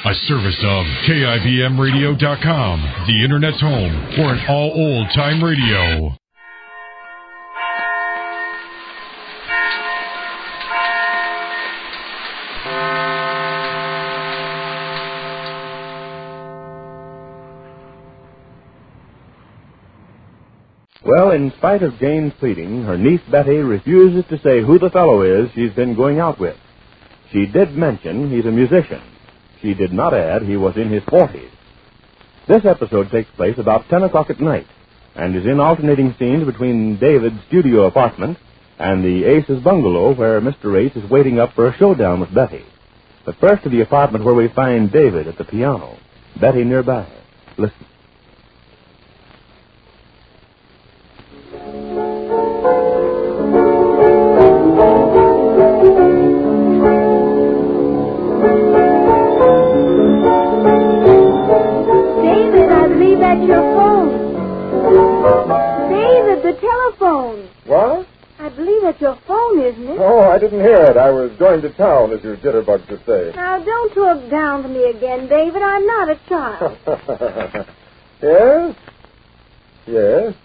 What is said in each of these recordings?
A service of KIBMradio.com, the Internet's home for an all old-time radio. Well, in spite of Jane's pleading, her niece Betty refuses to say who the fellow is she's been going out with. She did mention he's a musician. She did not add he was in his 40s. This episode takes place about 10 o'clock at night and is in alternating scenes between David's studio apartment and the Ace's bungalow where Mr. Ace is waiting up for a showdown with Betty. But first to the apartment where we find David at the piano, Betty nearby. Listen. Your phone. David, the telephone. What? I believe that's your phone, isn't it? Oh, I didn't hear it. I was going to town, as your jitterbug could say. Now, don't talk down to me again, David. I'm not a child. Yes? Yes?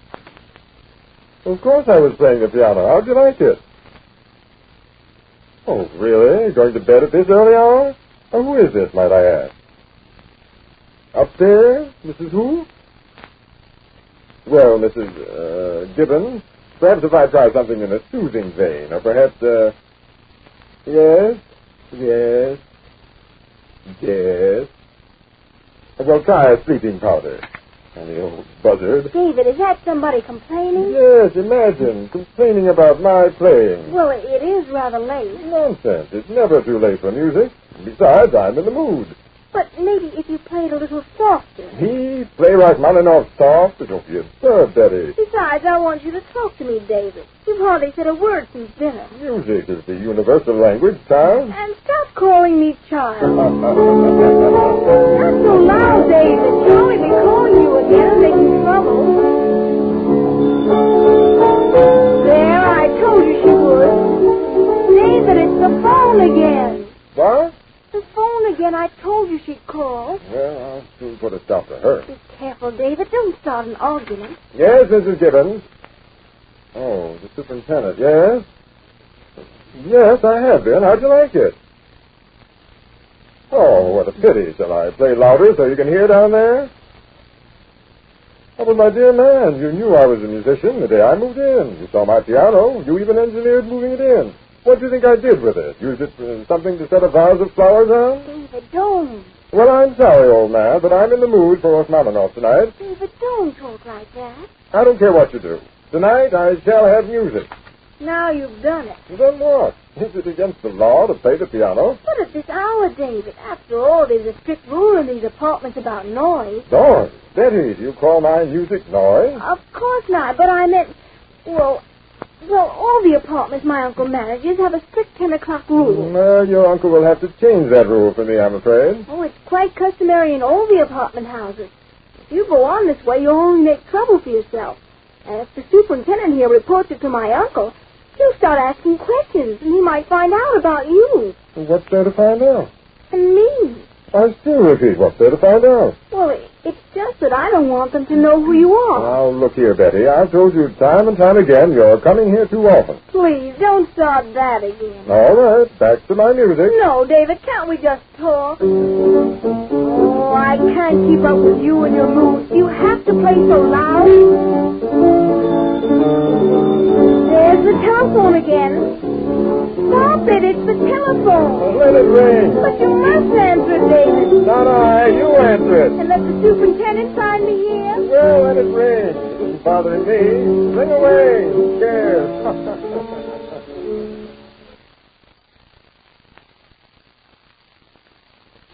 Of course I was playing the piano. How'd you like it? Oh, really? Going to bed at this early hour? Oh, who is this, might I ask? Upstairs? Mrs. Who? Well, Mrs. Gibbons, perhaps if I try something in a soothing vein, or perhaps, yes? Well, try a sleeping powder. And the old buzzard. David, is that somebody complaining? Yes, imagine, complaining about my playing. Well, it is rather late. Nonsense, it's never too late for music. Besides, I'm in the mood. But maybe if you played a little softer. He play Rachmaninoff soft? Don't be absurd, Betty. Besides, I want you to talk to me, David. You've hardly said a word since dinner. Music is the universal language, child. And stop calling me child. Not so loud, David. She'll only be calling you again and making trouble. There, I told you she would. David, it's the phone again. What? The phone again. I told you she'd call. Well, I'll soon put a stop to her. Be careful, David. Don't start an argument. Yes, Mrs. Gibbons. Oh, the superintendent, yes? Yes, I have been. How'd you like it? Oh, what a pity. Shall I play louder so you can hear down there? Oh, but my dear man, you knew I was a musician the day I moved in. You saw my piano. You even engineered moving it in. What do you think I did with it? Used it for something to set a vase of flowers on? David, don't. Well, I'm sorry, old man, but I'm in the mood for Rachmaninoff tonight. David, don't talk like that. I don't care what you do. Tonight I shall have music. Now you've done it. Then what? Is it against the law to play the piano? But at this hour, David, after all, there's a strict rule in these apartments about noise. Noise? Betty, do you call my music noise? Of course not, but I meant, well, all the apartments my uncle manages have a strict 10 o'clock rule. Well, your uncle will have to change that rule for me, I'm afraid. Oh, it's quite customary in all the apartment houses. If you go on this way, you'll only make trouble for yourself. And if the superintendent here reports it to my uncle, he'll start asking questions, and he might find out about you. What's there to find out? And me. I still repeat, what's there to find out? Well, it's just that I don't want them to know who you are. Now, look here, Betty. I've told you time and time again you're coming here too often. Please, don't start that again. All right, back to my music. No, David, can't we just talk? Oh, I can't keep up with you and your moods. You have to play so loud. There's the telephone again. Stop it, it's the telephone. Well, let it ring. But you must answer it, David. Not I, you answer it. And let the superintendent find me here. Well, let it ring. It isn't bothering me. Ring away. Who cares?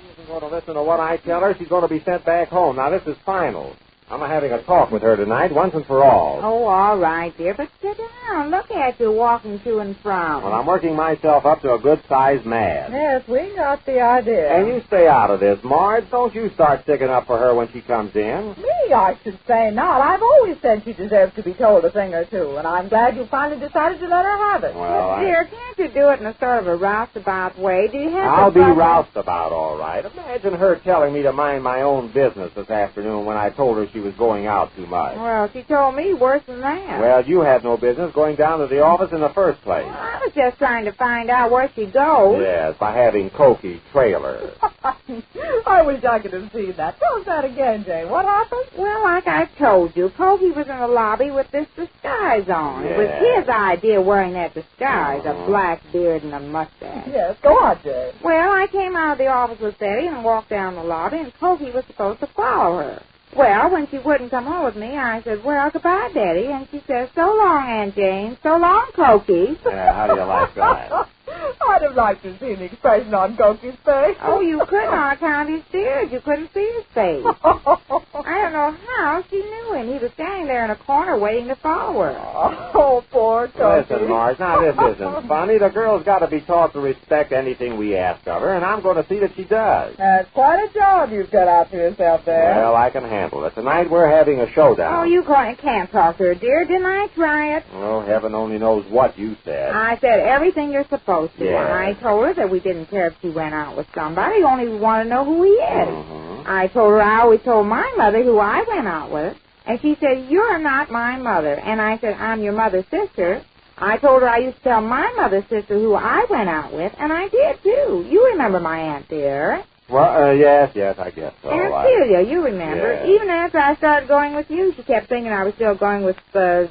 She isn't going to listen to what I tell her. She's going to be sent back home. Now, this is final. I'm having a talk with her tonight, once and for all. Oh, all right, dear. But sit down. Look at you walking to and from. Well, I'm working myself up to a good-sized mad. Yes, we got the idea. And you stay out of this, Marge. Don't you start sticking up for her when she comes in. Me, I should say not. I've always said she deserves to be told a thing or two, and I'm glad you finally decided to let her have it. Well, Dear, can't you do it in a sort of a roustabout way? Do you have I'll to... be roustabout, all right. Imagine her telling me to mind my own business this afternoon when I told her she was going out too much. Well, she told me worse than that. Well, you had no business going down to the office in the first place. Well, I was just trying to find out where she goes. Yes, by having Cokie trailer. I wish I could have seen that. Tell us that again, Jane. What happened? Well, like I told you, Cokie was in the lobby with this disguise on. It was Yeah. his idea wearing that disguise, a black beard and a mustache. Yes, go on, Jane. Well, I came out of the office with Betty and walked down the lobby, and Cokie was supposed to follow her. Well, when she wouldn't come home with me, I said, well, goodbye, Betty. And she says, so long, Aunt Jane. So long, Cokie. Yeah, how do you like that? I'd have liked to see the expression on Cokie's face. Oh, you couldn't on account of his beard. You couldn't see his face. I don't know how she knew him. He was standing there in a corner waiting to follow her. Oh, poor Cokie. Listen, Marge, now this isn't funny. The girl's got to be taught to respect anything we ask of her, and I'm going to see that she does. That's quite a job you've got out for yourself there. Well, I can handle it. Tonight we're having a showdown. Oh, you can't talk to her, dear. Didn't I try it? Oh, heaven only knows what you said. I said everything you're supposed to. Yeah. And I told her that we didn't care if she went out with somebody. Only we want to know who he is. Mm-hmm. I told her I always told my mother who I went out with. And she said, you're not my mother. And I said, I'm your mother's sister. I told her I used to tell my mother's sister who I went out with, and I did, too. You remember my aunt, dear. Well, yes, I guess so. Aunt Celia, you remember. Yes. Even after I started going with you, she kept thinking I was still going with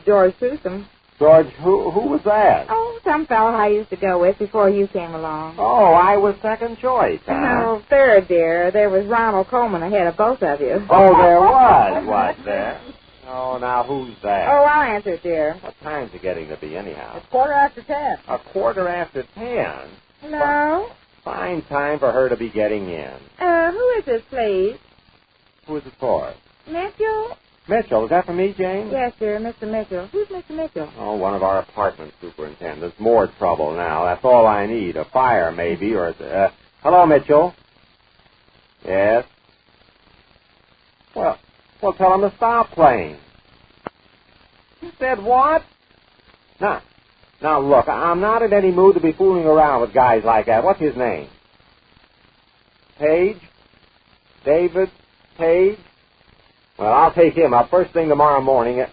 George Susan. George, who was that? Oh, some fellow I used to go with before you came along. Oh, I was second choice, huh? No, third, dear. There was Ronald Coleman ahead of both of you. Oh, there was there? Oh, now who's that? Oh, I'll answer, dear. What time's it getting to be, anyhow? It's 10:15. 10:15? Hello? Fine time for her to be getting in. Who is this, please? Who is it for? Mitchell? Mitchell, is that for me, Jane? Yes, dear, Mr. Mitchell. Who's Mr. Mitchell? Oh, one of our apartment superintendents. More trouble now. That's all I need. A fire, maybe, or... hello, Mitchell? Yes? Well, tell him to stop playing. You said what? Now, look, I'm not in any mood to be fooling around with guys like that. What's his name? Page? David Page? Well, I'll take him up first thing tomorrow morning.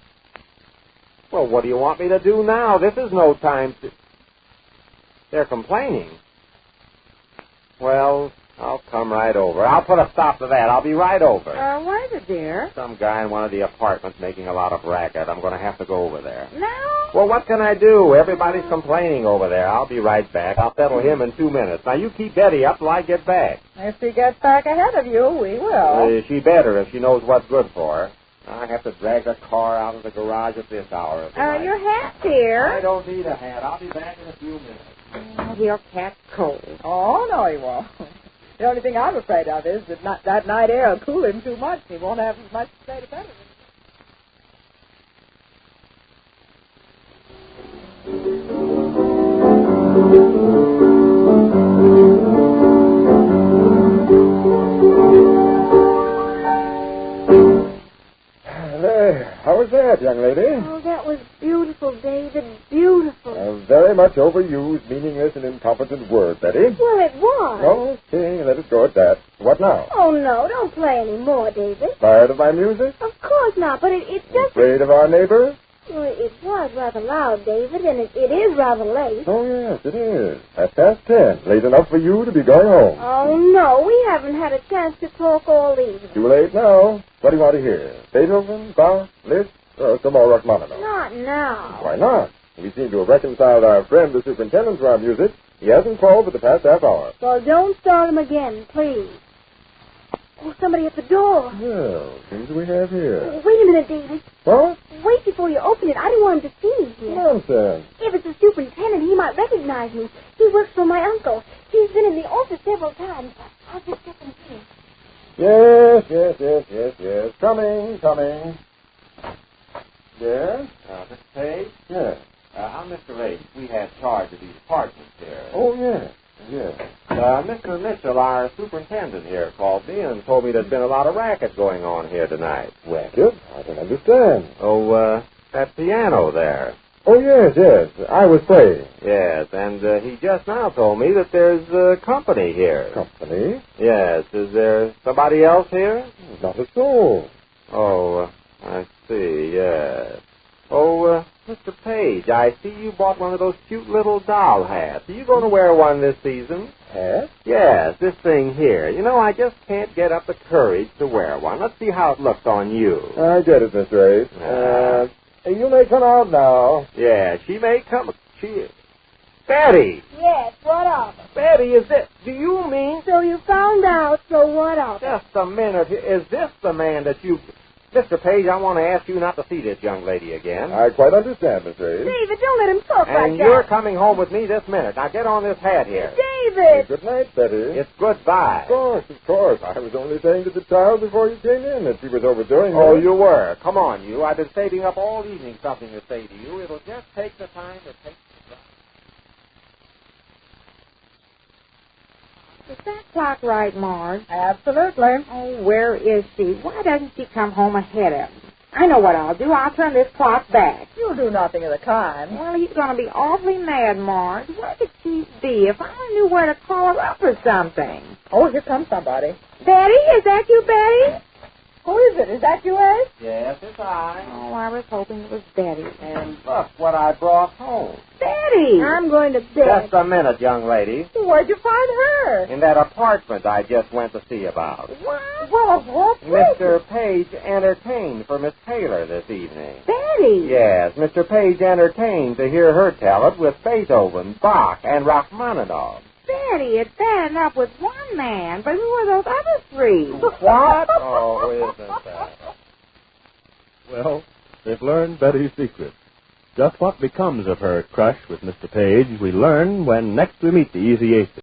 Well, what do you want me to do now? This is no time to... They're complaining. Well, I'll come right over. I'll put a stop to that. I'll be right over. What is it, dear? Some guy in one of the apartments making a lot of racket. I'm going to have to go over there. No? Well, what can I do? Everybody's complaining over there. I'll be right back. I'll settle him in 2 minutes. Now, you keep Betty up till I get back. If she gets back ahead of you, we will. She better if she knows what's good for her. I have to drag the car out of the garage at this hour of the night. Your hat, dear. I don't need a hat. I'll be back in a few minutes. Oh, he'll catch cold. Oh, no, he won't. The only thing I'm afraid of is that that night air will cool him too much. He won't have as much to say to Betty. How was that, young lady? Oh, that was beautiful, David. Beautiful. A very much overused, meaningless, and incompetent word, Betty. Well, it was. Okay, let it go at that. What now? Oh, no, don't play any more, David. Tired of my music? Of course not, but it's just... Afraid of our neighbor? Well, it was rather loud, David, and it is rather late. Oh, yes, it is. 10:30. Late enough for you to be going home. Oh, no, we haven't had a chance to talk all evening. Too late now. What do you want to hear? Beethoven, Bach, Liszt, or some more Rachmaninoff? Not now. Why not? We seem to have reconciled our friend, the superintendent, to our music. He hasn't called for the past half hour. Well, don't start him again, please. Oh, somebody at the door. Well, things we have here. Wait a minute, David. What? Wait before you open it. I don't want him to see me here. Nonsense. If it's the superintendent, he might recognize me. He works for my uncle. He's been in the office several times. I'll just step in here. Yes. Coming. Yes? Mr. Page? Yes. I'm Mr. H. We have charge of these apartments here. Oh, yes. Mr. Mitchell, our superintendent here, called me and told me there's been a lot of racket going on here tonight. Racket? I don't understand. Oh, that piano there. Oh, yes. I was playing. Yes, and he just now told me that there's company here. Company? Yes. Is there somebody else here? Not a soul. Oh, I see, yes. Oh, Mr. Page, I see you bought one of those cute little doll hats. Are you going to wear one this season? Hat? Yes, this thing here. You know, I just can't get up the courage to wear one. Let's see how it looks on you. I get it, Mr. H. You may come out now. Yeah, she may come. Betty! Yes, what of it? Betty, do you mean... So you found out, so what of it? Just a minute. Is this the man that you... Mr. Page, I want to ask you not to see this young lady again. I quite understand, Mr. H. David, don't let him talk like that. And you're coming home with me this minute. Now get on this hat here. David! Good night, Betty. It's goodbye. Of course. I was only saying to the child before you came in that she was overdoing Oh, it. you were. Come on, you. I've been saving up all evening something to say to you. It'll just take the time to take the time. Is that clock right, Marge? Absolutely. Oh, where is she? Why doesn't she come home ahead of me? I know what I'll do. I'll turn this clock back. You'll do nothing of the kind. Well, he's going to be awfully mad, Marge. Where could she be? If I knew where to call her up or something. Oh, here comes somebody. Betty, is that you, Betty? Who is it? Is that you, Ed? Yes, it's I. Oh, I was hoping it was Betty. And look what I brought home. Betty! I'm going to bed. Just a minute, young lady. Where'd you find her? In that apartment I just went to see about. What? Well, what? Mr. Page entertained for Miss Taylor this evening. Betty! Yes, Mr. Page entertained to hear her tell it with Beethoven, Bach, and Rachmaninoff. Betty, it's bad enough with one man, but who are those other three? What? Oh, isn't that? Well, they've learned Betty's secret. Just what becomes of her crush with Mr. Page, we learn when next we meet the Easy Aces.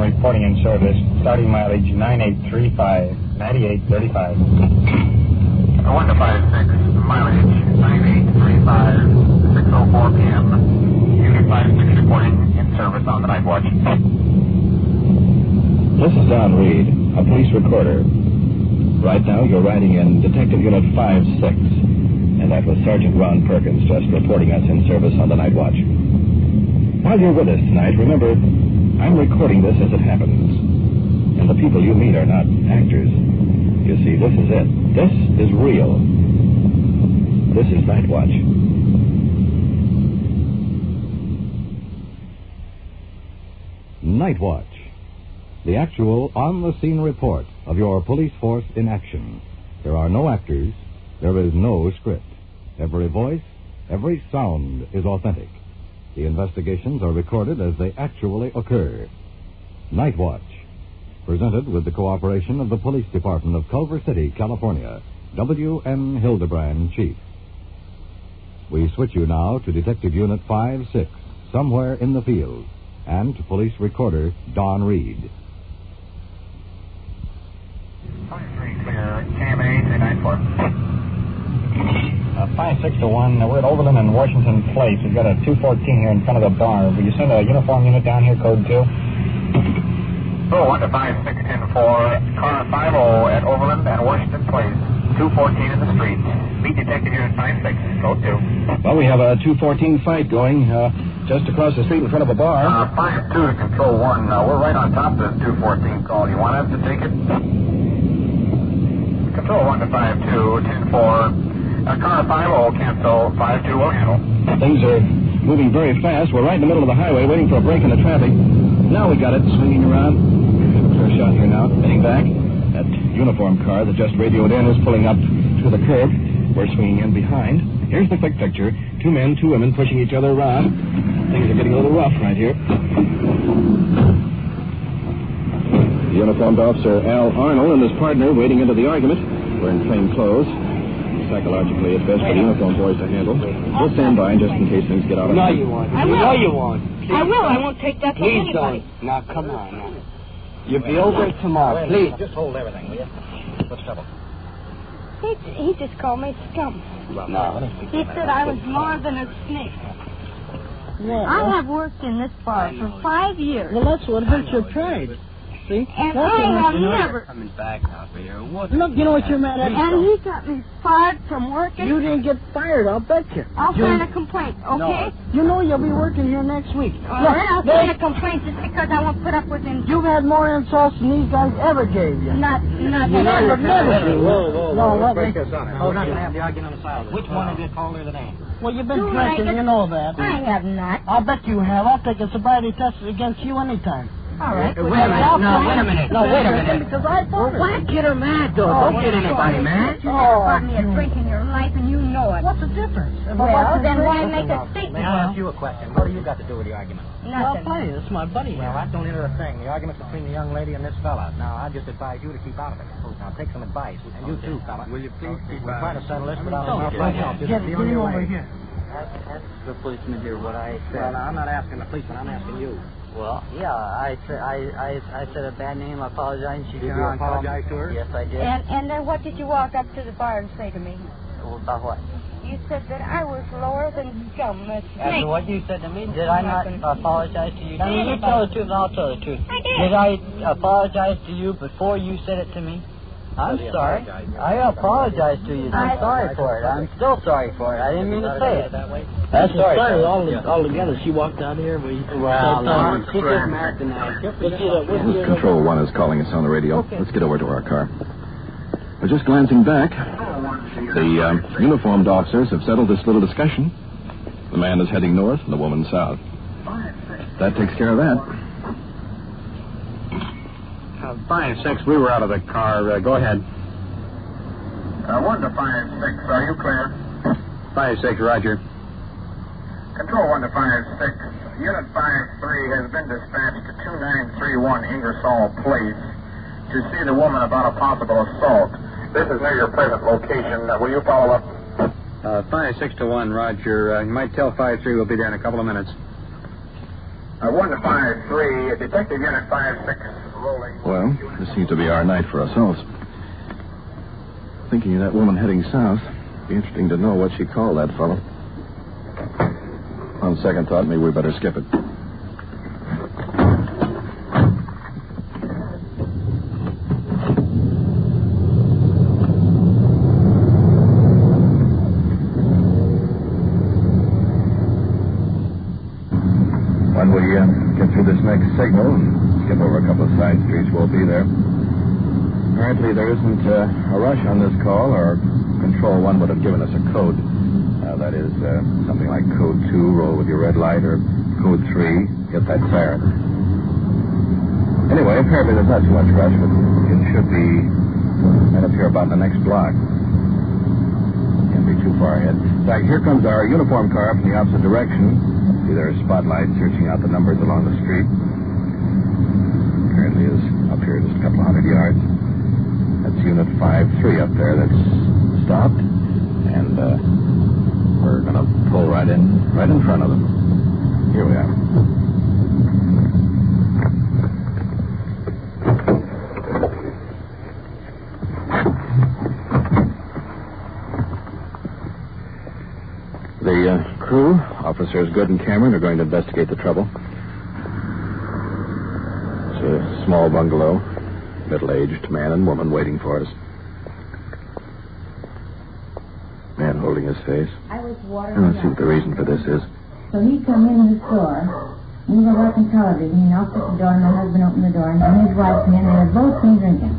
Reporting in service, starting mileage 9835, 9835. 1 to 56, mileage 9835, 6:04 p.m. Unit 56 reporting in service on the night watch. This is Don Reed, a police recorder. Right now you're riding in Detective Unit 56, and that was Sergeant Ron Perkins just reporting us in service on the night watch. While you're with us tonight, remember, I'm recording this as it happens. And the people you meet are not actors. You see, this is it. This is real. This is Night Watch. Night Watch. The actual on-the-scene report of your police force in action. There are no actors. There is no script. Every voice, every sound is authentic. The investigations are recorded as they actually occur. Night Watch, presented with the cooperation of the Police Department of Culver City, California. W.M. Hildebrand, Chief. We switch you now to Detective Unit 56, somewhere in the field, and to Police Recorder Don Reed. 23 clear, KMA 394. 56 to 1. We're at Overland and Washington Place. We've got a 214 here in front of the bar. Will you send a uniform unit down here, code 2? 1 to 56, 10-4, car 50 at Overland and Washington Place. 214 in the street. Meet Detective Unit 56, code 2. Well, we have a 214 fight going just across the street in front of a bar. 52 to Control 1. We're right on top of this 214 call. You want us to take it? Control 1 to 52, 10-4. Car 50, cancel, 52 will handle. Things are moving very fast. We're right in the middle of the highway waiting for a break in the traffic. Now we got it swinging around. Looks down here now, heading back. That uniform car that just radioed in is pulling up to the curb. We're swinging in behind. Here's the quick picture. 2 men, 2 women pushing each other around. Things are getting a little rough right here. The uniformed officer, Al Arnold, and his partner waiting into the argument. We're in plain clothes. Psychologically, it's best for the uniformed boys to handle. We'll stand by just in case things get out of hand. No, you won't. I will. No, you won't. I will. I won't take that from Please anybody. don't. Now, come on. Now. You'll be over it tomorrow. Please. Just hold everything, will you? What's trouble? He just called me scum. No. He said I was more than a snake. Well, I have worked in this bar for 5 years. well, that's what hurts your pride. See? And That's I what have hurts your never... Coming back now, Peter. What? Look, you know what you're mad at? And he got me fired from working. You didn't get fired, I'll bet you. I'll sign a complaint, okay? You know you'll be working here next week. All right, I'll sign a complaint just because I won't put up with him. You've had more insults than these guys ever gave you. Not Never. Whoa. No, let break me. this up. We're not going to have the argument on the side. Which one of you called her the name? Well, you've been You drinking, like it? you know that. I have not. I'll bet you have. I'll take a sobriety test against you anytime. All right. Wait a minute. No, wait a minute. No, wait a minute. Because I thought it. Why get her mad, though? Don't get anybody mad. You never bought me a drink in your life, and you know it. What's the difference? If I Well, want to then drink- why make a statement? May I ask you a question? What do you got to do with the argument? Well, Nothing. play. It's my buddy. Well, that don't enter a thing. The argument's between the young lady and this fella. Now, I just advise you to keep out of it. Now, take some advice. And you too, fella. Will you please keep We'll try to settle this without a help. Get him over here. Ask the policeman here what I said. Well, I'm not asking the policeman. I'm asking you. Well, yeah, I said a bad name. I apologize. Did you apologize to her? Yes, I did. And then what did you walk up to the bar and say to me? Well, about what? You said that I was lower than scum. A snake. After what you said to me, did I not apologize to you? No, You tell the truth and I'll tell the truth. I did. Did I apologize to you before you said it to me? I'm sorry. I apologize to you. I'm sorry for it. I'm still sorry for it. I didn't mean to say it. That's sorry. All together. She walked out here. Well, she just mad tonight. Control 1 is calling us on the radio. Let's get over to our car. We're just glancing back. The uniformed officers have settled this little discussion. The man is heading north and the woman south. That takes care of that. 5-6, we were out of the car. Go ahead. 1 to 5-6, are you clear? 5-6, roger. Control 1 to 5-6. Unit 5-3 has been dispatched to 2931 Ingersoll Place to see the woman about a possible assault. This is near your present location. Will you follow up? 5-6 to 1, roger. You might tell 5-3 we'll be there in a couple of minutes. 1 to 5-3, Detective Unit 5-6 rolling. Well, this seems to be our night for ourselves. Thinking of that woman heading south, be interesting to know what she called that fellow. On second thought, maybe we better skip it. When we get through this next signal and skip over a couple of side streets, we'll be there. Apparently there isn't a rush on this call, or Control 1 would have given us a code. That is something like Code 2, roll with your red light, or Code 3, get that siren. Anyway, apparently there's not too much rush, but it should be right up here about the next block. Can't be too far ahead. In fact, here comes our uniform car from the opposite direction. See, there are spotlights searching out the numbers along the street. Apparently is up here just a couple of 100 yards. That's Unit 5-3 up there that's stopped. And we're going to pull right in front of them. Here we are. The crew, Officers Good and Cameron, are going to investigate the trouble. It's a small bungalow, middle-aged man and woman waiting for us. Man holding his face. I was watering. Let's see what the reason for this is. So he come in the store. We were watching television. He knocked at the door, and my husband opened the door, and his wife came in, and they had both been drinking.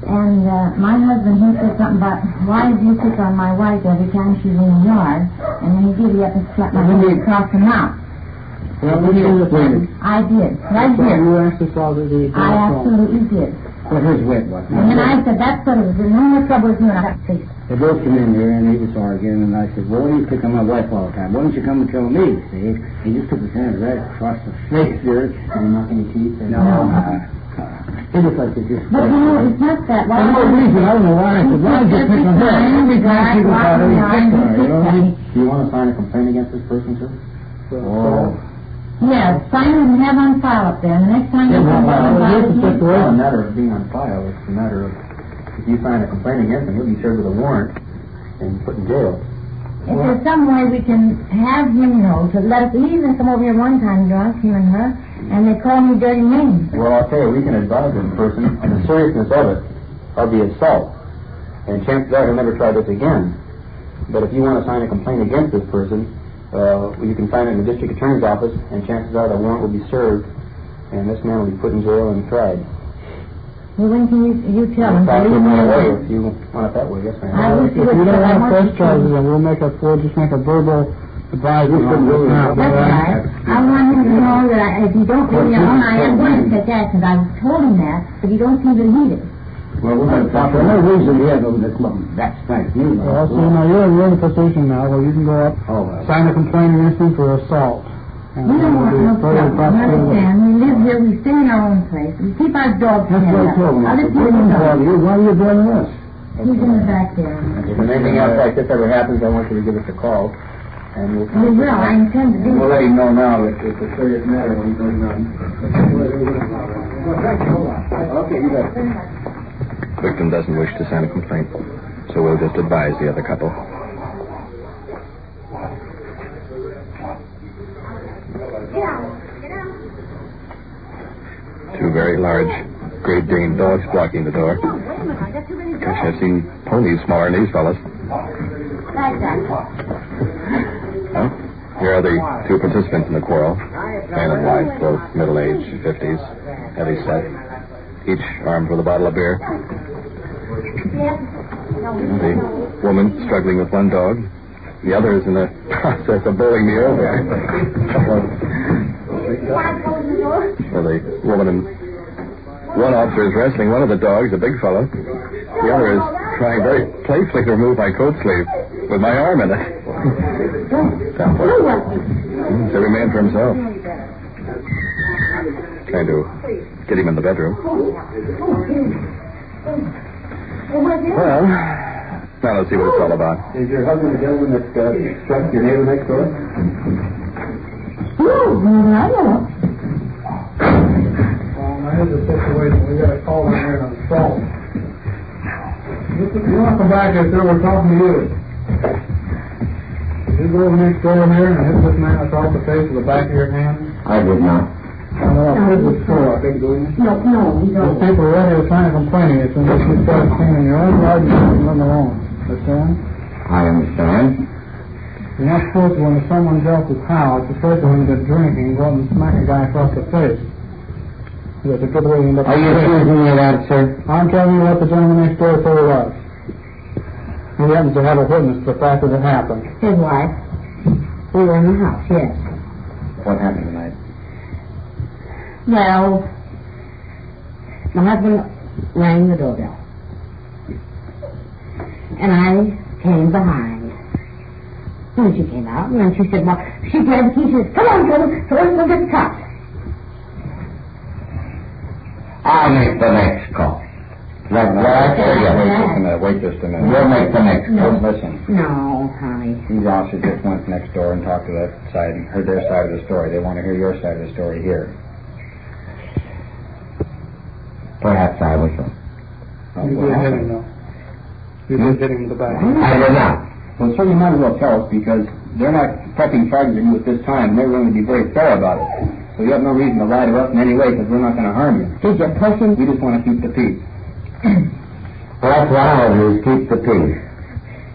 And my husband, he said something about, why do you pick on my wife every time she's in the yard? And then he gave me up and slapped my hand across the mouth. Well, what do you do? I did. Right So here. you asked us all to do I absolutely did. What his wit was. And then I said, that's what it was. There's no more trouble with you, and I have to face it. They both came in here and he was arguing, and I said, well, you pick on my wife all the time. Why don't you come and tell me? See? He just took his hand right across the face there, and knocking his teeth. And he just like to just... But you know, it's not that. For no reason, I don't know why. I said, why did you pick on her? Every time she was out there, he picked on her, you know what I mean? Do you want to sign a complaint against this person, sir? Oh. Yeah, sign it and have on file up there. And the next time you come on file, It's not a matter of being on file. It's a matter of, if you sign a complaint against him, he'll be served with a warrant and put in jail. if there's some way we can have him know to let us, he even come over here one time drunk, him and her, and they call me dirty names. Well, I'll tell you, we can advise this person on the seriousness of it, of the assault. And chances are he'll never try this again. But if you want to sign a complaint against this person, you can sign it in the district attorney's office, and chances are the warrant will be served, and this man will be put in jail and tried. Well, when can you tell him? If you want it that way, yes, ma'am. If you don't want to press charges, then we'll just make a verbal advisory. That's right. I want him to know that if you don't leave me alone, I am going to take action. I've told him that, but he don't seem to heed it. Well, we're going to talk. There's no reason he has over this month. That's thanks you. Well, so now you're in a position now where you can go up, sign a complaint against him for assault. We don't want no trouble. Understand? We live here. We stay in our own place. We keep our dogs That's what I told him. Other people don't. Why are you doing this? He's in the back there. If anything else like this ever happens, I want you to give us a call. And We will. I intend to do we'll it. let him know now that it's a serious matter when he goes on. Okay, you bet. Victim doesn't wish to sign a complaint, so we'll just advise the other couple. Two very large Great Dane dogs blocking the door. Gosh, I've seen ponies smaller than these fellas. Huh? Here are the two participants in the quarrel. Man and wife, both middle-aged, 50s, heavy set, each armed with a bottle of beer. The woman struggling with one dog. The other is in the process of bowling me over. Well, the woman and one officer is wrestling one of the dogs, a big fellow. The other is trying very playfully to remove my coat sleeve with my arm in it. It's every man for himself. Trying to get him in the bedroom. Well, now let's see what it's all about. Is your husband the gentleman that struck your neighbor next door? Well, now here's the situation. We got a call in here on the phone. You want to come back here, sir? We're talking to you. Did you go over next door here and hit this man across the face with the back of your hand? I did not. I heard the store, I think, doing it. No, we don't. Those people are ready to sign a complaint against you unless you start cleaning your own yard and leave them alone. Understand? I understand. You're not supposed to, when someone else's house, especially when they're drinking, go up and smack a guy across the face. That's a good way to end up. Are you accusing me of that, sir? I'm telling you what the gentleman next door told us. He happens to have a witness to the fact that it happened. His wife. We were in the house, yes. What happened tonight? Well, my husband rang the doorbell. And I came behind. And she came out, and then she said, well, she grabbed the key, she said, come on, Logan, so let's go get the cops. I'll make the next call. Wait just a minute. We'll make the next call. Listen. No, honey. These officers just went next door and talked to that side and heard their side of the story. They want to hear your side of the story here. Perhaps I was wrong. You did hit him, though. You did hit him in the back. I did not. Well, sir, you might as well tell us because they're not pressing charges on you at this time. They're going to be very fair about it. So you have no reason to lie to us in any way because we're not going to harm you. Did you push him? We just want to keep the peace. Well, that's what I always keep the peace.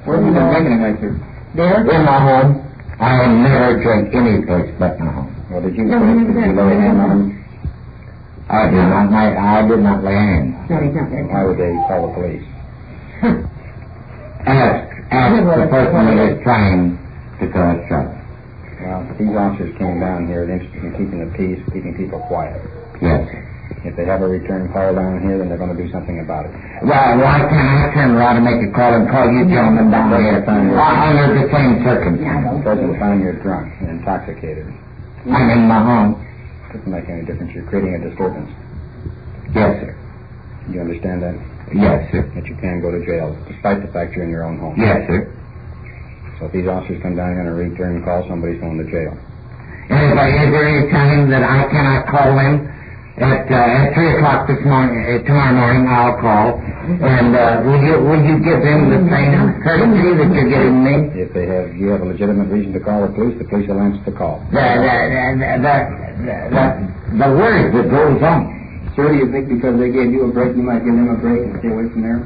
Where have you been drinking tonight, sir? There? In my home. I never drink any place but my home. Well, did you lay a hand on him? I did not lay hands. No, he's not there. Why would they call the police? Ask the person that is trying to cause trouble. Well, these officers came down here interested in keeping the peace, keeping people quiet. Yes. If they have a return call down here, then they're going to do something about it. Well, why can't I turn around and make a call and call you gentlemen down here? Under the same circumstances. Doesn't find you're drunk and intoxicated. I'm in my home. Doesn't make any difference. You're creating a disturbance. Yes, sir. You understand that? Yes, sir. That you can go to jail, despite the fact you're in your own home. Yes, sir. So if these officers come down here on a return call, somebody's going to jail. And is there any time that I cannot call them? At 3 o'clock tomorrow morning, I'll call. And will you give them the same courtesy that you're giving me? If you have a legitimate reason to call the police will answer the call. The word that goes on. Sir, do you think because they gave you a break, you might give them a break and stay away from there?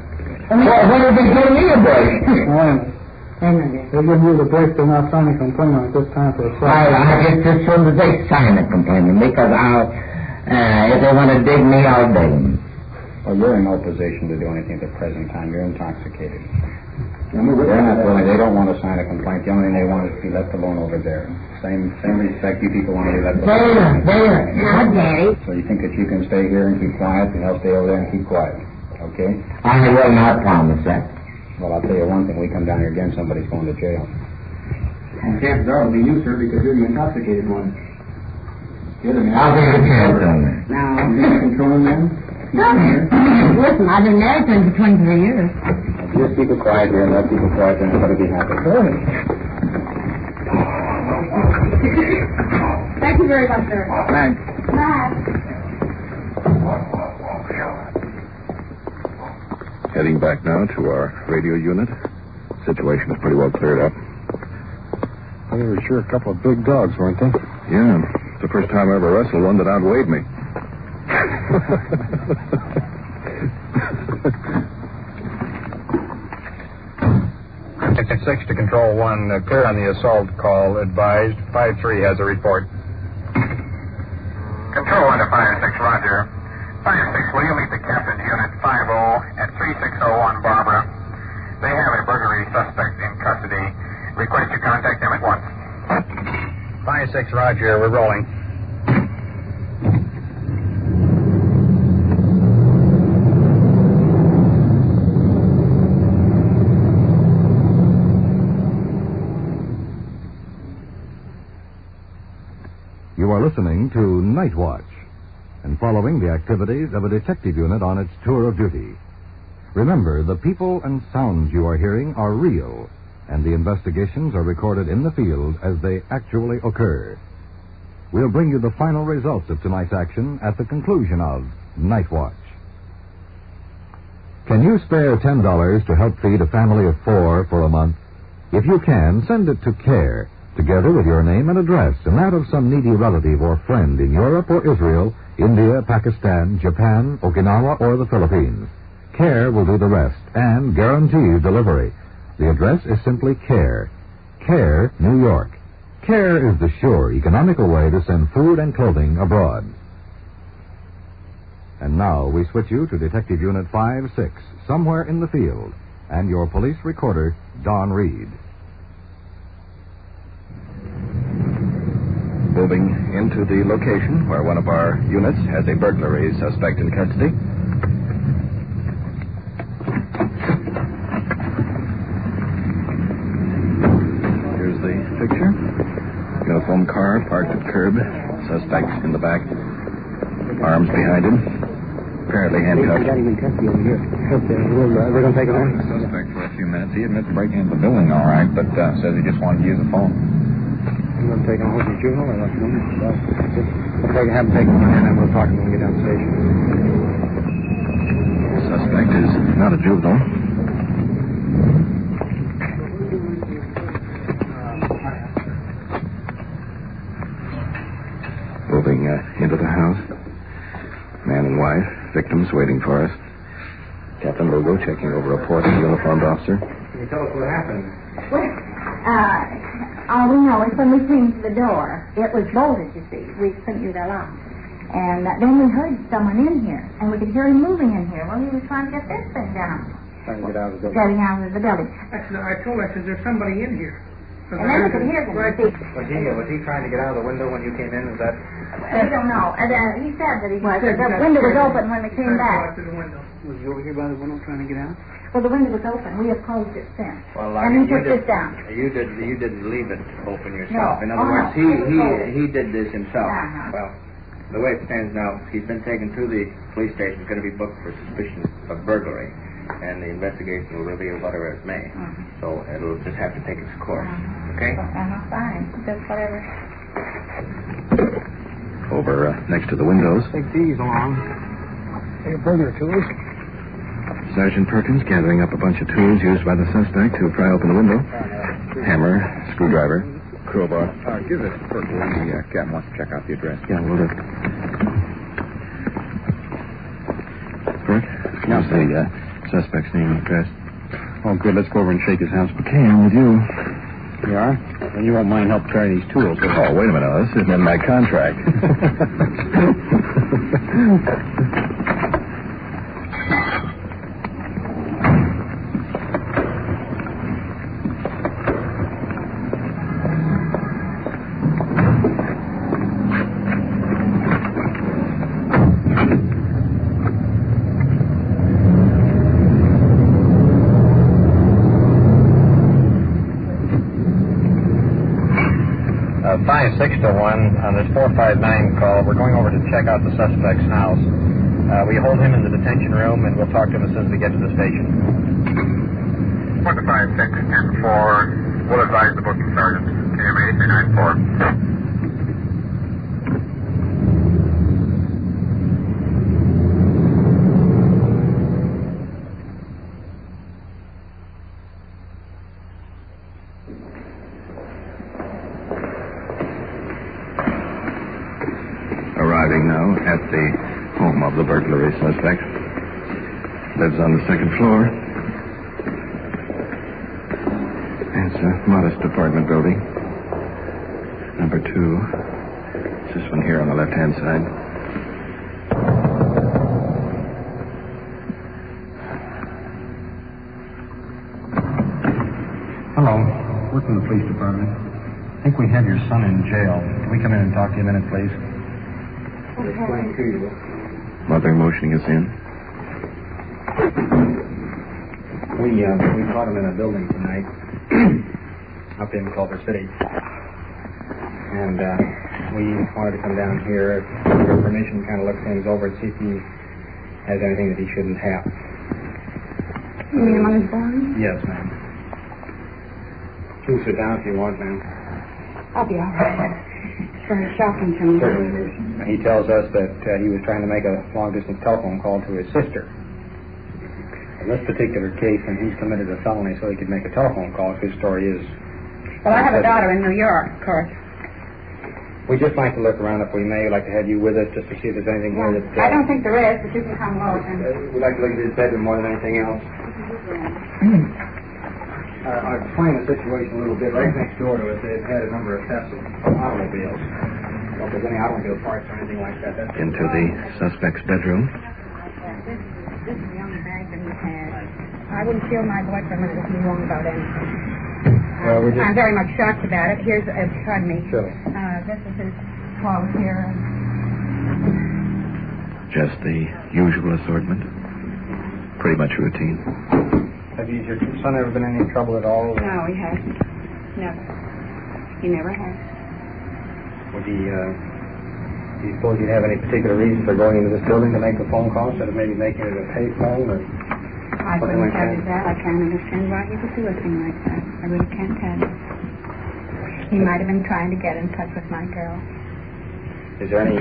Well, what if they give me a break? They give you the break, they're not signing a complaint at this time for a I guess as soon as they sign a complaint, because if they want to dig me, I'll dig them. Well, you're in no position to do anything at the present time. You're intoxicated. They're not willing. They don't want to sign a complaint. The only thing they want is to be left alone over there. Same respect you people want to be left alone. There. Now, Daddy. So you think that you can stay here and keep quiet, and they'll stay over there and keep quiet. Okay? I will not promise that. Well, I'll tell you one thing. We come down here again, somebody's going to jail. And chances are it'll be you, sir, because you're the intoxicated one. I'll take a chance on that. Now, you're controlling them? Listen, I've been married for 23 years. Just keep it quiet here and let people quiet, then everybody be happy. Thank you very much, sir. Thanks. Bye. Heading back now to our radio unit. Situation is pretty well cleared up. Well, they were sure a couple of big dogs, weren't they? Yeah. It's the first time I ever wrestled one that outweighed me. It's 6 to Control 1. Clear on the assault call. Advised. 5-3 has a report. Control 1 to 5-6, roger. 5-6, will you meet the captain's unit 5-0 at 3601 Barbara? They have a burglary suspect in custody. Request you contact them at once. 5-6, roger. We're rolling. You are listening to Night Watch and following the activities of a detective unit on its tour of duty. Remember, the people and sounds you are hearing are real, and the investigations are recorded in the field as they actually occur. We'll bring you the final results of tonight's action at the conclusion of Night Watch. Can you spare $10 to help feed a family of 4 for a month? If you can, send it to CARE, together with your name and address, and that of some needy relative or friend in Europe or Israel, India, Pakistan, Japan, Okinawa, or the Philippines. CARE will do the rest and guarantees delivery. The address is simply CARE. CARE, New York. CARE is the sure, economical way to send food and clothing abroad. And now we switch you to Detective Unit 5-6, somewhere in the field, and your police recorder, Don Reed. Moving into the location where one of our units has a burglary suspect in custody. Here's the picture. Uniform car parked at curb. Suspect in the back. Arms behind him. Apparently handcuffed. We got him in custody over here. We're going to take him in. Suspect for a few minutes. He admits breaking into the building all right, but says he just wanted to use the phone. You want to take him home to the juvenile or what? Okay, have him take him and then we'll talk to him when we get down the station. Suspect is not a juvenile. Moving into the house. Man and wife, victims waiting for us. Captain Logo checking over a report of the uniformed officer. Can you tell us what happened? Well, all we know is when we came to the door, it was bolted, you see. We couldn't use our lock. And then we heard someone in here, and we could hear him moving in here. Well, he was trying to get this thing down. Trying to get out of the building. Getting out of the building. I said, there's somebody in here. And then we could hear him. Was he trying to get out of the window when you came in? Is that? We don't know. He said that he was. The window was open when we came back. Was he over here by the window trying to get out? Well, the window was open. We have closed it since. Well, and he took this down. You didn't leave it open yourself. No. In other words, he did this himself. Uh-huh. Well, the way it stands now, he's been taken to the police station. He's going to be booked for suspicion of burglary, and the investigation will reveal whatever it may. So it'll just have to take its course. Okay? Fine. Just whatever. Over next to the windows, Take these along. Take a burglar tools. Sergeant Perkins gathering up a bunch of tools used by the suspect to pry open the window. Hammer, screwdriver, crowbar. Give this to Perkins. The captain wants to check out the address. Yeah, will do. Perk, here's the suspect's name and address. Oh, good. Let's go over and shake his house. Okay, I'm with you. You are? And you won't mind help carry these tools. Oh, wait a minute. This isn't in my contract. On this 459 call, we're going over to check out the suspect's house. We hold him in the detention room, and we'll talk to him as soon as we get to the station. 156-10-4. We'll advise the booking sergeant. KMA 394. Now at the home of the burglary suspect. Lives on the second floor. It's a modest apartment building. Number 2. It's this one here on the left-hand side. Hello. We're from the police department. I think we have your son in jail. Can we come in and talk to you a minute, please? Explain to you. Mother motioning us in. We caught him in a building tonight up in Culver City. And we wanted to come down here, with your permission, kind of look things over and see if he has anything that he shouldn't have. You mean him on his bond? Yes, ma'am. You can sit down if you want, ma'am. I'll be all right. It's very shocking to me. Certainly. He tells us that he was trying to make a long-distance telephone call to his sister. In this particular case, and he's committed a felony so he could make a telephone call, his story is... Well, I have a daughter in New York, of course. We'd just like to look around if we may. We'd like to have you with us just to see if there's anything here that... I don't think there is, but you can come Logan. We'd like to look at his bedroom more than anything else. I'll explain the situation a little bit. Right next door to us, they've had a number of thefts of automobiles. Well, if there's any automobile parts or anything like that, that's... Into the suspect's bedroom. This is the only bag that we had. I wouldn't feel my boyfriend would be wrong about anything. Well, I'm very much shocked about it. Here's, pardon me. Sure. This is his clothes here. Just the usual assortment. Pretty much routine. Has your son ever been in any trouble at all? No, he hasn't. Never. He never has. Would he, do you suppose he'd have any particular reason for going into this building to make a phone call instead of maybe making it a pay phone or I something couldn't like tell that? you that. I can't understand why he would do a thing like that. I really can't tell you. He might have been trying to get in touch with my girl. Is there any,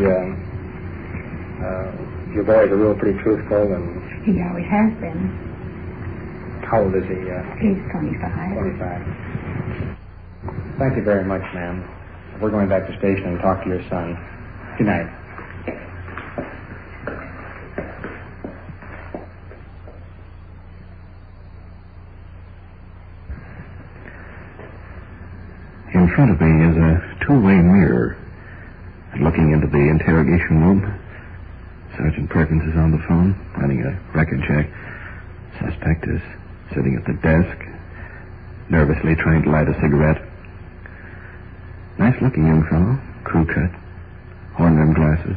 your boys are real pretty truthful and... He always has been. How old is he? He's 25. 25. Thank you very much, ma'am. We're going back to the station and talk to your son. Good night. In front of me is a two-way mirror. And looking into the interrogation room, Sergeant Perkins is on the phone, running a record check. Suspect is sitting at the desk, nervously trying to light a cigarette. Nice-looking young fellow. Crew cut. Horn-rimmed glasses.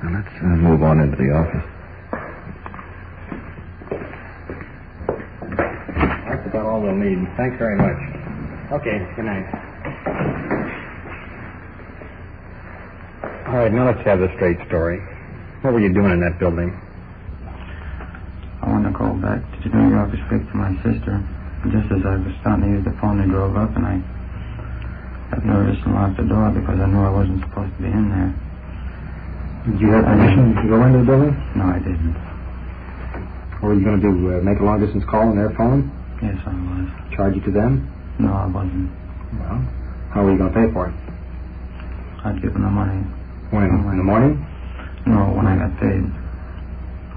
Now, let's move on into the office. That's about all we'll need. Thanks very much. Okay, good night. All right, now let's have the straight story. What were you doing in that building? I want to call back to New York to speak to my sister. Just as I was starting to use the phone, they drove up, and I got nervous and locked the door because I knew I wasn't supposed to be in there. Did you have permission to go into the building? No, I didn't. What were you going to do, make a long-distance call on their phone? Yes, I was. Charge it to them? No, I wasn't. Well, how were you going to pay for it? I'd given the money. When? In the morning? No, when I got paid.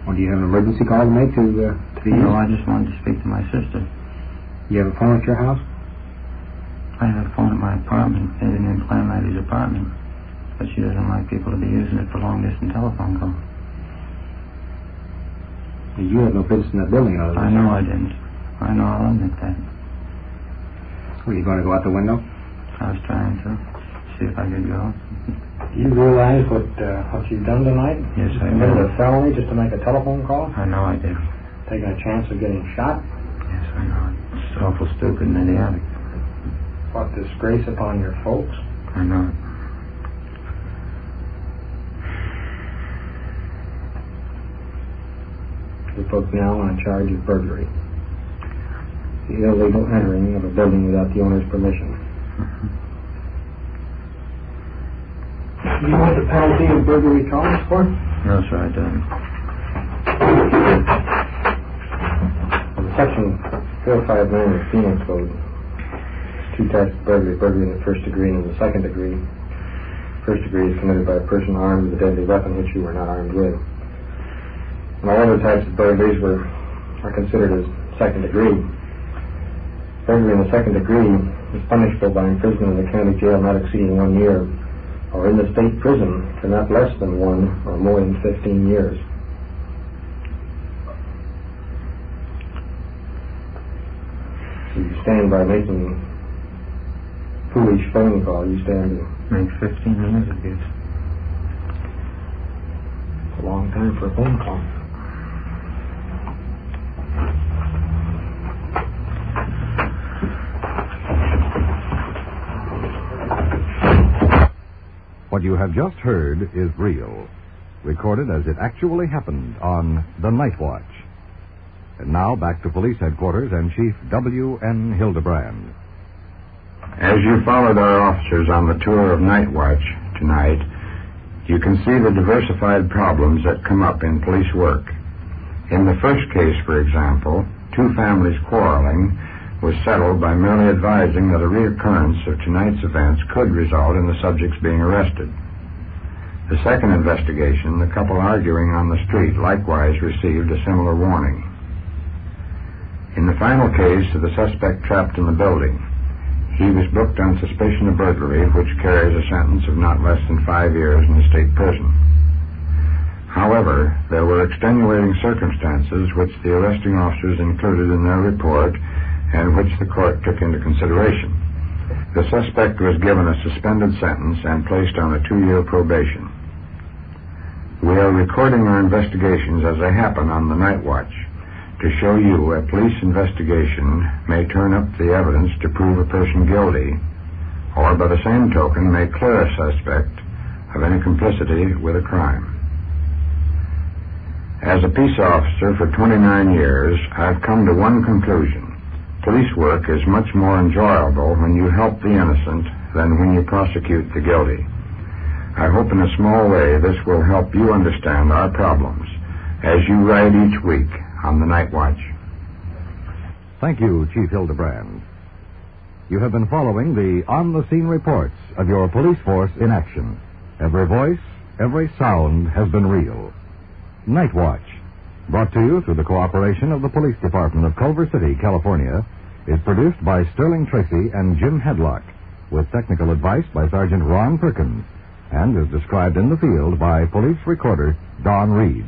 Well, do you have an emergency call to make to the No, I just wanted to speak to my sister. You have a phone at your house? I have a phone at my apartment. They didn't even plan Maddie's apartment. But she doesn't like people to be using it for long-distance telephone calls. You had no business in that building, other than I know I didn't. I know, I'll admit that. Were you going to go out the window? I was trying to. See if I could go. You realize what you've done tonight? Yes, I You committed know. a felony just to make a telephone call? I know I did. Taking a chance of getting shot? Yes, I know. It's awful stupid and idiotic. What disgrace upon your folks? I know it. You're booked now on a charge of burglary. The illegal entering of a building without the owner's permission. You know what the penalty of burglary calls for? No, sir, I don't. Section 459 of the Penal Code. There's two types of burglary. Burglary in the first degree and in the second degree. First degree is committed by a person armed with a deadly weapon which you were not armed with. And all other types of burglaries are considered as second degree. Burglary in the second degree is punishable by imprisonment in the county jail not exceeding 1 year, or in the state prison for not less than 1 or more than 15 years. So you stand by making foolish phone call, you stand to make 15 years of it. It's a long time for a phone call. What you have just heard is real, recorded as it actually happened on The Night Watch. And now back to police headquarters and Chief W.N. Hildebrand. As you followed our officers on the tour of Night Watch tonight, you can see the diversified problems that come up in police work. In the first case, for example, two families quarreling was settled by merely advising that a reoccurrence of tonight's events could result in the subjects being arrested. The second investigation, the couple arguing on the street, likewise received a similar warning. In the final case of the suspect trapped in the building, he was booked on suspicion of burglary, which carries a sentence of not less than 5 years in the state prison. However, there were extenuating circumstances which the arresting officers included in their report and which the court took into consideration. The suspect was given a suspended sentence and placed on a 2-year probation. We are recording our investigations as they happen on the Night Watch to show you a police investigation may turn up the evidence to prove a person guilty, or by the same token may clear a suspect of any complicity with a crime. As a peace officer for 29 years, I've come to one conclusion. Police work is much more enjoyable when you help the innocent than when you prosecute the guilty. I hope in a small way this will help you understand our problems as you write each week on the Night Watch. Thank you, Chief Hildebrand. You have been following the on-the-scene reports of your police force in action. Every voice, every sound has been real. Night Watch, brought to you through the cooperation of the Police Department of Culver City, California, is produced by Sterling Tracy and Jim Hedlock, with technical advice by Sergeant Ron Perkins, and is described in the field by police recorder Don Reed.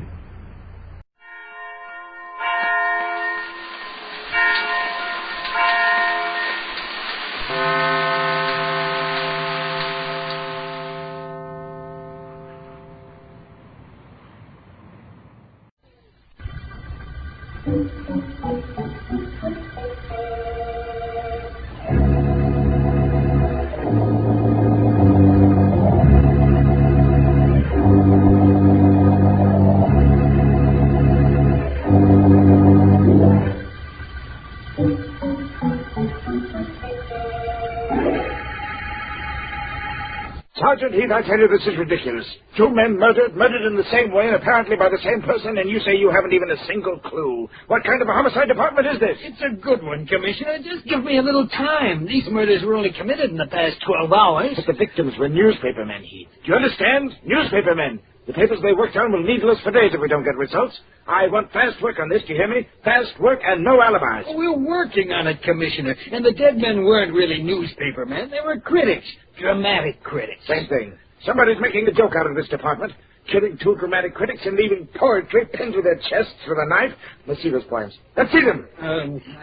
Sergeant Heath, I tell you, this is ridiculous. Two men murdered in the same way and apparently by the same person, and you say you haven't even a single clue. What kind of a homicide department is this? It's a good one, Commissioner. Just give me a little time. These murders were only committed in the past 12 hours. But the victims were newspapermen, Heath. Do you understand? Newspapermen. The papers they worked on will need us for days if we don't get results. I want fast work on this, do you hear me? Fast work and no alibis. We're working on it, Commissioner. And the dead men weren't really newspaper men. They were critics. Dramatic critics. Same thing. Somebody's making a joke out of this department. Killing two dramatic critics and leaving poetry pinned to their chests with a knife. Let's see those poems. Let's see them.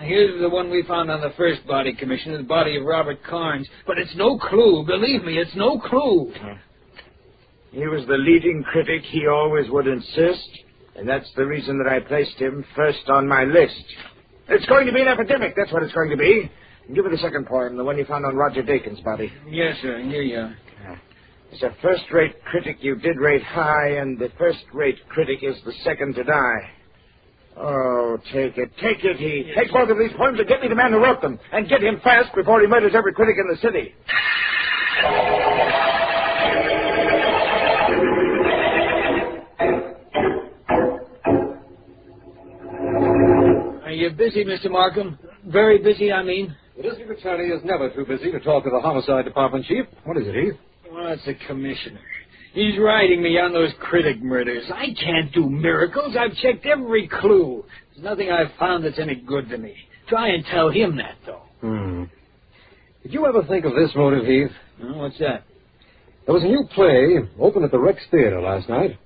Here's the one we found on the first body, Commissioner, the body of Robert Carnes. But it's no clue. Believe me, it's no clue. He was the leading critic, he always would insist, and that's the reason that I placed him first on my list. It's going to be an epidemic, that's what it's going to be. Give me the second poem, the one you found on Roger Dakin's body. Yes, sir, here you are. As a first-rate critic, you did rate high, and the first-rate critic is the second to die. Oh, take it, Heath. Take both of these poems and get me the man who wrote them, and get him fast before he murders every critic in the city. Are you busy, Mr. Markham? Very busy, I mean. The district attorney is never too busy to talk to the homicide department chief. What is it, Heath? Well, it's the commissioner. He's riding me on those critic murders. I can't do miracles. I've checked every clue. There's nothing I've found that's any good to me. Try and tell him that, though. Did you ever think of this motive, Heath? What's that? There was a new play open at the Rex Theater last night.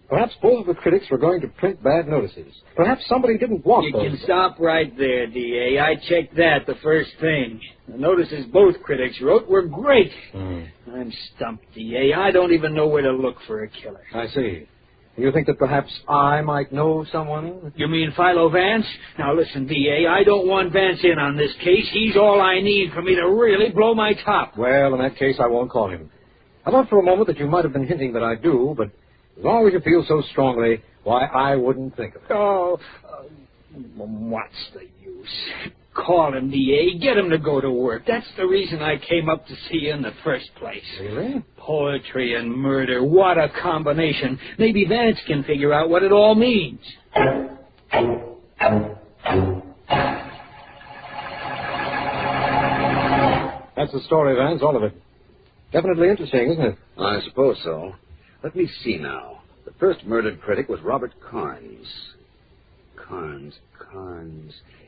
Perhaps both of the critics were going to print bad notices. Perhaps somebody didn't want those. You can stop right there, D.A. I checked that the first thing. The notices both critics wrote were great. I'm stumped, D.A. I don't even know where to look for a killer. I see. You think that perhaps I might know someone? You mean Philo Vance? Now listen, D.A., I don't want Vance in on this case. He's all I need for me to really blow my top. Well, in that case, I won't call him. I thought for a moment that you might have been hinting that I do, but as long as you feel so strongly, why, I wouldn't think of it. Oh, what's the use? Call him, D.A. Get him to go to work. That's the reason I came up to see you in the first place. Really? Poetry and murder. What a combination. Maybe Vance can figure out what it all means. That's the story, Vance, all of it. Definitely interesting, isn't it? I suppose so. Let me see now. The first murdered critic was Robert Carnes. Carnes.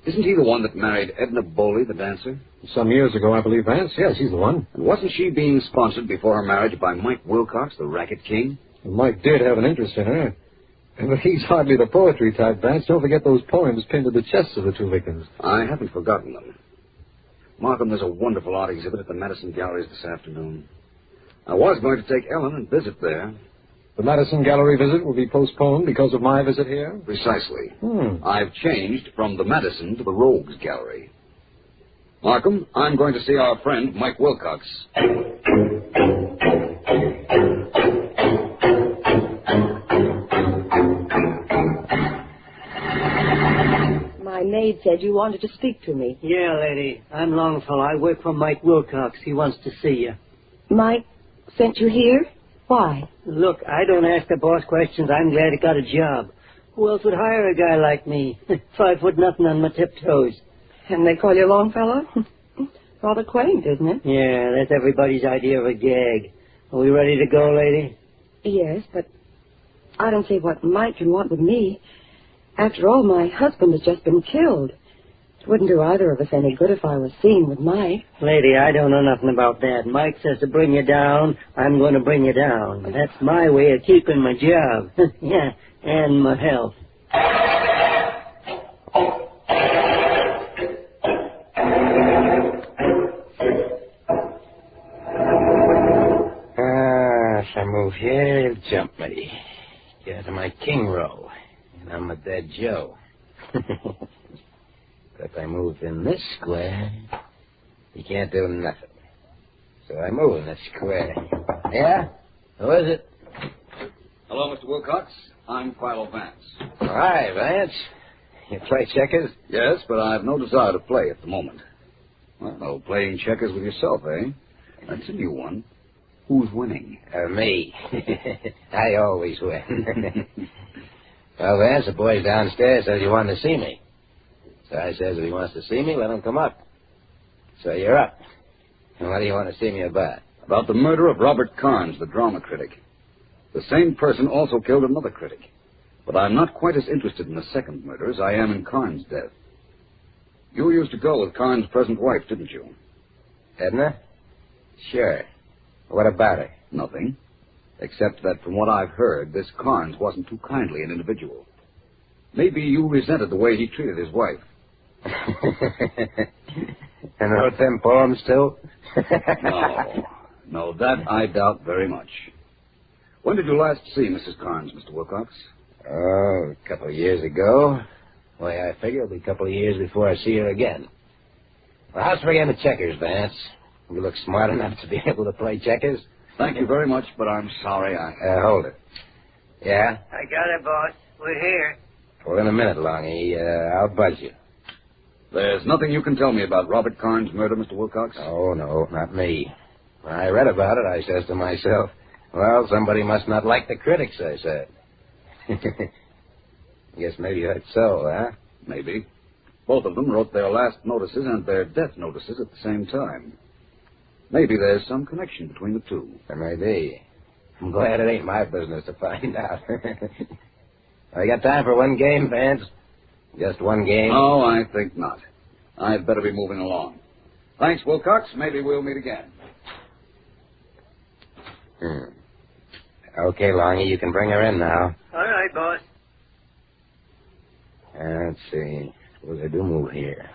Isn't he the one that married Edna Bowley, the dancer? Some years ago, I believe, Vance. Yes, he's the one. And wasn't she being sponsored before her marriage by Mike Wilcox, the racket king? And Mike did have an interest in her. But he's hardly the poetry type, Vance. Don't forget those poems pinned to the chests of the two victims. I haven't forgotten them. Markham, there's a wonderful art exhibit at the Madison Galleries this afternoon. I was going to take Ellen and visit there. The Madison Gallery visit will be postponed because of my visit here? Precisely. I've changed from the Madison to the Rogues Gallery. Markham, I'm going to see our friend Mike Wilcox. My maid said you wanted to speak to me. Yeah, lady. I'm Longfellow. I work for Mike Wilcox. He wants to see you. Mike sent you here? Why? Look, I don't ask the boss questions. I'm glad he got a job. Who else would hire a guy like me? 5 foot nothing on my tiptoes. And they call you Longfellow? Rather quaint, isn't it? Yeah, that's everybody's idea of a gag. Are we ready to go, lady? Yes, but I don't see what Mike can want with me. After all, my husband has just been killed. It wouldn't do either of us any good if I was seen with Mike. Lady, I don't know nothing about that. Mike says to bring you down, I'm going to bring you down. That's my way of keeping my job. Yeah, and my health. If I move here, he'll jump me. Get to my king roll. And I'm a dead Joe. If I move in this square, he can't do nothing. So I move in this square. Yeah? Who is it? Hello, Mr. Wilcox. I'm Philo Vance. Hi, Vance. You play checkers? Yes, but I have no desire to play at the moment. Well, playing checkers with yourself, eh? That's a new one. Who's winning? Me. I always win. Well, Vance, the boy's downstairs says you wanted to see me. So I says if he wants to see me, let him come up. So you're up. And what do you want to see me about? About the murder of Robert Carnes, the drama critic. The same person also killed another critic. But I'm not quite as interested in the second murder as I am in Carnes' death. You used to go with Carnes' present wife, didn't you? Edna? Sure. What about her? Nothing. Except that from what I've heard, this Carnes wasn't too kindly an individual. Maybe you resented the way he treated his wife. And wrote them poems, too? No, that I doubt very much. When did you last see Mrs. Carnes, Mr. Wilcox? Oh, a couple of years ago. Why, I figure it'll be a couple of years before I see her again. Well, how's for a game of checkers, Vance? You look smart enough to be able to play checkers. Thank you very much, but I'm sorry hold it. Yeah? I got it, boss. We're here. Well, in a minute, Longy. I'll buzz you. There's nothing you can tell me about Robert Carnes' murder, Mr. Wilcox? Oh, no, not me. When I read about it, I says to myself, well, somebody must not like the critics, I said. Guess maybe that's so, huh? Maybe. Both of them wrote their last notices and their death notices at the same time. Maybe there's some connection between the two. There may be. I'm glad it ain't my business to find out. I got time for one game, Vance? Just one game? Oh, I think not. I'd better be moving along. Thanks, Wilcox. Maybe we'll meet again. Okay, Longy, you can bring her in now. All right, boss. Let's see. Suppose I do move here.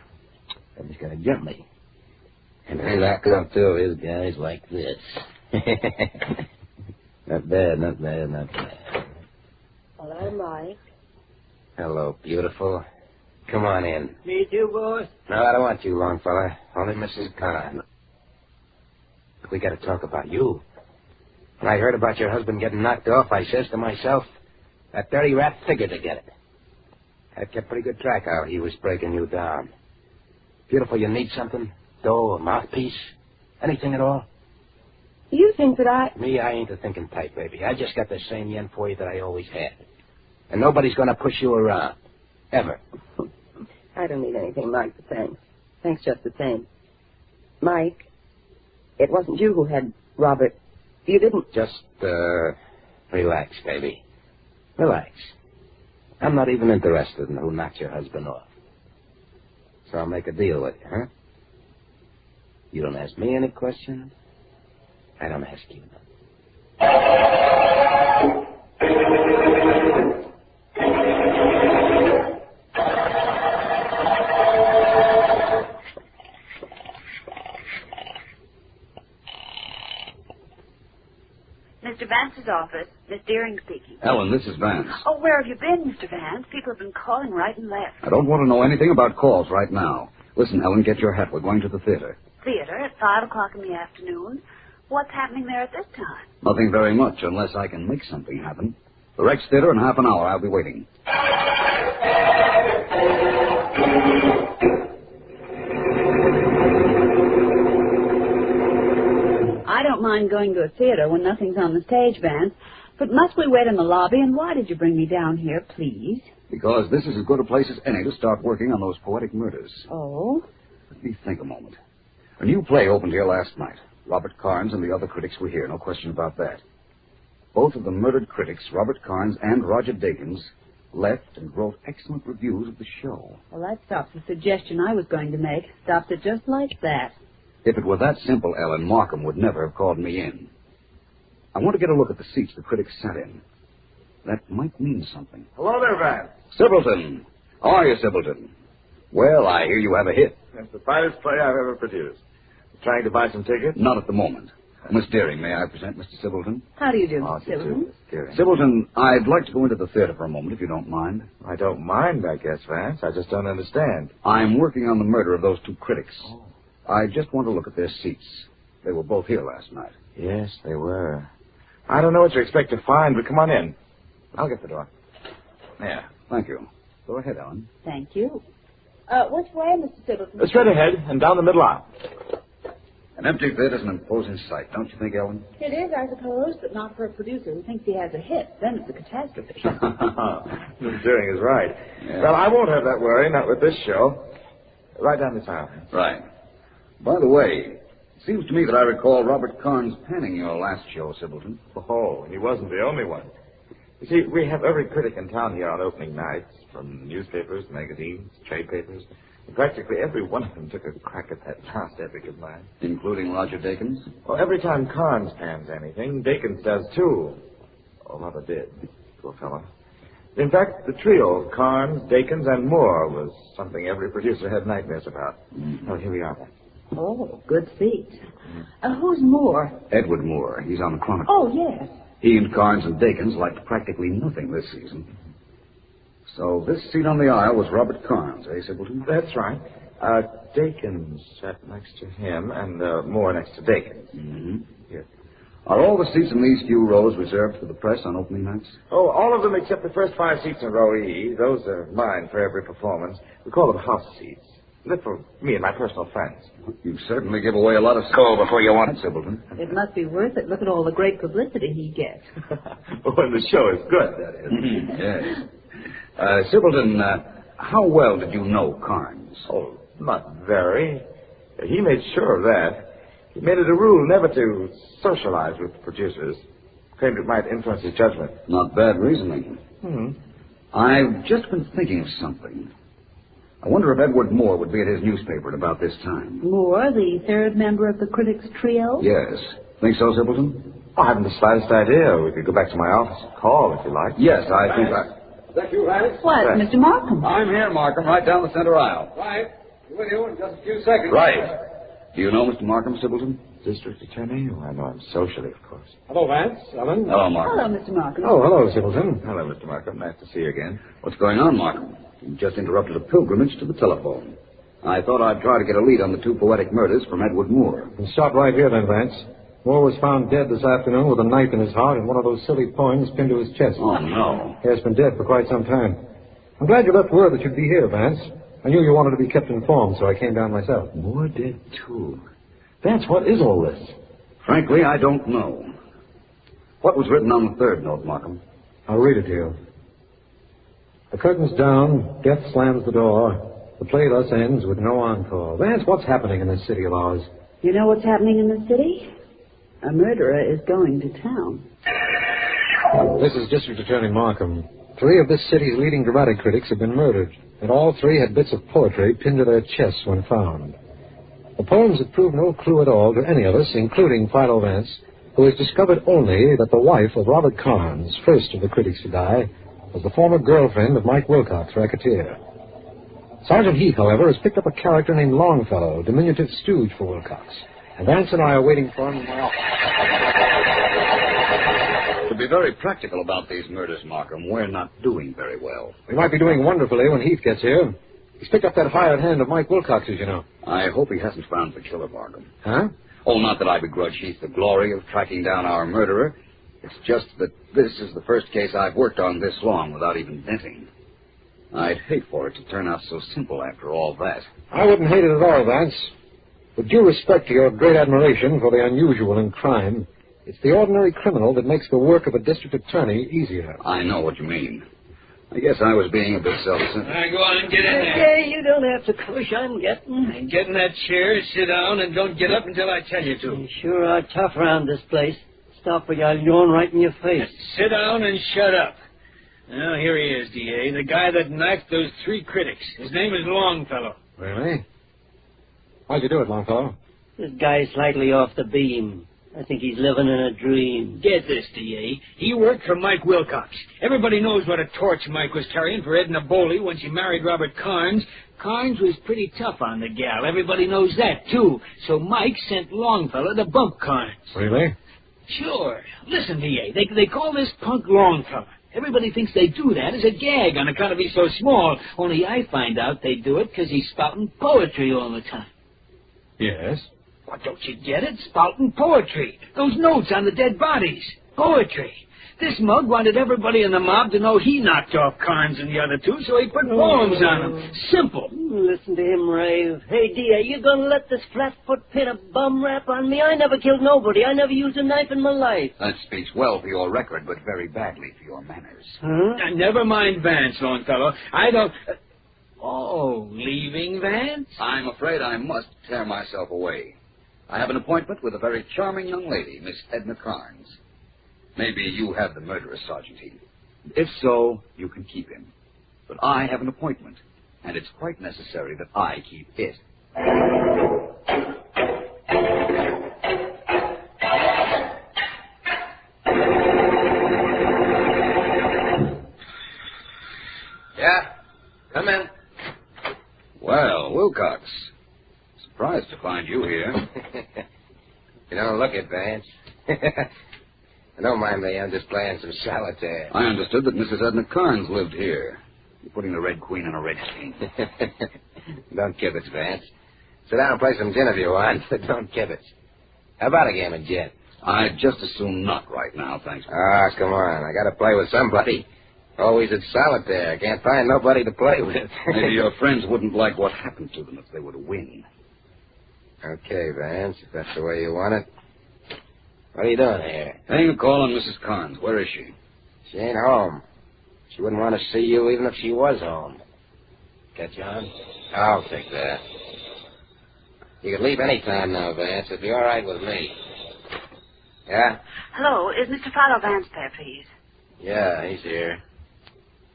Somebody's going to jump me. And then I come two of his guys like this. Not bad, not bad, not bad. Hello, Mike. Hello, beautiful. Come on in. Me too, boss? No, I don't want you, long fella. Only Mrs. Carnes. We got to talk about you. When I heard about your husband getting knocked off, I says to myself, that dirty rat figured to get it. I kept pretty good track how he was breaking you down. Beautiful, you need something? Dough, a mouthpiece? Anything at all? You think that I... Me, I ain't a thinking type, baby. I just got the same yen for you that I always had. And nobody's going to push you around. Ever. I don't need anything, Mike, but thanks. Thanks just the same. Mike, it wasn't you who had Robert. You didn't... Just, relax, baby. Relax. I'm not even interested in who knocked your husband off. So I'll make a deal with you, huh? You don't ask me any questions. I don't ask you none. Mr. Vance's office. Miss Deering speaking. Ellen, this is Vance. Oh, where have you been, Mr. Vance? People have been calling right and left. I don't want to know anything about calls right now. Listen, Ellen, get your hat. We're going to the theater. Theater at 5 o'clock in the afternoon. What's happening there at this time? Nothing very much, unless I can make something happen. The Rex Theater in half an hour. I'll be waiting. I don't mind going to a theater when nothing's on the stage, Vance. But must we wait in the lobby? And why did you bring me down here, please? Because this is as good a place as any to start working on those poetic murders. Oh? Let me think a moment. A new play opened here last night. Robert Carnes and the other critics were here, no question about that. Both of the murdered critics, Robert Carnes and Roger Dakins, left and wrote excellent reviews of the show. Well, that stops the suggestion I was going to make. Stops it just like that. If it were that simple, Ellen, Markham would never have called me in. I want to get a look at the seats the critics sat in. That might mean something. Hello there, Vance. Sibbleton. How are you, Sibbleton? Well, I hear you have a hit. It's the finest play I've ever produced. Trying to buy some tickets? Not at the moment. Miss Deering, may I present Mr. Sibleton? How do you do, Mr. Sibleton? Sibleton, I'd like to go into the theater for a moment, if you don't mind. I don't mind, I guess, Vance. I just don't understand. I'm working on the murder of those two critics. Oh. I just want to look at their seats. They were both here last night. Yes, they were. I don't know what you expect to find, but come on in. I'll get the door. Yeah, thank you. Go ahead, Ellen. Thank you. Which way, Mr. Sibleton? Straight ahead and down the middle aisle. An empty theater's an imposing sight, don't you think, Ellen? It is, I suppose, but not for a producer who thinks he has a hit. Then it's a catastrophe. Miss Deering is right. Yeah. Well, I won't have that worry, not with this show. Right down this aisle. Right. By the way, it seems to me that I recall Robert Carnes panning your last show, Sibleton. Oh, he wasn't the only one. You see, we have every critic in town here on opening nights, from newspapers, magazines, trade papers. Practically every one of them took a crack at that last epic of mine. Including Roger Dakins? Well, every time Carnes pans anything, Dakins does too. Or rather did, poor fellow. In fact, the trio of Carnes, Dakins, and Moore was something every producer had nightmares about. Oh, here we are. Oh, good seat. Who's Moore? Edward Moore. He's on the Chronicle. Oh, yes. He and Carnes and Dakins liked practically nothing this season. So this seat on the aisle was Robert Carnes, eh, Sibleton? That's right. Dakins sat next to him, and Moore next to Dakins. Mm-hmm. Here. Are all the seats in these few rows reserved for the press on opening nights? Oh, all of them except the first 5 seats in row E. Those are mine for every performance. We call them house seats. They're for me and my personal friends. You certainly give away a lot of skull before you want it, Sibleton. It must be worth it. Look at all the great publicity he gets. When the show is good, that is. Yes. Sibleton, how well did you know Carnes? Oh, not very. He made sure of that. He made it a rule never to socialize with producers. Claimed it might influence his judgment. Not bad reasoning. I've just been thinking of something. I wonder if Edward Moore would be at his newspaper at about this time. Moore, the third member of the critics' trio? Yes. Think so, Sibleton? I haven't the slightest idea. We could go back to my office and call if you like. Yes, I think I... Is that you, Vance? What, Mr. Markham? I'm here, Markham, right down the center aisle. Right. With you in just a few seconds. Right. Do you know Mr. Markham, Sibleton? District Attorney? Oh, I know him socially, of course. Hello, Vance. Ellen. Hello, Markham. Hello, Mr. Markham. Oh, hello, Sibleton. Hello, Mr. Markham. Nice to see you again. What's going on, Markham? You just interrupted a pilgrimage to the telephone. I thought I'd try to get a lead on the 2 poetic murders from Edward Moore. And stop right here, then, Vance. Moore was found dead this afternoon with a knife in his heart and one of those silly poems pinned to his chest. Oh, no. He has been dead for quite some time. I'm glad you left word that you'd be here, Vance. I knew you wanted to be kept informed, so I came down myself. Moore dead, too. Vance, what is all this? Frankly, I don't know. What was written on the 3rd note, Markham? I'll read it to you. The curtain's down, death slams the door. The play thus ends with no encore. Vance, what's happening in this city of ours? You know what's happening in the city? A murderer is going to town. This is District Attorney Markham. 3 of this city's leading dramatic critics have been murdered, and all 3 had bits of poetry pinned to their chests when found. The poems have proved no clue at all to any of us, including Philo Vance, who has discovered only that the wife of Robert Carnes, first of the critics to die, was the former girlfriend of Mike Wilcox, racketeer. Sergeant Heath, however, has picked up a character named Longfellow, diminutive stooge for Wilcox. And Vance and I are waiting for him in my office. To be very practical about these murders, Markham, we're not doing very well. We might be doing wonderfully when Heath gets here. He's picked up that hired hand of Mike Wilcox's, you know. I hope he hasn't found the killer, Markham. Huh? Oh, not that I begrudge Heath the glory of tracking down our murderer. It's just that this is the first case I've worked on this long without even venting. I'd hate for it to turn out so simple after all that. I wouldn't hate it at all, Vance. With due respect to your great admiration for the unusual in crime, it's the ordinary criminal that makes the work of a district attorney easier. I know what you mean. I guess I was being a bit self-centered. All right, go on and get in there. Okay, you don't have to push. I'm getting. And get in that chair, sit down, and don't get up until I tell you to. You sure are tough around this place. Stop or I'll yawn right in your face. Sit down and shut up. Now, here he is, D.A., the guy that knifed those 3 critics. His name is Longfellow. Really? How'd you do it, Longfellow? This guy's slightly off the beam. I think he's living in a dream. Get this, D.A. He worked for Mike Wilcox. Everybody knows what a torch Mike was carrying for Red Amapola when she married Robert Carnes. Carnes was pretty tough on the gal. Everybody knows that, too. So Mike sent Longfellow to bump Carnes. Really? Sure. Listen, D.A., they call this punk Longfellow. Everybody thinks they do that as a gag on account of he's so small. Only I find out they do it because he's spouting poetry all the time. Yes. What, don't you get it? Spouting poetry. Those notes on the dead bodies. Poetry. This mug wanted everybody in the mob to know he knocked off Carnes and the other two, so he put poems on them. Simple. Listen to him rave. Hey, D.A., you gonna let this flat-foot pin a bum rap on me? I never killed nobody. I never used a knife in my life. That speaks well for your record, but very badly for your manners. Huh? Never mind Vance, Longfellow. I don't... Oh, leaving Vance? I'm afraid I must tear myself away. I have an appointment with a very charming young lady, Miss Edna Carnes. Maybe you have the murderer, Sergeant Heath. If so, you can keep him. But I have an appointment, and it's quite necessary that I keep it. Yeah? Come in. Well, Wilcox. Surprised to find you here. You don't look it, Vance. Don't mind me, I'm just playing some solitaire. I understood that Mrs. Edna Carnes lived here. You're putting the Red Queen on a red stain. Don't kibitz, Vance. Sit down and play some gin if you want, but don't kibitz. How about a game of gin? I'd just as soon not right now, thanks. Ah, come on. I gotta play with somebody. Always at solitaire. Can't find nobody to play with. Maybe your friends wouldn't like what happened to them if they were to win. Okay, Vance, if that's the way you want it. What are you doing here? Paying a call on Mrs. Carnes. Where is she? She ain't home. She wouldn't want to see you even if she was home. Catch on? I'll take that. You can leave any time now, Vance. It'll be all right with me. Yeah? Hello, is Mr. Philo Vance there, please? Yeah, he's here.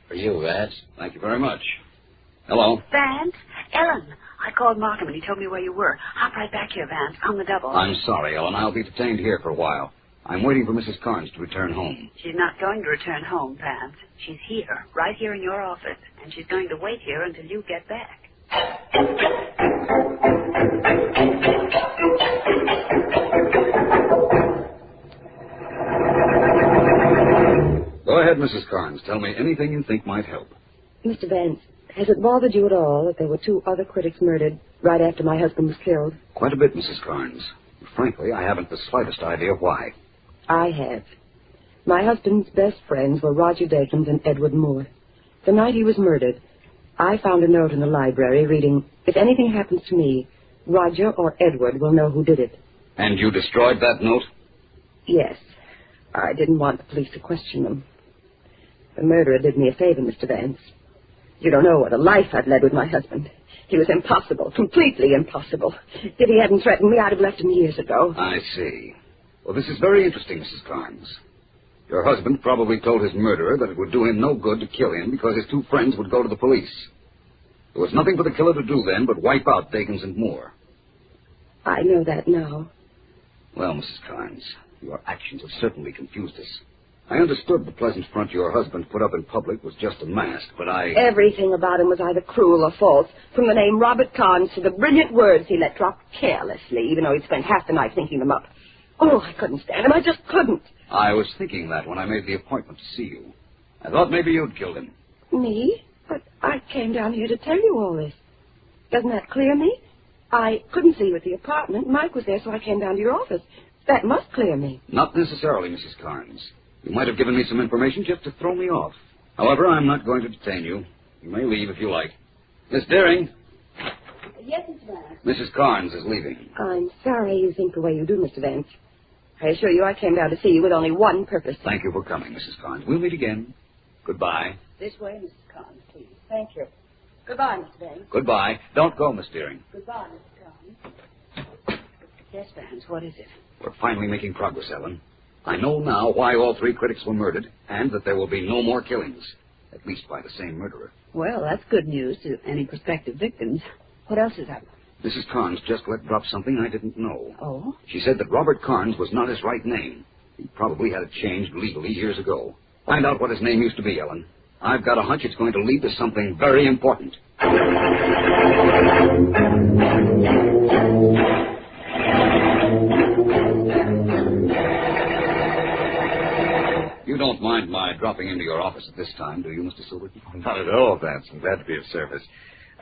For you, Vance. Thank you very much. Hello? Vance? Ellen. I called Markham and he told me where you were. Hop right back here, Vance. On the double. I'm sorry, Ellen. I'll be detained here for a while. I'm waiting for Mrs. Carnes to return home. She's not going to return home, Vance. She's here, right here in your office, and she's going to wait here until you get back. Go ahead, Mrs. Carnes. Tell me anything you think might help. Mr. Vance, has it bothered you at all that there were 2 other critics murdered right after my husband was killed? Quite a bit, Mrs. Carnes. Frankly, I haven't the slightest idea why. I have. My husband's best friends were Roger Dakins and Edward Moore. The night he was murdered, I found a note in the library reading, "If anything happens to me, Roger or Edward will know who did it." And you destroyed that note? Yes. I didn't want the police to question them. The murderer did me a favor, Mr. Vance. You don't know what a life I've led with my husband. He was impossible, completely impossible. If he hadn't threatened me, I'd have left him years ago. I see. Well, this is very interesting, Mrs. Carnes. Your husband probably told his murderer that it would do him no good to kill him because his 2 friends would go to the police. There was nothing for the killer to do then but wipe out Dakins and Moore. I know that now. Well, Mrs. Carnes, your actions have certainly confused us. I understood the pleasant front your husband put up in public was just a mask, but Everything about him was either cruel or false, from the name Robert Carnes to the brilliant words he let drop carelessly, even though he'd spent half the night thinking them up. Oh, I couldn't stand him. I just couldn't. I was thinking that when I made the appointment to see you. I thought maybe you'd killed him. Me? But I came down here to tell you all this. Doesn't that clear me? I couldn't see you at the apartment. Mike was there, so I came down to your office. That must clear me. Not necessarily, Mrs. Carnes. You might have given me some information just to throw me off. However, I'm not going to detain you. You may leave if you like. Miss Deering? Yes, Mr. Vance. Mrs. Carnes is leaving. I'm sorry you think the way you do, Mr. Vance. I assure you I came down to see you with only one purpose. Thank you for coming, Mrs. Carnes. We'll meet again. Goodbye. This way, Mrs. Carnes, please. Thank you. Goodbye, Mr. Vance. Goodbye. Don't go, Miss Deering. Goodbye, Mrs. Carnes. Yes, Vance, what is it? We're finally making progress, Ellen. I know now why all 3 critics were murdered, and that there will be no more killings, at least by the same murderer. Well, that's good news to any prospective victims. What else is happening? Mrs. Carnes just let drop something I didn't know. Oh? She said that Robert Carnes was not his right name. He probably had it changed legally years ago. Find out what his name used to be, Ellen. I've got a hunch it's going to lead to something very important. You don't mind my dropping into your office at this time, do you, Mr. Silverton? Not at all, Vance. I'm glad to be of service.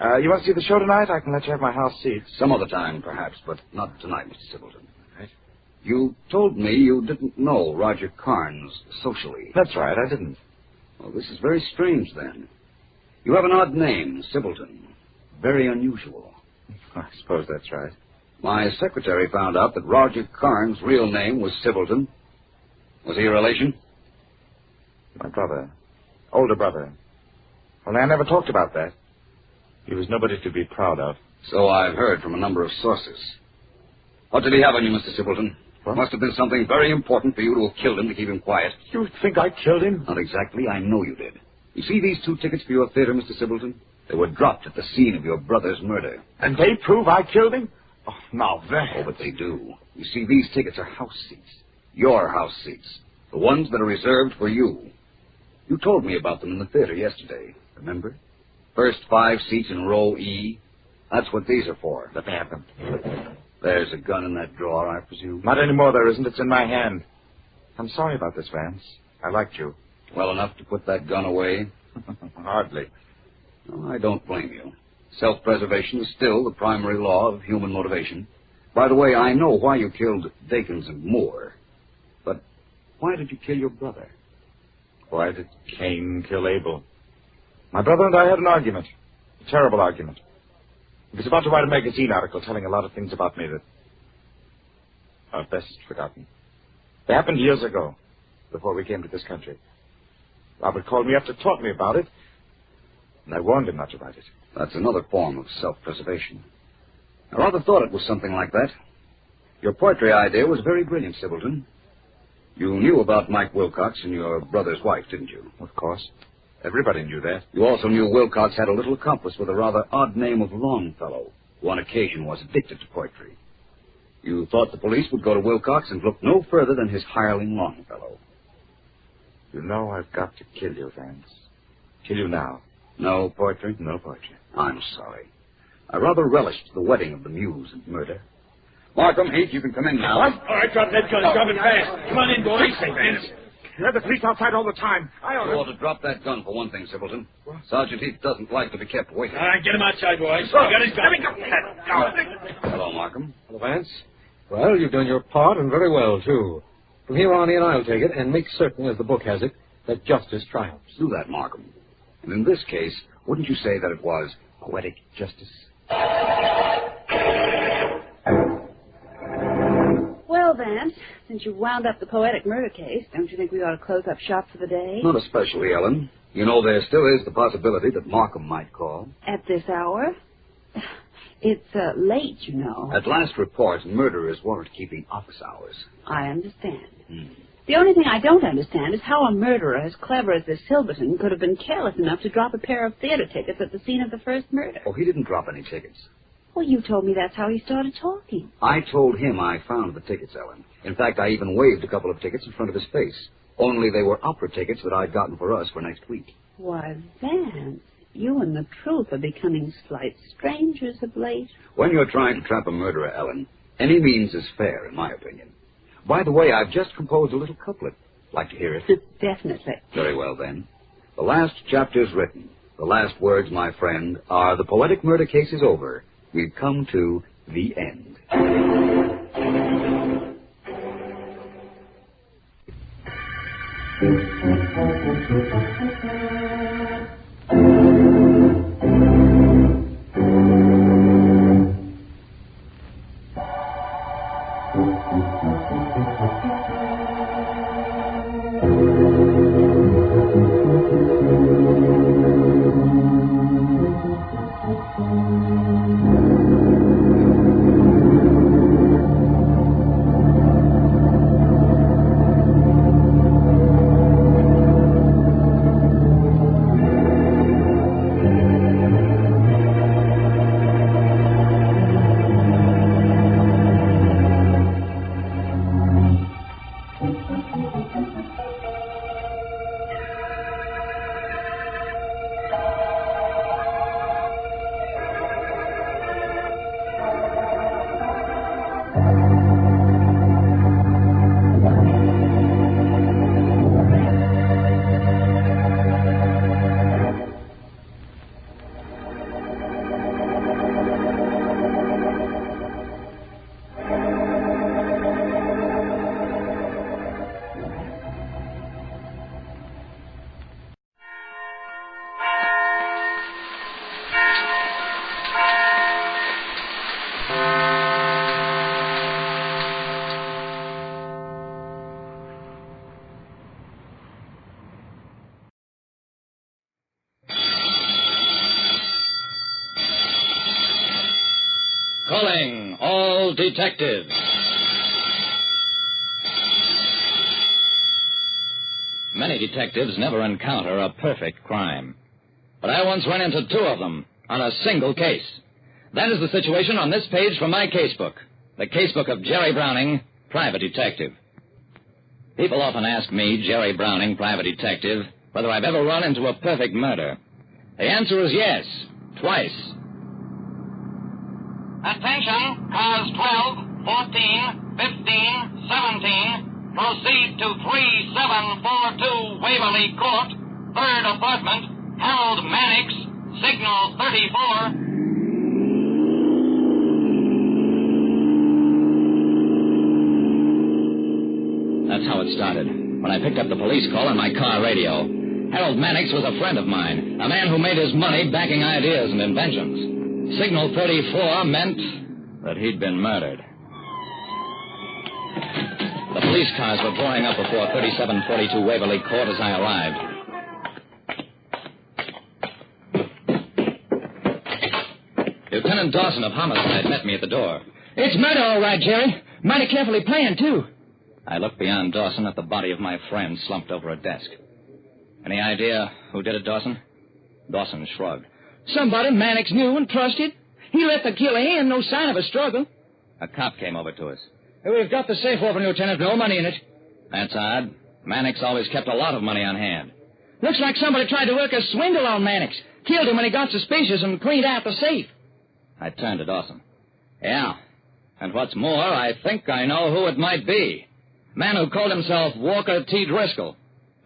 You want to see the show tonight? I can let you have my house seats. Some other time, perhaps, but not tonight, Mr. Silverton. Right. You told me you didn't know Roger Carnes socially. That's right, I didn't. Well, this is very strange, then. You have an odd name, Silverton. Very unusual. I suppose that's right. My secretary found out that Roger Carnes' real name was Silverton. Was he a relation? My brother. Older brother. Only I never talked about that. He was nobody to be proud of. So I've heard from a number of sources. What did he have on you, Mr. Silverton? What? Must have been something very important for you to have killed him to keep him quiet. You think I killed him? Not exactly. I know you did. You see these 2 tickets for your theater, Mr. Silverton? They were dropped at the scene of your brother's murder. And they prove I killed him? Oh, now that... Oh, but they do. You see, these tickets are house seats. Your house seats. The ones that are reserved for you. You told me about them in the theater yesterday, remember? First 5 seats in row E. That's what these are for. Let me have them. There's a gun in that drawer, I presume. Not anymore, there isn't. It's in my hand. I'm sorry about this, Vance. I liked you. Well enough to put that gun away? Hardly. No, I don't blame you. Self-preservation is still the primary law of human motivation. By the way, I know why you killed Dakins and Moore. But why did you kill your brother? Why did Cain kill Abel? My brother and I had an argument. A terrible argument. He was about to write a magazine article telling a lot of things about me that are best forgotten. They happened years ago, before we came to this country. Robert called me up to talk to me about it, and I warned him not to write it. That's another form of self-preservation. I rather thought it was something like that. Your poetry idea was very brilliant, Silverton. You knew about Mike Wilcox and your brother's wife, didn't you? Of course. Everybody knew that. You also knew Wilcox had a little accomplice with a rather odd name of Longfellow, who on occasion was addicted to poetry. You thought the police would go to Wilcox and look no further than his hireling Longfellow. You know I've got to kill you, Vance. Kill you now. No poetry? No poetry. I'm sorry. I rather relished the wedding of the muse and murder. Markham, Heath, you can come in now. What? All right, drop that gun. Drop it fast. Come on in, boys. Vance. You have the police outside all the time. I You ought to drop that gun for one thing, Simpleton. What? Sergeant Heath doesn't like to be kept waiting. All right, get him outside, boys. Oh, got his gun. Hello, Markham. Hello, Vance. Well, you've done your part, and very well, too. From here on in, I'll take it, and make certain, as the book has it, that justice triumphs. Do that, Markham. And in this case, wouldn't you say that it was poetic justice? Well, Vance, since you've wound up the poetic murder case, don't you think we ought to close up shop for the day? Not especially, Ellen. You know, there still is the possibility that Markham might call. At this hour? It's late, you know. At last report, murderers weren't keeping office hours. I understand. The only thing I don't understand is how a murderer as clever as this Silverton could have been careless enough to drop a pair of theater tickets at the scene of the first murder. Oh, he didn't drop any tickets. Well, you told me that's how he started talking. I told him I found the tickets, Ellen. In fact, I even waved a couple of tickets in front of his face. Only they were opera tickets that I'd gotten for us for next week. Why, Vance, you and the truth are becoming slight strangers of late. When you're trying to trap a murderer, Ellen, any means is fair, in my opinion. By the way, I've just composed a little couplet. Like to hear it? Definitely. Very well, then. The last chapter's written. The last words, my friend, are the poetic murder case is over. We've come to the end. Calling all detectives. Many detectives never encounter a perfect crime. But I once ran into two of them on a single case. That is the situation on this page from my casebook. The casebook of Jerry Browning, private detective. People often ask me, Jerry Browning, private detective, whether I've ever run into a perfect murder. The answer is yes, twice. Attention, cars 12, 14, 15, 17. Proceed to 3742 Waverly Court, 3rd apartment, Harold Mannix, signal 34. That's how it started, when I picked up the police call on my car radio. Harold Mannix was a friend of mine, a man who made his money backing ideas and inventions. Signal 34 meant that he'd been murdered. The police cars were drawing up before 3742 Waverly Court as I arrived. Lieutenant Dawson of Homicide met me at the door. It's murder, all right, Jerry. Mighty carefully planned, too. I looked beyond Dawson at the body of my friend slumped over a desk. Any idea who did it, Dawson? Dawson shrugged. Somebody Mannix knew and trusted. He let the killer in, no sign of a struggle. A cop came over to us. We've got the safe open, Lieutenant. No money in it. That's odd. Mannix always kept a lot of money on hand. Looks like somebody tried to work a swindle on Mannix. Killed him when he got suspicious and cleaned out the safe. I turned to Dawson. Yeah. And what's more, I think I know who it might be. Man who called himself Walker T. Driscoll.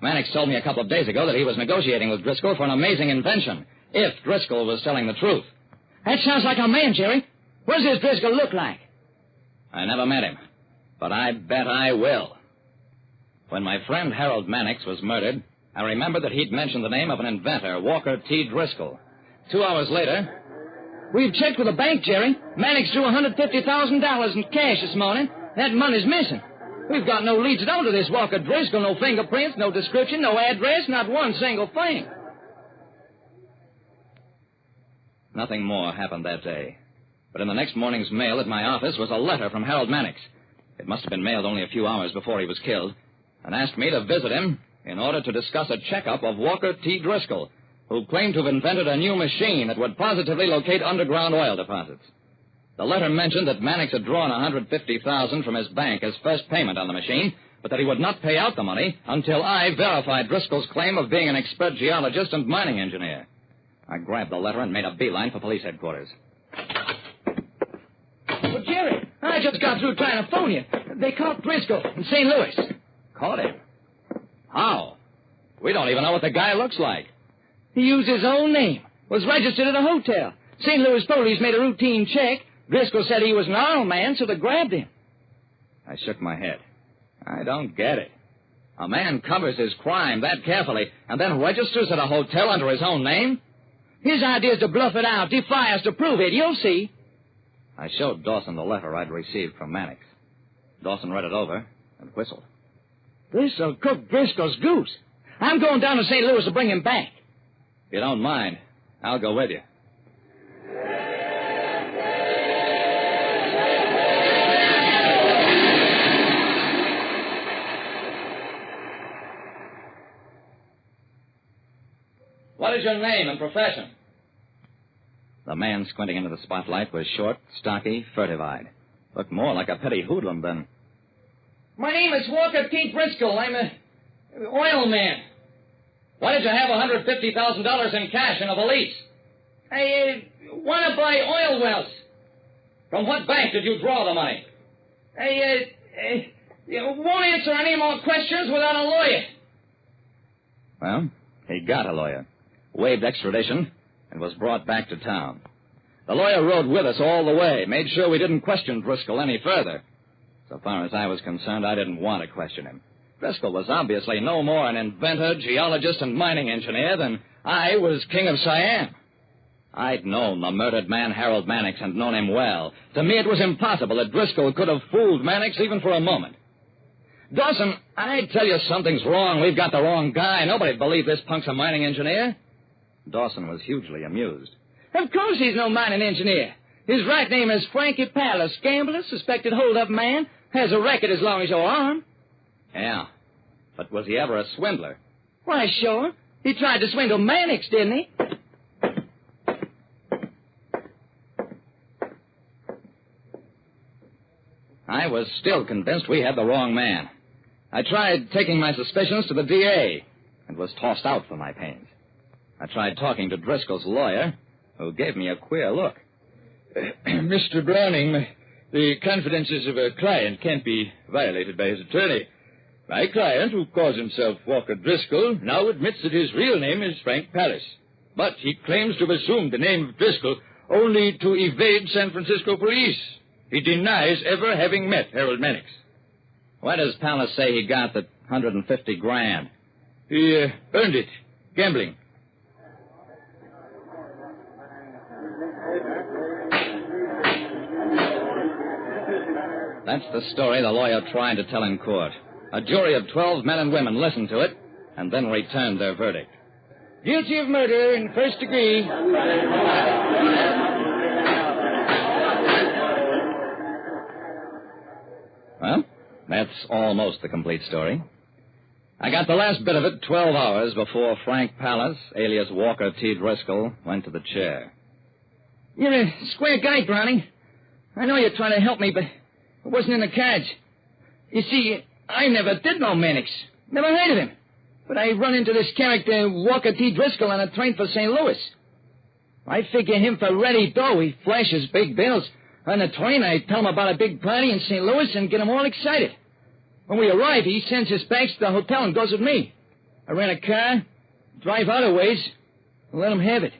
Mannix told me a couple of days ago that he was negotiating with Driscoll for an amazing invention, if Driscoll was telling the truth. That sounds like a man, Jerry. What does this Driscoll look like? I never met him, but I bet I will. When my friend Harold Mannix was murdered, I remembered that he'd mentioned the name of an inventor, Walker T. Driscoll. 2 hours later... We've checked with the bank, Jerry. Mannix drew $150,000 in cash this morning. That money's missing. We've got no leads at all to this Walker Driscoll, no fingerprints, no description, no address, not one single thing. Nothing more happened that day. But in the next morning's mail at my office was a letter from Harold Mannix. It must have been mailed only a few hours before he was killed, and asked me to visit him in order to discuss a checkup of Walker T. Driscoll, who claimed to have invented a new machine that would positively locate underground oil deposits. The letter mentioned that Mannix had drawn $150,000 from his bank as first payment on the machine, but that he would not pay out the money until I verified Driscoll's claim of being an expert geologist and mining engineer. I grabbed the letter and made a beeline for police headquarters. Well, Jerry, I just got through trying to phone you. They caught Driscoll in St. Louis. Caught him? How? We don't even know what the guy looks like. He used his own name, was registered at a hotel. St. Louis police made a routine check. Driscoll said he was an armed man, so they grabbed him. I shook my head. I don't get it. A man covers his crime that carefully and then registers at a hotel under his own name? His idea is to bluff it out, defy us to prove it. You'll see. I showed Dawson the letter I'd received from Mannix. Dawson read it over and whistled. This'll cook Driscoll's goose. I'm going down to St. Louis to bring him back. If you don't mind, I'll go with you. What is your name and profession? The man squinting into the spotlight was short, stocky, furtive-eyed. Looked more like a petty hoodlum than... My name is Walker T. Driscoll. I'm an oil man. Why did you have $150,000 in cash in a valise? I want to buy oil wells. From what bank did you draw the money? I won't answer any more questions without a lawyer. Well, he got a lawyer, waived extradition, and was brought back to town. The lawyer rode with us all the way, made sure we didn't question Driscoll any further. So far as I was concerned, I didn't want to question him. Driscoll was obviously no more an inventor, geologist, and mining engineer than I was king of Siam. I'd known the murdered man Harold Mannix and known him well. To me, it was impossible that Driscoll could have fooled Mannix even for a moment. Dawson, I tell you something's wrong. We've got the wrong guy. Nobody'd believe this punk's a mining engineer. Dawson was hugely amused. Of course he's no mining engineer. His right name is Frankie Palace, gambler, suspected hold-up man, has a record as long as your arm. Yeah, but was he ever a swindler? Why, sure. He tried to swindle Mannix, didn't he? I was still convinced we had the wrong man. I tried taking my suspicions to the DA and was tossed out for my pains. I tried talking to Driscoll's lawyer, who gave me a queer look. Mr. Browning, the confidences of a client can't be violated by his attorney. My client, who calls himself Walker Driscoll, now admits that his real name is Frank Palace. But he claims to have assumed the name of Driscoll only to evade San Francisco police. He denies ever having met Harold Mannix. Where does Palace say he got the $150,000? He earned it, gambling. That's the story the lawyer tried to tell in court. A jury of 12 men and women listened to it and then returned their verdict. Guilty of murder in first degree. Well, that's almost the complete story. I got the last bit of it 12 hours before Frank Palace, alias Walker T. Driscoll, went to the chair. You're a square guy, Browning. I know you're trying to help me, but it wasn't in the cards. You see, I never did know Mannix. Never heard of him. But I run into this character, Walker T. Driscoll, on a train for St. Louis. I figure him for ready dough. He flashes big bills. On the train, I tell him about a big party in St. Louis and get him all excited. When we arrive, he sends his bags to the hotel and goes with me. I rent a car, drive out a ways, and let him have it.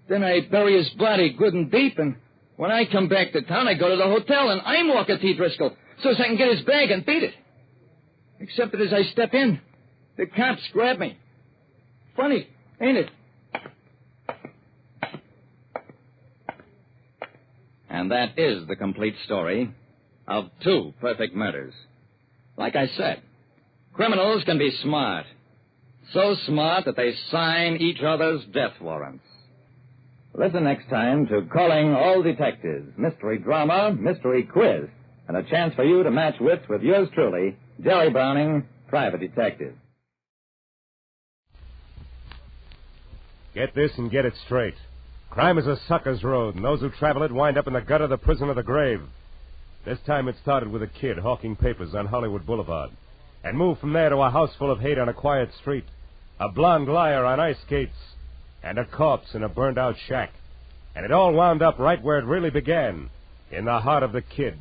Then I bury his body good and deep, and when I come back to town, I go to the hotel, and I'm Walker T. Driscoll, so as I can get his bag and beat it. Except that as I step in, the cops grab me. Funny, ain't it? And that is the complete story of 2 perfect murders. Like I said, criminals can be smart. So smart that they sign each other's death warrants. Listen next time to Calling All Detectives, mystery drama, mystery quiz, and a chance for you to match wits with yours truly, Jerry Browning, private detective. Get this and get it straight. Crime is a sucker's road, and those who travel it wind up in the gutter, the prison, or the grave. This time it started with a kid hawking papers on Hollywood Boulevard, and moved from there to a house full of hate on a quiet street, a blonde liar on ice skates, and a corpse in a burned-out shack. And it all wound up right where it really began, in the heart of the kid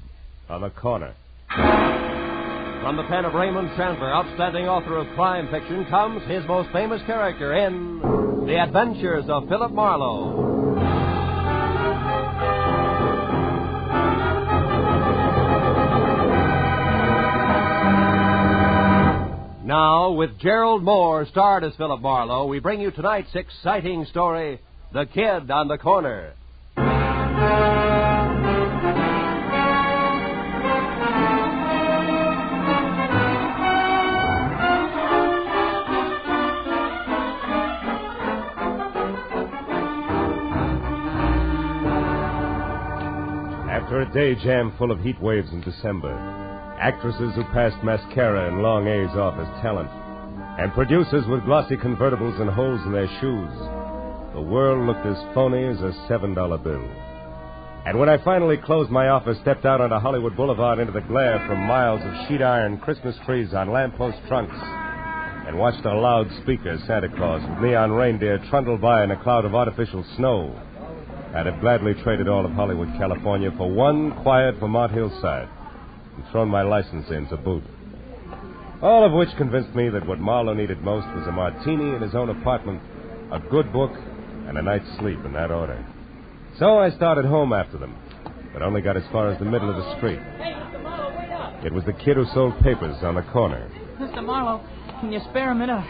on the corner. From the pen of Raymond Chandler, outstanding author of crime fiction, comes his most famous character in The Adventures of Philip Marlowe. Now, with Gerald Moore starred as Philip Marlowe, we bring you tonight's exciting story, The Kid on the Corner. After a day jam full of heat waves in December, actresses who passed mascara and long A's off as talent, and producers with glossy convertibles and holes in their shoes, the world looked as phony as a $7 bill. And when I finally closed my office, stepped out onto Hollywood Boulevard into the glare from miles of sheet iron Christmas trees on lamppost trunks, and watched a loudspeaker Santa Claus with neon reindeer trundle by in a cloud of artificial snow, I'd have gladly traded all of Hollywood, California for one quiet Vermont hillside and thrown my license in to boot. All of which convinced me that what Marlowe needed most was a martini in his own apartment, a good book, and a night's sleep in that order. So I started home after them, but only got as far as the middle of the street. It was the kid who sold papers on the corner. Mr. Marlowe, can you spare a minute?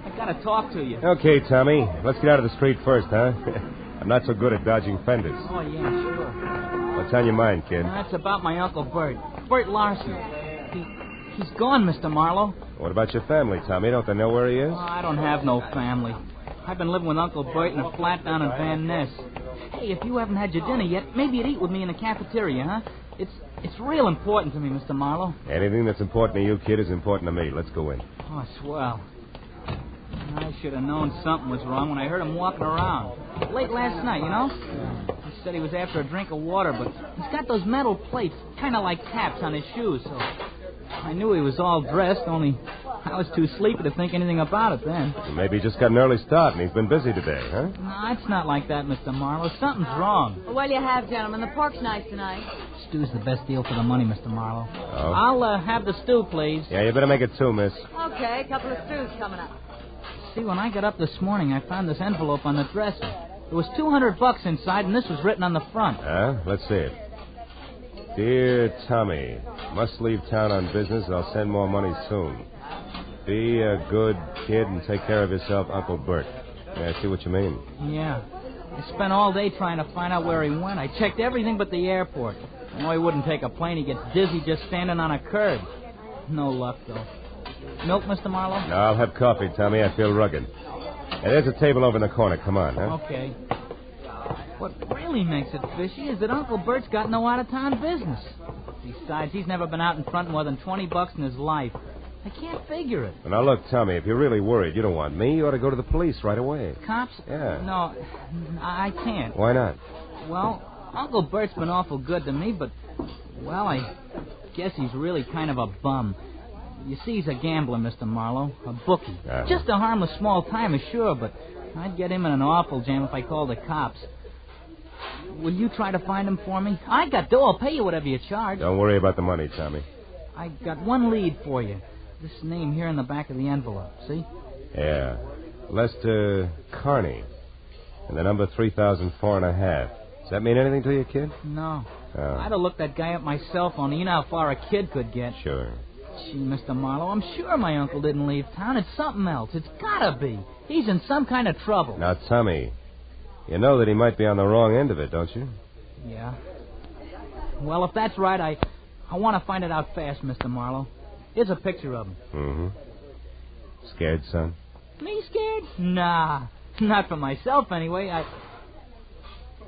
I gotta talk to you. Okay, Tommy. Let's get out of the street first, huh? I'm not so good at dodging fenders. Oh, yeah, sure. What's on your mind, kid? That's about my Uncle Bert. Bert Larson. He's gone, Mr. Marlowe. What about your family, Tommy? Don't they know where he is? Oh, I don't have no family. I've been living with Uncle Bert in a flat down in Van Ness. Hey, if you haven't had your dinner yet, maybe you'd eat with me in the cafeteria, huh? It's real important to me, Mr. Marlowe. Anything that's important to you, kid, is important to me. Let's go in. Oh, swell. I should have known something was wrong when I heard him walking around. Late last night, you know? He said he was after a drink of water, but he's got those metal plates, kind of like taps on his shoes, so I knew he was all dressed, only I was too sleepy to think anything about it then. Maybe he just got an early start and he's been busy today, huh? No, it's not like that, Mr. Marlowe. Something's wrong. What'll you have, gentlemen? The pork's nice tonight. Stew's the best deal for the money, Mr. Marlowe. Oh? I'll have the stew, please. Yeah, you better make it two, miss. Okay, a couple of stews coming up. See, when I got up this morning, I found this envelope on the dresser. There was $200 inside, and this was written on the front. Let's see it. Dear Tommy, must leave town on business. I'll send more money soon. Be a good kid and take care of yourself, Uncle Bert. Yeah, I see what you mean. Yeah. I spent all day trying to find out where he went. I checked everything but the airport. I know he wouldn't take a plane. He gets dizzy just standing on a curb. No luck, though. Milk, Mr. Marlowe? No, I'll have coffee, Tommy. I feel rugged. And there's a table over in the corner. Come on, huh? Okay. What really makes it fishy is that Uncle Bert's got no out-of-town business. Besides, he's never been out in front more than $20 in his life. I can't figure it. Well, now, look, Tommy, if you're really worried, you don't want me, you ought to go to the police right away. Cops? Yeah. No, I can't. Why not? Well, Uncle Bert's been awful good to me, but, well, I guess he's really kind of a bum. You see, he's a gambler, Mr. Marlowe, a bookie. Just a harmless small-timer, sure, but I'd get him in an awful jam if I called the cops. Will you try to find him for me? I got dough. I'll pay you whatever you charge. Don't worry about the money, Tommy. I got one lead for you. This name here in the back of the envelope, see? Yeah. Lester Carney. And the number 3004.5. Does that mean anything to you, kid? No. Oh. I'd have looked that guy up myself, only you know how far a kid could get. Sure. Gee, Mr. Marlowe, I'm sure my uncle didn't leave town. It's something else. It's gotta be. He's in some kind of trouble. Now, Tommy, you know that he might be on the wrong end of it, don't you? Yeah. Well, if that's right, I want to find it out fast, Mr. Marlowe. Here's a picture of him. Mm-hmm. Scared, son? Me scared? Nah. Not for myself, anyway.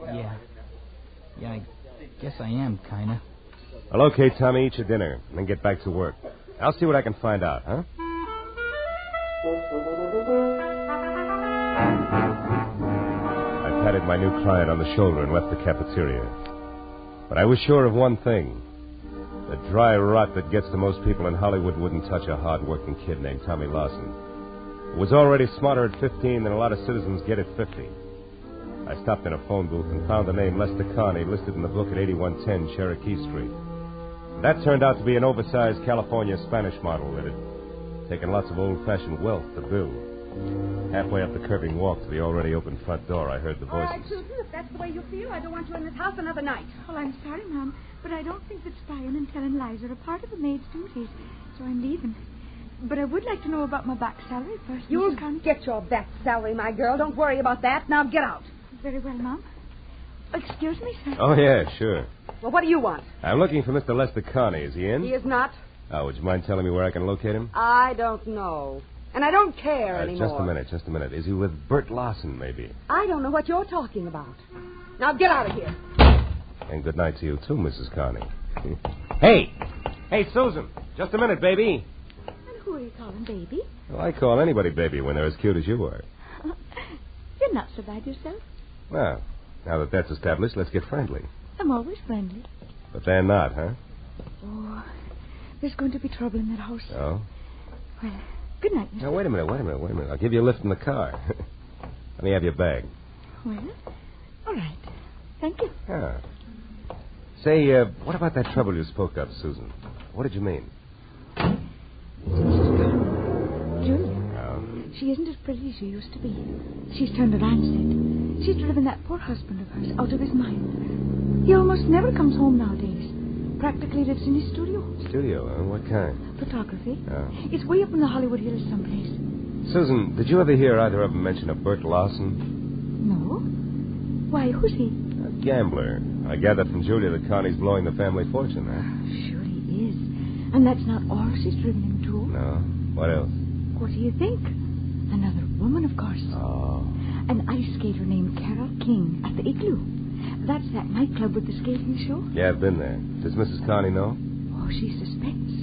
Yeah, I guess I am, kinda. Well, okay, Tommy, eat your dinner, and then get back to work. I'll see what I can find out, huh? I patted my new client on the shoulder and left the cafeteria. But I was sure of one thing. The dry rot that gets to most people in Hollywood wouldn't touch a hard-working kid named Tommy Lawson, who was already smarter at 15 than a lot of citizens get at 50. I stopped in a phone booth and found the name Lester Carney listed in the book at 8110 Cherokee Street. That turned out to be an oversized California Spanish model that had taken lots of old-fashioned wealth to build. Halfway up the curving walk to the already open front door, I heard the voices. All right, Susan, if that's the way you feel, I don't want you in this house another night. Well, I'm sorry, Mom, but I don't think that spying and telling lies are a part of a maid's duties, so I'm leaving. But I would like to know about my back salary first, You'll Mrs. Connie. get your back salary, my girl. Don't worry about that. Now get out. Very well, Mom. Excuse me, sir. Oh, yeah, sure. Well, what do you want? I'm looking for Mr. Lester Carney. Is he in? He is not. Oh, would you mind telling me where I can locate him? I don't know. And I don't care anymore. Just a minute. Is he with Bert Lawson, maybe? I don't know what you're talking about. Now get out of here. And good night to you, too, Mrs. Carney. Hey, Susan. Just a minute, baby. And who are you calling baby? Well, I call anybody baby when they're as cute as you are. You're not so bad yourself. Well, now that that's established, let's get friendly. I'm always friendly. But they're not, huh? Oh, there's going to be trouble in that house. Oh? Well, good night, Mr. Now, wait a minute. I'll give you a lift in the car. Let me have your bag. Well, all right. Thank you. Ah. Say, what about that trouble you spoke of, Susan? What did you mean? Julia. She isn't as pretty as she used to be. She's turned around, Sid. She's driven that poor husband of hers out of his mind. He almost never comes home nowadays. Practically lives in his studio. Studio? What kind? Photography. Oh. It's way up in the Hollywood Hills someplace. Susan, did you ever hear either of them mention a Bert Lawson? No. Why, who's he? A gambler. I gather from Julia that Connie's blowing the family fortune, huh? Sure he is. And that's not all she's driven him to. No. What else? What do you think? Another woman, of course. Oh. an ice skater named Carol King at the Igloo. That's that nightclub with the skating show. Yeah, I've been there. Does Mrs. Carney know? Oh, she suspects.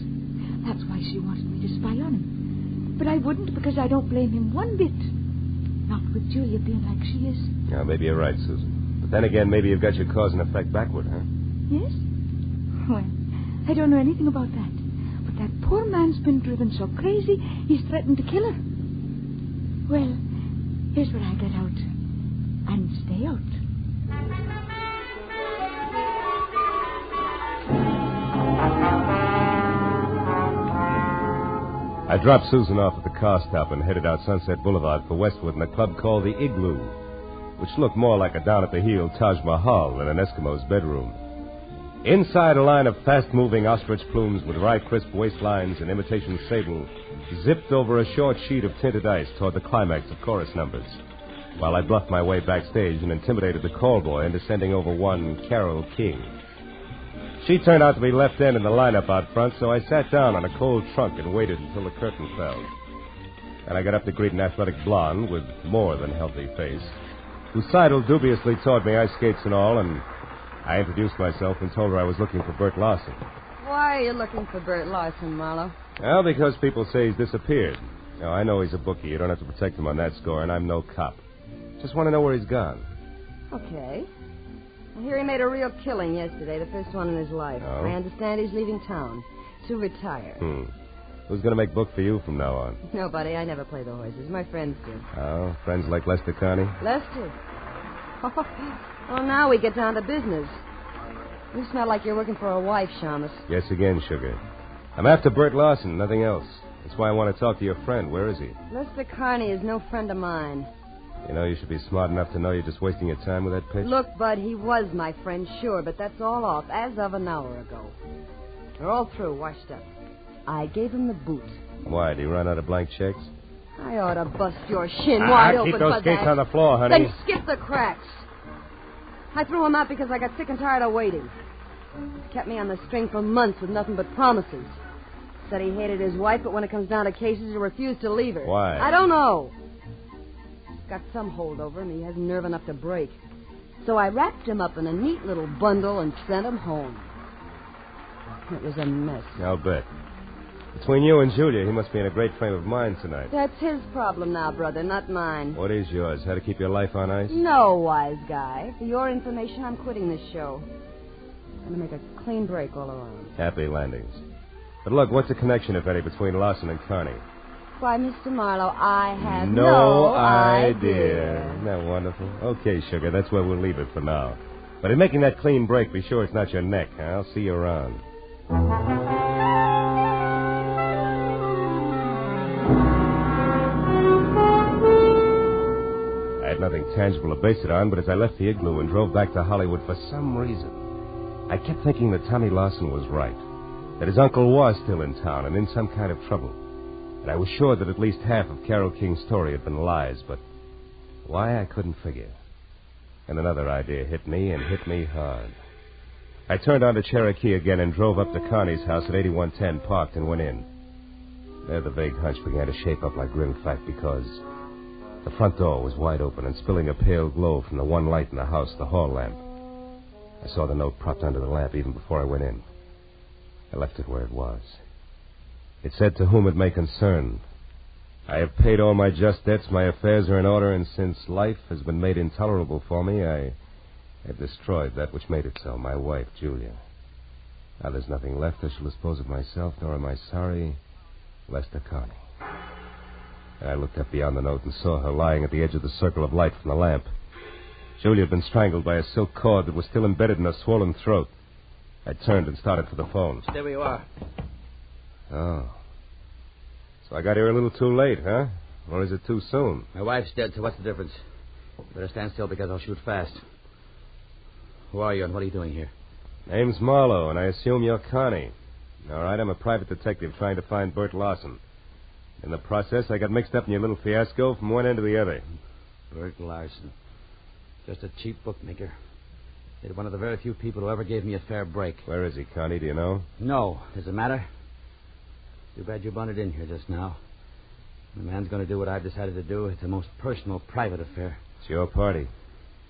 That's why she wanted me to spy on him. But I wouldn't because I don't blame him one bit. Not with Julia being like she is. Yeah, maybe you're right, Susan. But then again, maybe you've got your cause and effect backward, huh? Yes? Well, I don't know anything about that. But that poor man's been driven so crazy, he's threatened to kill her. Well, here's where I get out. And stay out. I dropped Susan off at the car stop and headed out Sunset Boulevard for Westwood in a club called the Igloo, which looked more like a down-at-the-heel Taj Mahal than an Eskimo's bedroom. Inside, a line of fast-moving ostrich plumes with wry, crisp waistlines and imitation sable zipped over a short sheet of tinted ice toward the climax of chorus numbers, while I bluffed my way backstage and intimidated the call boy into sending over one Carol King. She turned out to be left end in the lineup out front, so I sat down on a cold trunk and waited until the curtain fell. And I got up to greet an athletic blonde with more than healthy face, who sidled dubiously toward me, ice skates and all, and I introduced myself and told her I was looking for Bert Larson. Why are you looking for Bert Larson, Marlowe? Well, because people say he's disappeared. Now, I know he's a bookie. You don't have to protect him on that score, and I'm no cop. Just want to know where he's gone. Okay. I hear he made a real killing yesterday, the first one in his life. Oh? I understand he's leaving town to retire. Who's going to make book for you from now on? Nobody. I never play the horses. My friends do. Oh, friends like Lester Carney? Lester? Well, now we get down to business. You smell like you're working for a wife, Shamus. Yes, again, sugar. I'm after Bert Larson, nothing else. That's why I want to talk to your friend. Where is he? Lester Carney is no friend of mine. You know, you should be smart enough to know you're just wasting your time with that pitch. Look, Bud, he was my friend, sure, but that's all off as of an hour ago. They're all through, washed up. I gave him the boot. Why, did he run out of blank checks? I ought to bust your shin wide open keep those for skates that. on the floor, honey. Then skip the cracks. I threw him out because I got sick and tired of waiting. He kept me on the string for months with nothing but promises. Said he hated his wife, but when it comes down to cases, he refused to leave her. Why? I don't know. Got some hold over him. He hasn't nerve enough to break. So I wrapped him up in a neat little bundle and sent him home. It was a mess. I'll bet. Between you and Julia, he must be in a great frame of mind tonight. That's his problem now, brother, not mine. What is yours? How to keep your life on ice? No, wise guy. For your information, I'm quitting this show. I'm going to make a clean break all around. Happy landings. But look, what's the connection, if any, between Larson and Carney? Why, Mr. Marlowe, I have no idea. Isn't that wonderful? Okay, sugar, that's where we'll leave it for now. But in making that clean break, be sure it's not your neck. Huh? I'll see you around. I had nothing tangible to base it on, but as I left the Igloo and drove back to Hollywood, for some reason, I kept thinking that Tommy Larson was right. That his uncle was still in town and in some kind of trouble. And I was sure that at least half of Carol King's story had been lies, but why I couldn't figure. And another idea hit me, and hit me hard. I turned onto Cherokee again and drove up to Carney's house at 8110, parked, and went in. There the vague hunch began to shape up like grim fact because the front door was wide open and spilling a pale glow from the one light in the house, the hall lamp. I saw the note propped under the lamp even before I went in. I left it where it was. It said, to whom it may concern, I have paid all my just debts, my affairs are in order, and since life has been made intolerable for me, I have destroyed that which made it so, my wife, Julia. Now there's nothing left I shall dispose of myself, nor am I sorry, Lester Carney. And I looked up beyond the note and saw her lying at the edge of the circle of light from the lamp. Julia had been strangled by a silk cord that was still embedded in her swollen throat. I turned and started for the phone. There you are. Oh. So I got here a little too late, huh? Or is it too soon? My wife's dead, so what's the difference? You better stand still because I'll shoot fast. Who are you and what are you doing here? Name's Marlowe, and I assume you're Carney. All right, I'm a private detective trying to find Bert Larson. In the process, I got mixed up in your little fiasco from one end to the other. Bert Larson. Just a cheap bookmaker. You're one of the very few people who ever gave me a fair break. Where is he, Carney? Do you know? No. Does it matter? Too bad you bunted in here just now. The man's going to do what I've decided to do. It's a most personal, private affair. It's your party.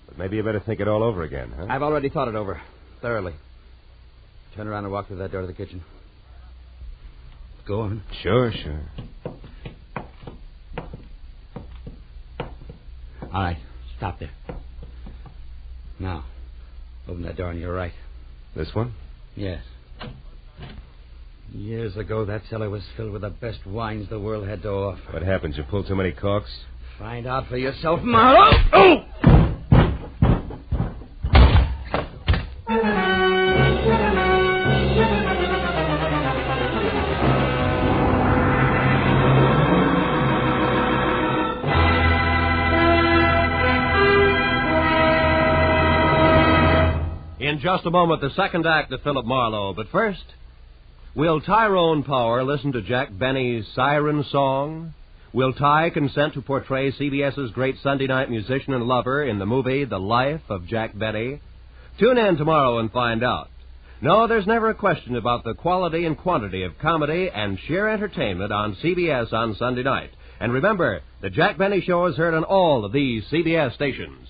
But maybe you better think it all over again, huh? I've already thought it over. Thoroughly. Turn around and walk through that door to the kitchen. Go on. Sure. All right. Stop there. Now, open that door on your right. This one? Yes. Years ago, that cellar was filled with the best wines the world had to offer. What happened? You pulled too many corks? Find out for yourself, Marlowe. Oh! In just a moment, the second act of Philip Marlowe. But first, will Tyrone Power listen to Jack Benny's Siren Song? Will Ty consent to portray CBS's great Sunday night musician and lover in the movie The Life of Jack Benny? Tune in tomorrow and find out. No, there's never a question about the quality and quantity of comedy and sheer entertainment on CBS on Sunday night. And remember, the Jack Benny Show is heard on all of these CBS stations.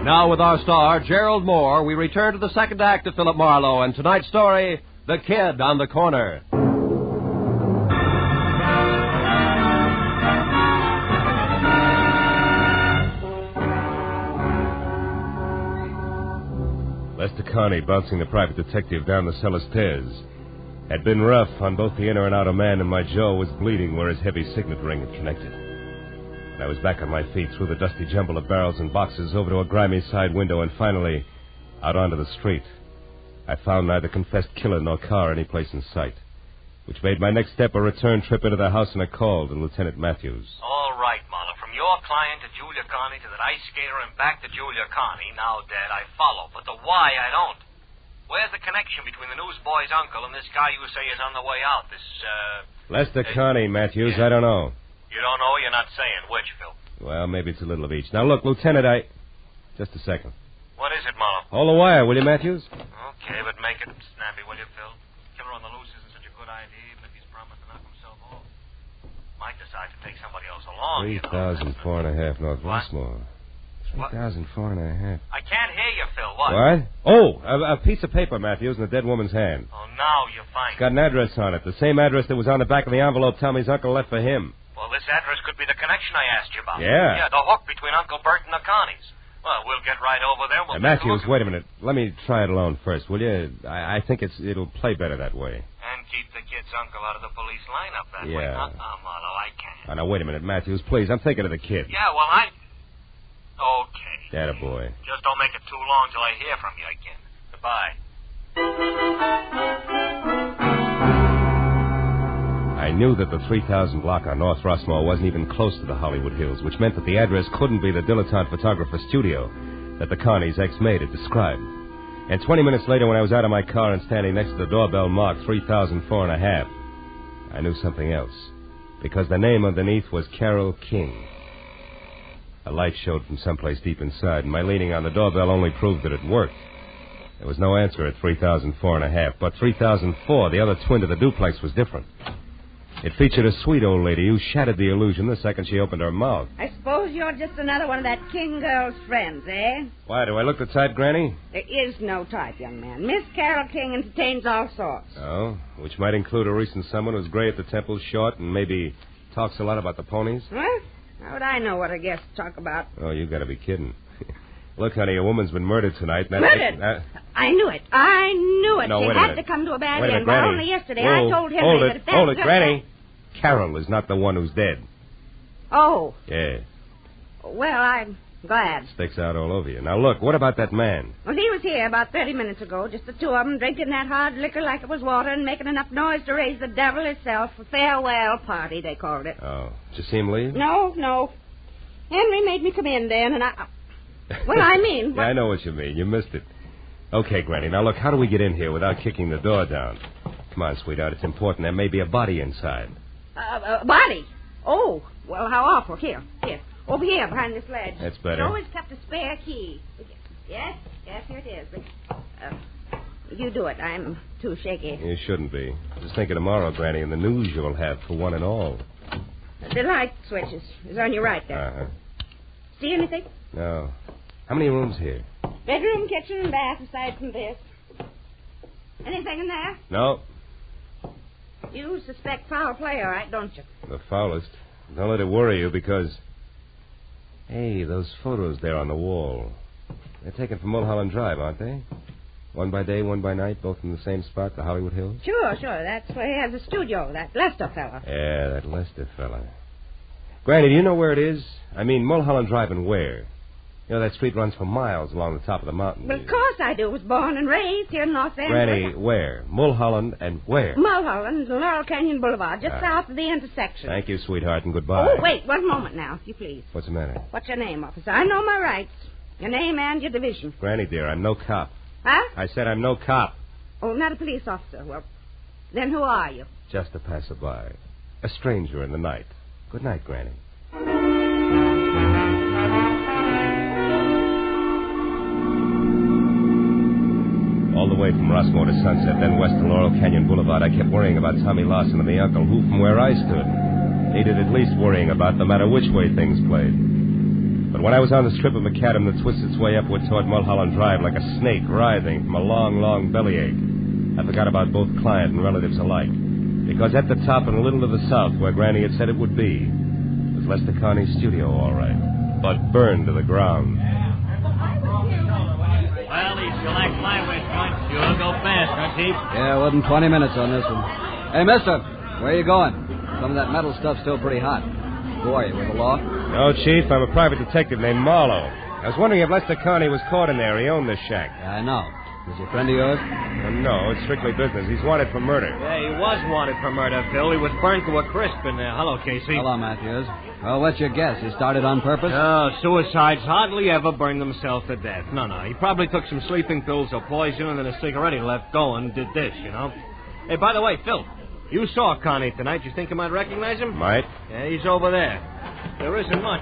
Now, with our star, Gerald Moore, we return to the second act of Philip Marlowe and tonight's story, The Kid on the Corner. Lester Carney, bouncing the private detective down the cellar stairs, had been rough on both the inner and outer man, and my jaw was bleeding where his heavy signet ring had connected. I was back on my feet through the dusty jumble of barrels and boxes over to a grimy side window and finally out onto the street. I found neither confessed killer nor car any place in sight, which made my next step a return trip into the house and a call to Lieutenant Matthews. All right, Marlowe. From your client to Julia Carney to that ice skater and back to Julia Carney, now dead, I follow. But the why, I don't. Where's the connection between the newsboy's uncle and this guy you say is on the way out? Lester Carney, Matthews, yeah. I don't know. You don't know? You're not saying which, Phil. Well, maybe it's a little of each. Now, look, Lieutenant, Just a second. What is it, Marlowe? Hold the wire, will you, Matthews? Okay, but make it snappy, will you, Phil? Killer on the loose isn't such a good idea, even if he's promised to knock himself off. Might decide to take somebody else along, 3,004 and a half North Westmore. 3,004 and a half. I can't hear you, Phil. What? What? Oh, a piece of paper, Matthews, in a dead woman's hand. Oh, now you're fine. It's got an address on it. The same address that was on the back of the envelope Tommy's uncle left for him. Well, this address could be the connection I asked you about. Yeah. Yeah, the hook between Uncle Bert and the Connies. Well, we'll get right over there. Matthews, wait a minute. Let me try it alone first, will you? I think it'll play better that way. And keep the kid's uncle out of the police lineup that way. Yeah. Marlowe, I can't. Oh, now, wait a minute, Matthews, please. I'm thinking of the kid. Yeah, well, Okay. Attaboy. Just don't make it too long till I hear from you again. Goodbye. I knew that the 3000 block on North Rossmore wasn't even close to the Hollywood Hills, which meant that the address couldn't be the dilettante photographer studio that the Carney's ex-maid had described. And 20 minutes later, when I was out of my car and standing next to the doorbell marked 3004 and a half, I knew something else, because the name underneath was Carol King. A light showed from someplace deep inside, and my leaning on the doorbell only proved that it worked. There was no answer at 3004 and a half, but 3004, the other twin to the duplex, was different. It featured a sweet old lady who shattered the illusion the second she opened her mouth. I suppose you're just another one of that King girl's friends, eh? Why, do I look the type, Granny? There is no type, young man. Miss Carol King entertains all sorts. Oh, which might include a recent someone who's gray at the temples, short, and maybe talks a lot about the ponies? What? How would I know what a guest talk about? Oh, you gotta be kidding. Look, honey, a woman's been murdered tonight. Murdered? I knew it. I knew it. No, she wait a had minute. to come to a bad Wait a end. minute, Granny. Only yesterday Whoa, I told Henry that if that... Hold it, Granny. Carol is not the one who's dead. Oh. Yeah. Well, I'm glad. Sticks out all over you. Now, look, what about that man? Well, he was here about 30 minutes ago, just the two of them, drinking that hard liquor like it was water and making enough noise to raise the devil himself. A farewell party, they called it. Oh. Did you see him leave? No. Henry made me come in then, and Well, I mean... Yeah, I know what you mean. You missed it. Okay, Granny. Now, look, how do we get in here without kicking the door down? Come on, sweetheart. It's important. There may be a body inside. Body? Oh, well, how awful. Here. Over here, behind this ledge. That's better. I always kept a spare key. Yes, here it is. But, you do it. I'm too shaky. You shouldn't be. Just think of tomorrow, Granny, and the news you'll have for one and all. The light switch is on your right there. Uh-huh. See anything? No. How many rooms here? Bedroom, kitchen, and bath, aside from this. Anything in there? No. You suspect foul play, all right, don't you? The foulest. Don't let it worry you because... Hey, those photos there on the wall. They're taken from Mulholland Drive, aren't they? One by day, one by night, both in the same spot, the Hollywood Hills? Sure. That's where he has a studio, that Lester fella. Yeah, that Lester fella. Granny, do you know where it is? I mean, Mulholland Drive and where? You know, that street runs for miles along the top of the mountain. Well, of course I do. Was born and raised here in Los Angeles. Granny, where? Mulholland and where? Mulholland, Laurel Canyon Boulevard, just south of the intersection. Thank you, sweetheart, and goodbye. Oh, wait, one moment now, if you please. What's the matter? What's your name, officer? I know my rights. Your name and your division. Granny, dear, I'm no cop. Huh? I said I'm no cop. Oh, not a police officer. Well, then who are you? Just a passerby. A stranger in the night. Good night, Granny. All the way from Rossmore to Sunset, then west to Laurel Canyon Boulevard, I kept worrying about Tommy Lawson and the uncle, who, from where I stood, needed at least worrying about no matter which way things played. But when I was on the strip of macadam that twists its way upward toward Mulholland Drive like a snake writhing from a long, long bellyache, I forgot about both client and relatives alike. Because at the top and a little to the south, where Granny had said it would be, was Lester Carney's studio, all right, but burned to the ground. Well, these select flyway joints sure go fast, huh, Chief? Yeah, wasn't 20 minutes on this one. Hey, mister, where are you going? Some of that metal stuff's still pretty hot. Who are you, with the law? No, Chief, I'm a private detective named Marlowe. I was wondering if Lester Carney was caught in there. He owned this shack. Yeah, I know. Is he a friend of yours? No, it's strictly business. He's wanted for murder. Yeah, he was wanted for murder, Phil. He was burned to a crisp in there. Hello, Casey. Hello, Matthews. Well, what's your guess? He started on purpose? No, suicides hardly ever burn themselves to death. No. He probably took some sleeping pills or poison and then a cigarette he left going and did this, you know. Hey, by the way, Phil, you saw Connie tonight. You think you might recognize him? Might. Yeah, he's over there. There isn't much.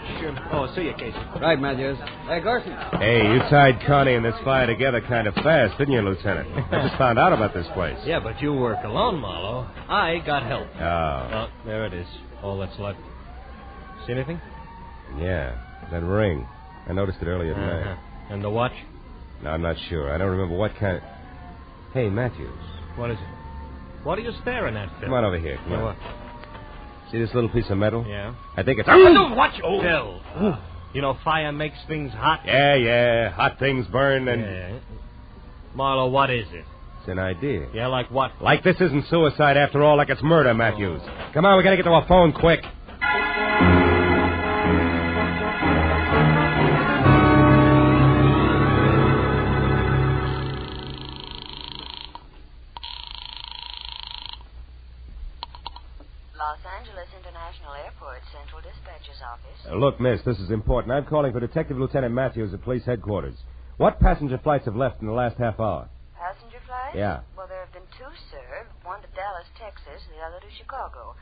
See you, Casey. Right, Matthews. Hey, Gerson. Hey, you tied Connie and this fire together kind of fast, didn't you, Lieutenant? I just found out about this place. Yeah, but you work alone, Marlowe. I got help. Oh. There it is. All that's left. See anything? Yeah, that ring. I noticed it earlier tonight. And the watch? No, I'm not sure. I don't remember what kind of... Hey, Matthews. What is it? What are you staring at, Phil? Come on over here. Come on. What? See this little piece of metal? Yeah. I think it's... Watch! Oh. Phil. You know, fire makes things hot. Yeah. Hot things burn and... Yeah. Marlowe, what is it? It's an idea. Yeah, like what? Like this isn't suicide after all, like it's murder, Matthews. Come on, we gotta get to our phone quick. Los Angeles International Airport, Central Dispatcher's Office. Look, miss, this is important. I'm calling for Detective Lieutenant Matthews at police headquarters. What passenger flights have left in the last half hour? Passenger flights? Yeah. Well, there have been two, sir. One to Dallas, Texas, the other to Chicago.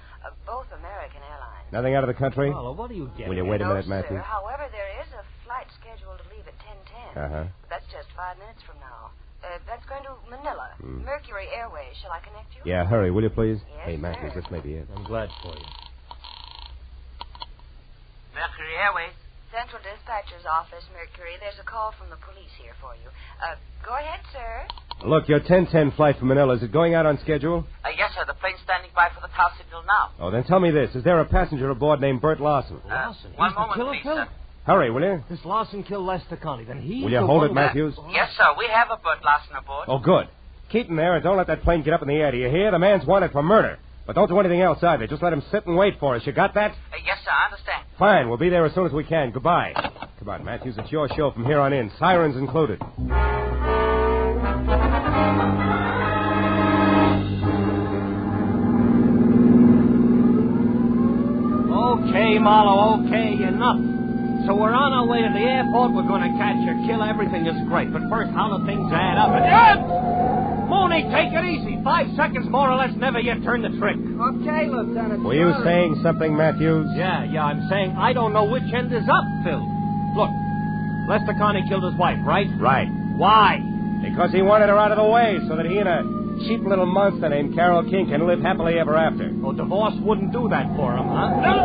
Both American Airlines. Nothing out of the country? Marlowe, what are you getting? Will you wait a minute, No, Matthews? sir. However, there is a flight scheduled to leave at 10:10. Uh-huh. But that's just 5 minutes from now. That's going to Manila. Mercury Airways. Shall I connect you? Yeah, hurry, will you, please? Yes, Hey, Matthews, sir. this may be it. I'm glad for you. Mercury Airways. Central Dispatcher's Office, Mercury. There's a call from the police here for you. Go ahead, sir. Look, your 10:10 flight from Manila, is it going out on schedule? Yes, sir. The plane's standing by for the call signal now. Oh, then tell me this. Is there a passenger aboard named Bert Lawson? Lawson? One He's the moment, killer, please, Phil? sir. Hurry, will you? This Lawson killed Lester Connie. Then he. Will you hold it, Matthews? Yes, sir. We have a Bert Lawson aboard. Oh, good. Keep him there and don't let that plane get up in the air. Do you hear? The man's wanted for murder. But don't do anything else either. Just let him sit and wait for us. You got that? Yes, sir. I understand. Fine. We'll be there as soon as we can. Goodbye. Come on, Matthews. It's your show from here on in. Sirens included. Okay, Marlowe, okay, enough. So we're on our way to the airport. We're going to catch a killer. Everything is great. But first, how do things add up? Mooney, take it easy. 5 seconds more or less, never yet turn the trick. Okay, Lieutenant. Were you saying something, Matthews? Yeah, I'm saying I don't know which end is up, Phil. Look, Lester Connie killed his wife, right? Right. Why? Because he wanted her out of the way so that he and a cheap little monster named Carol King can live happily ever after. Well, divorce wouldn't do that for him, huh? No,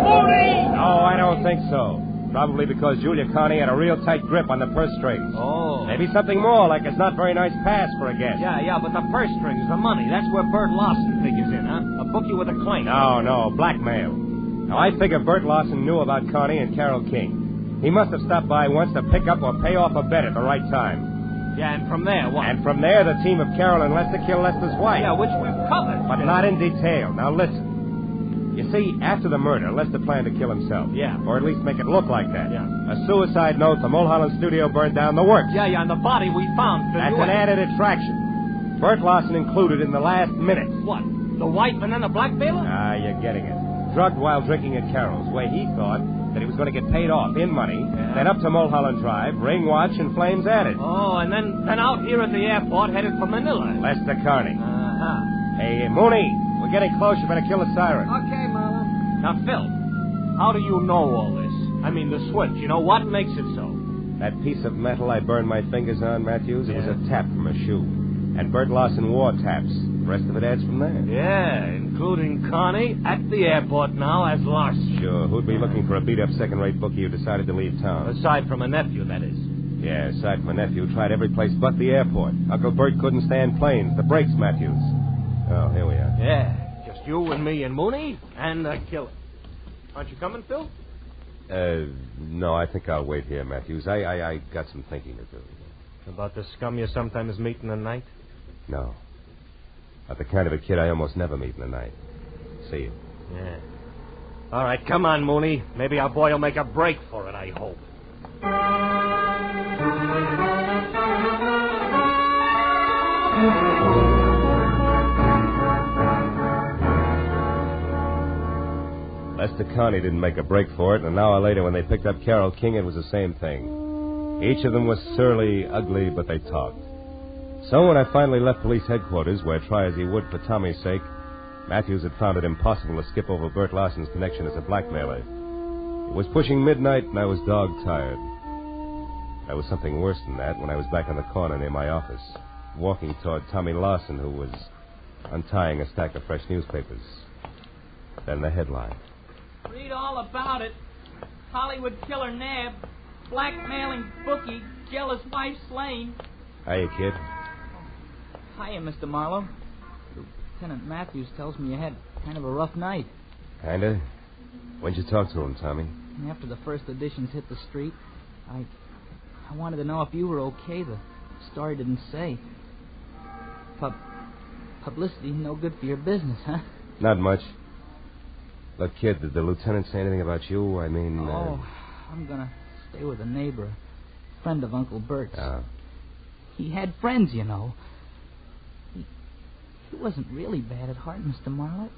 Mooney! No, I don't think so. Probably because Julia Connie had a real tight grip on the purse strings. Oh. Maybe something more, like it's not very nice pass for a guest. Yeah, but the purse strings, the money, that's where Bert Lawson figures in, huh? A bookie with a claim. No, blackmail. Now, I figure Bert Lawson knew about Connie and Carol King. He must have stopped by once to pick up or pay off a bet at the right time. Yeah, and from there, what? And from there, the team of Carol and Lester killed Lester's wife. Yeah, which we've covered. But not in detail. Now, listen. You see, after the murder, Lester planned to kill himself. Yeah. Or at least make it look like that. Yeah. A suicide note, the Mulholland studio burned down, the works. Yeah, and the body we found. That's an added attraction. Bert Lawson included in the last minute. What? The wife and then the blackmailer? Ah, you're getting it. Drugged while drinking at Carol's, where he thought that he was going to get paid off in money, then up to Mulholland Drive, ring watch, and flames added. Oh, and then out here at the airport, headed for Manila. Lester Carney. Uh-huh. Hey, Mooney, we're getting close. You better kill the siren. Okay, Marlowe. Now, Phil, how do you know all this? I mean, the switch, what makes it so? That piece of metal I burned my fingers on, Matthews, it was a tap from a shoe. And Bert Lawson wore taps. The rest of it adds from there. Yeah, including Connie at the airport now as Larson. Sure. Who'd be looking for a beat-up second-rate bookie who decided to leave town? Aside from a nephew, that is. Yeah, aside from a nephew, tried every place but the airport. Uncle Bert couldn't stand planes. The brakes, Matthews. Oh, here we are. Yeah, just you and me and Mooney and the killer. Aren't you coming, Phil? No, I think I'll wait here, Matthews. I got some thinking to do. About the scum you sometimes meet in the night? No. Not the kind of a kid I almost never meet in the night. See you. Yeah. All right, come on, Mooney. Maybe our boy will make a break for it, I hope. Lester Connie didn't make a break for it, and an hour later when they picked up Carol King, it was the same thing. Each of them was surly, ugly, but they talked. So when I finally left police headquarters, where try as he would for Tommy's sake, Matthews had found it impossible to skip over Bert Larson's connection as a blackmailer. It was pushing midnight, and I was dog-tired. There was something worse than that when I was back on the corner near my office, walking toward Tommy Larson, who was untying a stack of fresh newspapers. Then the headline. Read all about it. Hollywood killer nabbed. Blackmailing bookie. Jealous wife slain. Hiya, kid. Hiya, Mr. Marlowe. Lieutenant Matthews tells me you had kind of a rough night. Kinda? When'd you talk to him, Tommy? After the first editions hit the street, I wanted to know if you were okay. The story didn't say. Publicity no good for your business, huh? Not much. Look, kid, did the lieutenant say anything about you? I mean... I'm gonna stay with a neighbor, a friend of Uncle Bert's. Oh. He had friends, you know. He wasn't really bad at heart, Mr. Marlowe.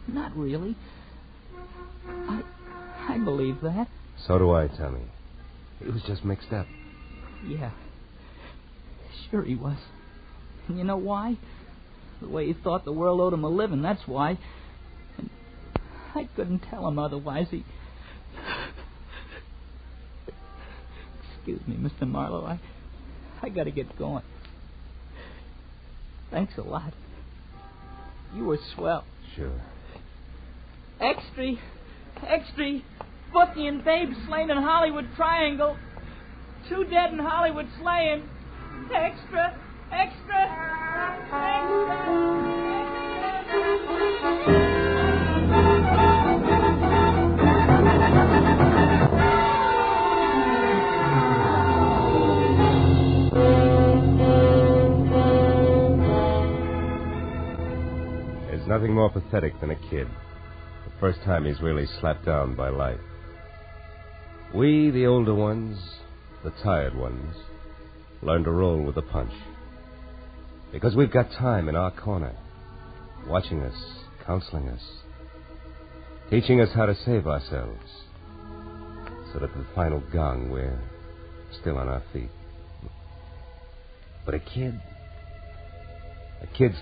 Not really. I believe that. So do I, Tommy. He was just mixed up. Yeah. Sure he was. And you know why? The way he thought the world owed him a living, that's why. And I couldn't tell him otherwise. Excuse me, Mr. Marlowe. I gotta get going. Thanks a lot. You were swell. Sure. Extra. Bookie and Babe slain in Hollywood Triangle. 2 dead in Hollywood slaying. Extra. There's nothing more pathetic than a kid. The first time he's really slapped down by life. We, the older ones, the tired ones, learn to roll with the punch. Because we've got time in our corner, watching us, counseling us, teaching us how to save ourselves, so that at the final gong we're still on our feet. But a kid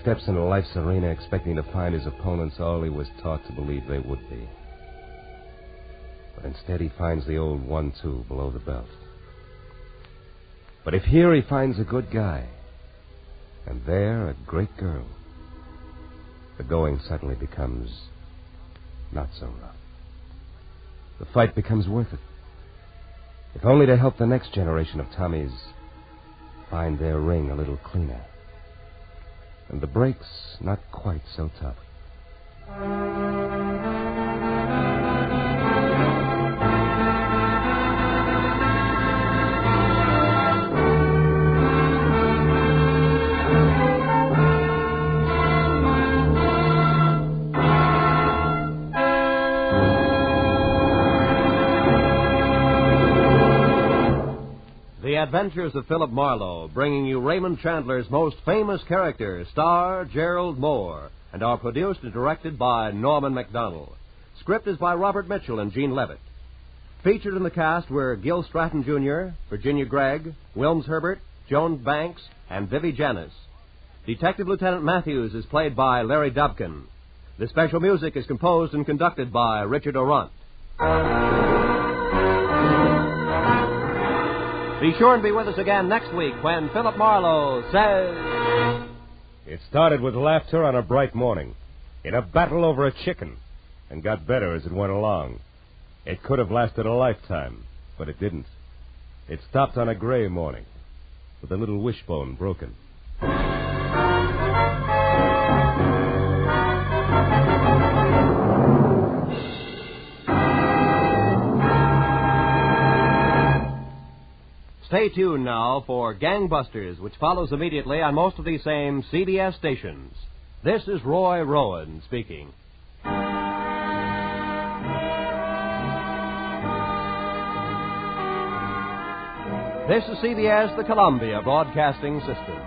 steps into life's arena expecting to find his opponents all he was taught to believe they would be. But instead he finds the old 1-2 below the belt. But if here he finds a good guy, and there a great girl, the going suddenly becomes not so rough. The fight becomes worth it. if only to help the next generation of Tommies find their ring a little cleaner. And the breaks not quite so tough. The Adventures of Philip Marlowe, bringing you Raymond Chandler's most famous character, Star Gerald Moore, and are produced and directed by Norman MacDonald. Script is by Robert Mitchell and Gene Levitt. Featured in the cast were Gil Stratton Jr., Virginia Gregg, Wilms Herbert, Joan Banks, and Vivi Janis. Detective Lieutenant Matthews is played by Larry Dobkin. The special music is composed and conducted by Richard Orant. Be sure and be with us again next week when Philip Marlowe says... It started with laughter on a bright morning, in a battle over a chicken, and got better as it went along. It could have lasted a lifetime, but it didn't. It stopped on a gray morning, with a little wishbone broken. Stay tuned now for Gangbusters, which follows immediately on most of these same CBS stations. This is Roy Rowan speaking. This is CBS, the Columbia Broadcasting System.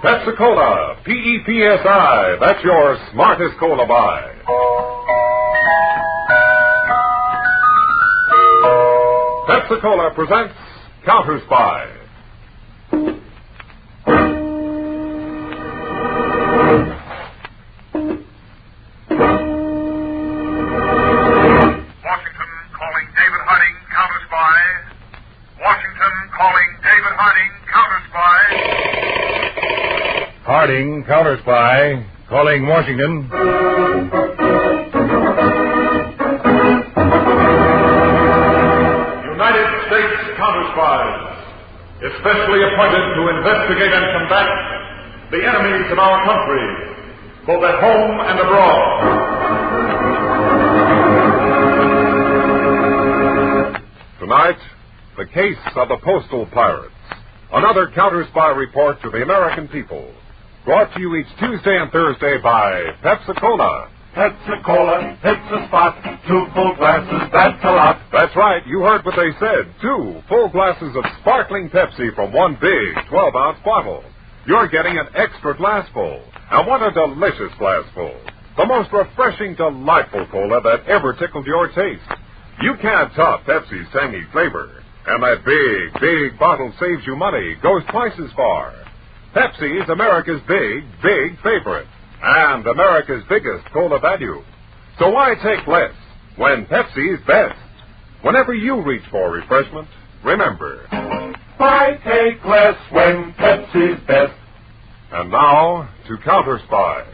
Pepsi-Cola, P-E-P-S-I, that's your smartest cola buy. Pepsi-Cola presents Counterspy. Washington calling David Harding, Counterspy. Washington calling David Harding, Counterspy. Harding, Counterspy, calling Washington. United States Counterspies, especially appointed to investigate and combat the enemies of our country, both at home and abroad. Tonight, the case of the Postal Pirates. Another Counterspy report to the American people. Brought to you each Tuesday and Thursday by Pepsi-Cola. Pepsi-Cola, it's a spot. 2 full glasses, that's a lot. That's right, you heard what they said. 2 full glasses of sparkling Pepsi from one big 12-ounce bottle. You're getting an extra glassful. And what a delicious glassful. The most refreshing, delightful cola that ever tickled your taste. You can't top Pepsi's tangy flavor. And that big, big bottle saves you money, goes twice as far. Pepsi is America's big, big favorite. And America's biggest cola value. So why take less when Pepsi's best? Whenever you reach for refreshment, remember, Why take less when Pepsi's best? And now, to Counterspy.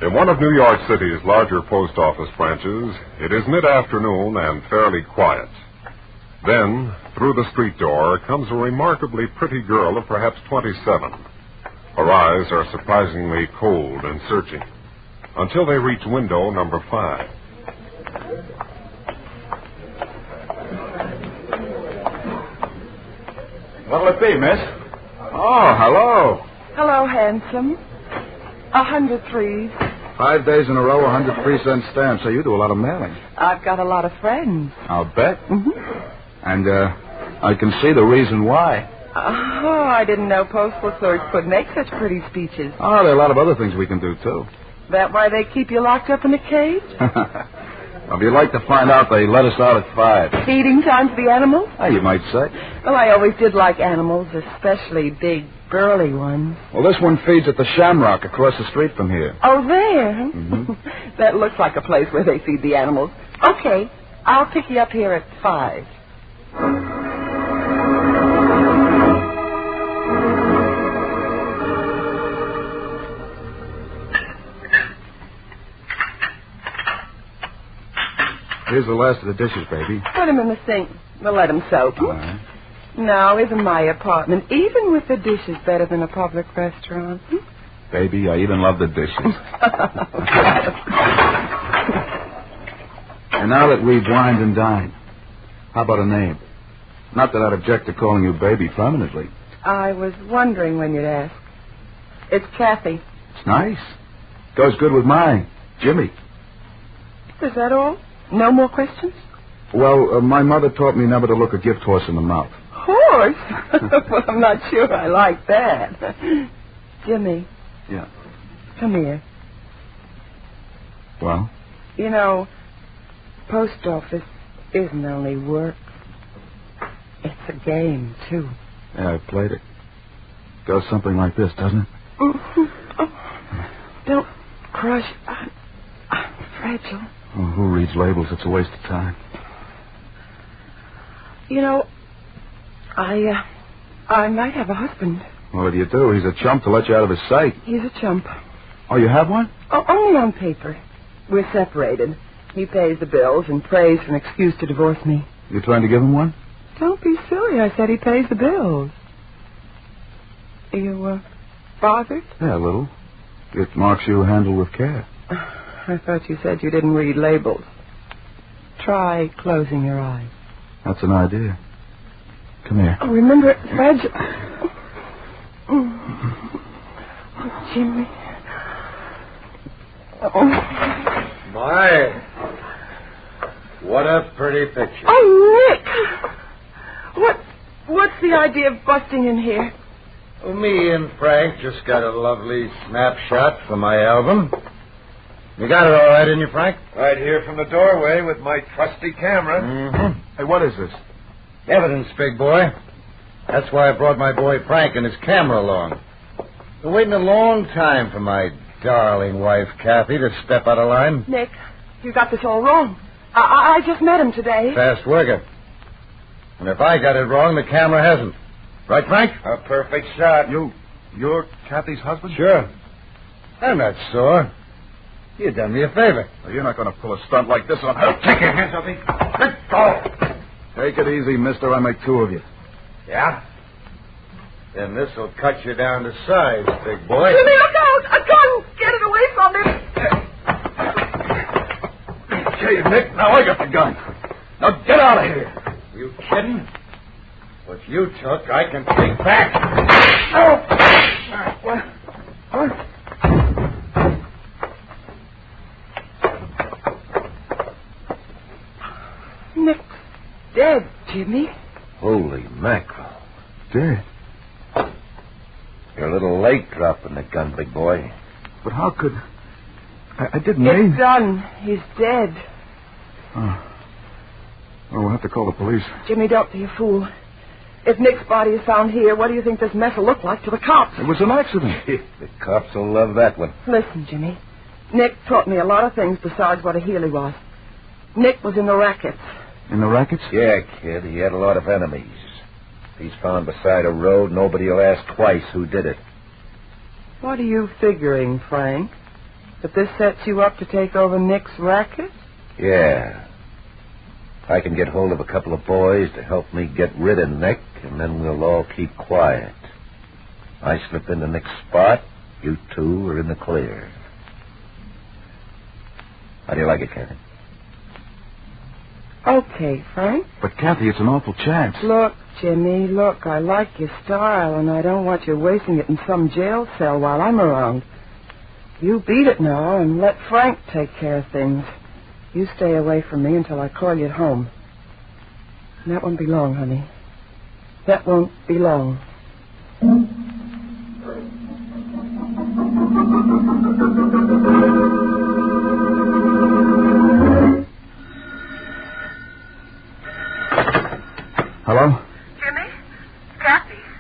In one of New York City's larger post office branches, it is mid-afternoon and fairly quiet. Then, through the street door, comes a remarkably pretty girl of perhaps 27. Her eyes are surprisingly cold and searching, until they reach window number 5. What'll it be, miss? Oh, hello. Hello, handsome. 100 threes. 5 days in a row, 103-cent stamp, so you do a lot of mailing. I've got a lot of friends. I'll bet. Mm-hmm. And, I can see the reason why. Oh, I didn't know postal clerks could make such pretty speeches. Oh, there are a lot of other things we can do, too. That why they keep you locked up in a cage? If you'd like to find out, they let us out at 5. Feeding time for the animals? You might say. Well, I always did like animals, especially big, burly ones. Well, this one feeds at the Shamrock across the street from here. Oh, there? Mm-hmm. That looks like a place where they feed the animals. Okay, I'll pick you up here at 5. Here's the last of the dishes, baby. Put them in the sink. We'll let them soak. All right. Now, isn't my apartment, even with the dishes, better than a public restaurant? Baby, I even love the dishes. And now that we've wined and dined, how about a name? Not that I'd object to calling you baby permanently. I was wondering when you'd ask. It's Kathy. It's nice. Goes good with mine, Jimmy. Is that all? No more questions? Well, my mother taught me never to look a gift horse in the mouth. Horse? Well, I'm not sure I like that. Jimmy. Yeah. Come here. Well? You know, post office isn't only work. It's a game, too. Yeah, I've played it. Goes something like this, doesn't it? Oh, don't crush. I'm fragile. Oh, who reads labels? It's a waste of time. You know, I might have a husband. What do you do? He's a chump to let you out of his sight. He's a chump. Oh, you have one? Oh, only on paper. We're separated. He pays the bills and prays for an excuse to divorce me. You trying to give him one? Don't be silly. I said he pays the bills. Are you, bothered? Yeah, a little. It marks you handled with care. I thought you said you didn't read labels. Try closing your eyes. That's an idea. Come here. Oh, remember, it's fragile. Oh, Jimmy. Oh. My. What a pretty picture. Oh, Nick! What's the idea of busting in here? Well, me and Frank just got a lovely snapshot for my album. You got it all right, didn't you, Frank? Right here from the doorway with my trusty camera. Mm-hmm. Hey, what is this? Evidence, big boy. That's why I brought my boy Frank and his camera along. Been waiting a long time for my darling wife, Kathy, to step out of line. Nick, you got this all wrong. I just met him today. Fast worker. And if I got it wrong, the camera hasn't. Right, Frank? A perfect shot. You're Kathy's husband? Sure. I'm not sore. You done me a favor. Well, you're not going to pull a stunt like this on her. Take your hands off me. Let go. Take it easy, mister. I make two of you. Yeah? Then this'll cut you down to size, big boy. Jimmy, look out! A gun! Get it away from him! Okay, Nick. Now I got the gun. Now get out of here. You kidding? What you took, I can take back. Oh! What? Nick's dead, Jimmy. Holy mackerel. Dead? You're a little late dropping the gun, big boy. But how could... I didn't mean... It's done. He's dead. Oh, we'll have to call the police. Jimmy, don't be a fool. If Nick's body is found here, what do you think this mess will look like to the cops? It was an accident. The cops will love that one. Listen, Jimmy. Nick taught me a lot of things besides what a heel he was. Nick was in the rackets. In the rackets? Yeah, kid. He had a lot of enemies. If he's found beside a road, nobody will ask twice who did it. What are you figuring, Frank? That this sets you up to take over Nick's racket? Yeah. I can get hold of a couple of boys to help me get rid of Nick, and then we'll all keep quiet. I slip into Nick's spot, you two are in the clear. How do you like it, Kathy? Okay, Frank. But, Kathy, it's an awful chance. Look, Jimmy, look, I like your style, and I don't want you wasting it in some jail cell while I'm around. You beat it now and let Frank take care of things. You stay away from me until I call you at home. And that won't be long, honey. That won't be long.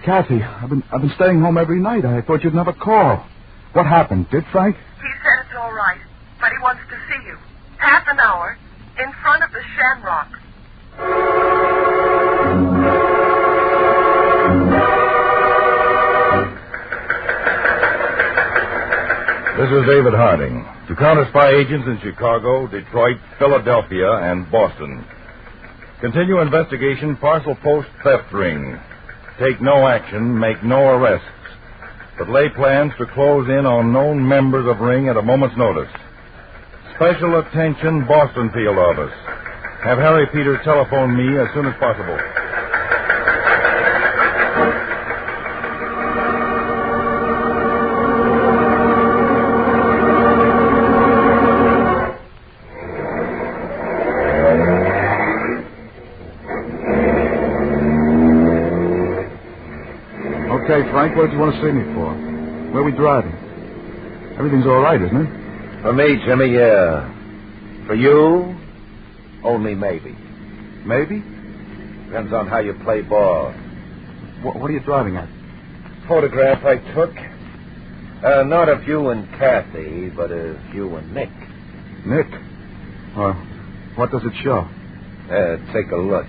Kathy, I've been staying home every night. I thought you'd never call. What happened? Did Frank? He said it's all right, but he wants to see you. Half an hour in front of the Shamrock. This is David Harding. To Counterspy agents in Chicago, Detroit, Philadelphia, and Boston. Continue investigation parcel post theft ring. Take no action, make no arrests, but lay plans to close in on known members of ring at a moment's notice. Special attention, Boston field office. Have Harry Peter telephone me as soon as possible. Okay, Frank, what did you want to see me for? Where are we driving? Everything's all right, isn't it? For me, Jimmy, yeah. For you, only maybe. Maybe? Depends on how you play ball. What are you driving at? Photograph I took. Not of you and Kathy, but of you and Nick. Nick? What does it show? Take a look.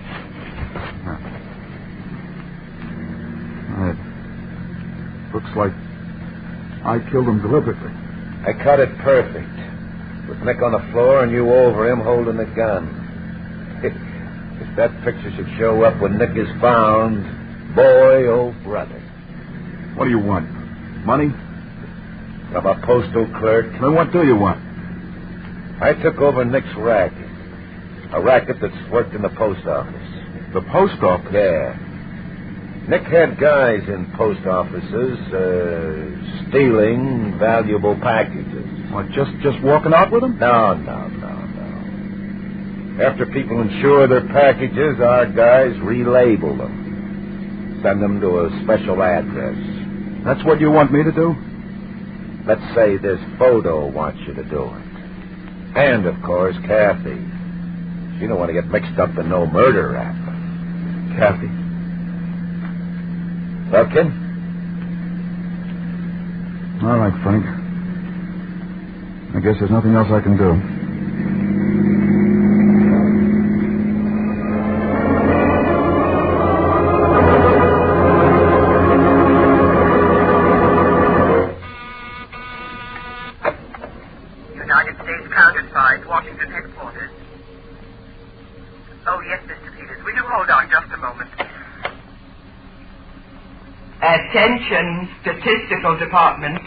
Looks like I killed him deliberately. I cut it perfect. With Nick on the floor and you over him holding the gun. If that picture should show up when Nick is found, boy, oh brother. What do you want? Money? I'm a postal clerk. Then what do you want? I took over Nick's racket. A racket that's worked in the post office. The post office? Yeah. Nick had guys in post offices stealing valuable packages. What, just walking out with them? No. After people insure their packages, our guys relabel them. Send them to a special address. That's what you want me to do? Let's say this photo wants you to do it. And, of course, Kathy. She don't want to get mixed up in no murder rap. Kathy? Logan? All right, Frank. I guess there's nothing else I can do. United States Counterspy, Washington headquarters. Oh, yes, Mr. Peters. Will you hold on just a moment? Attention, Statistical Department.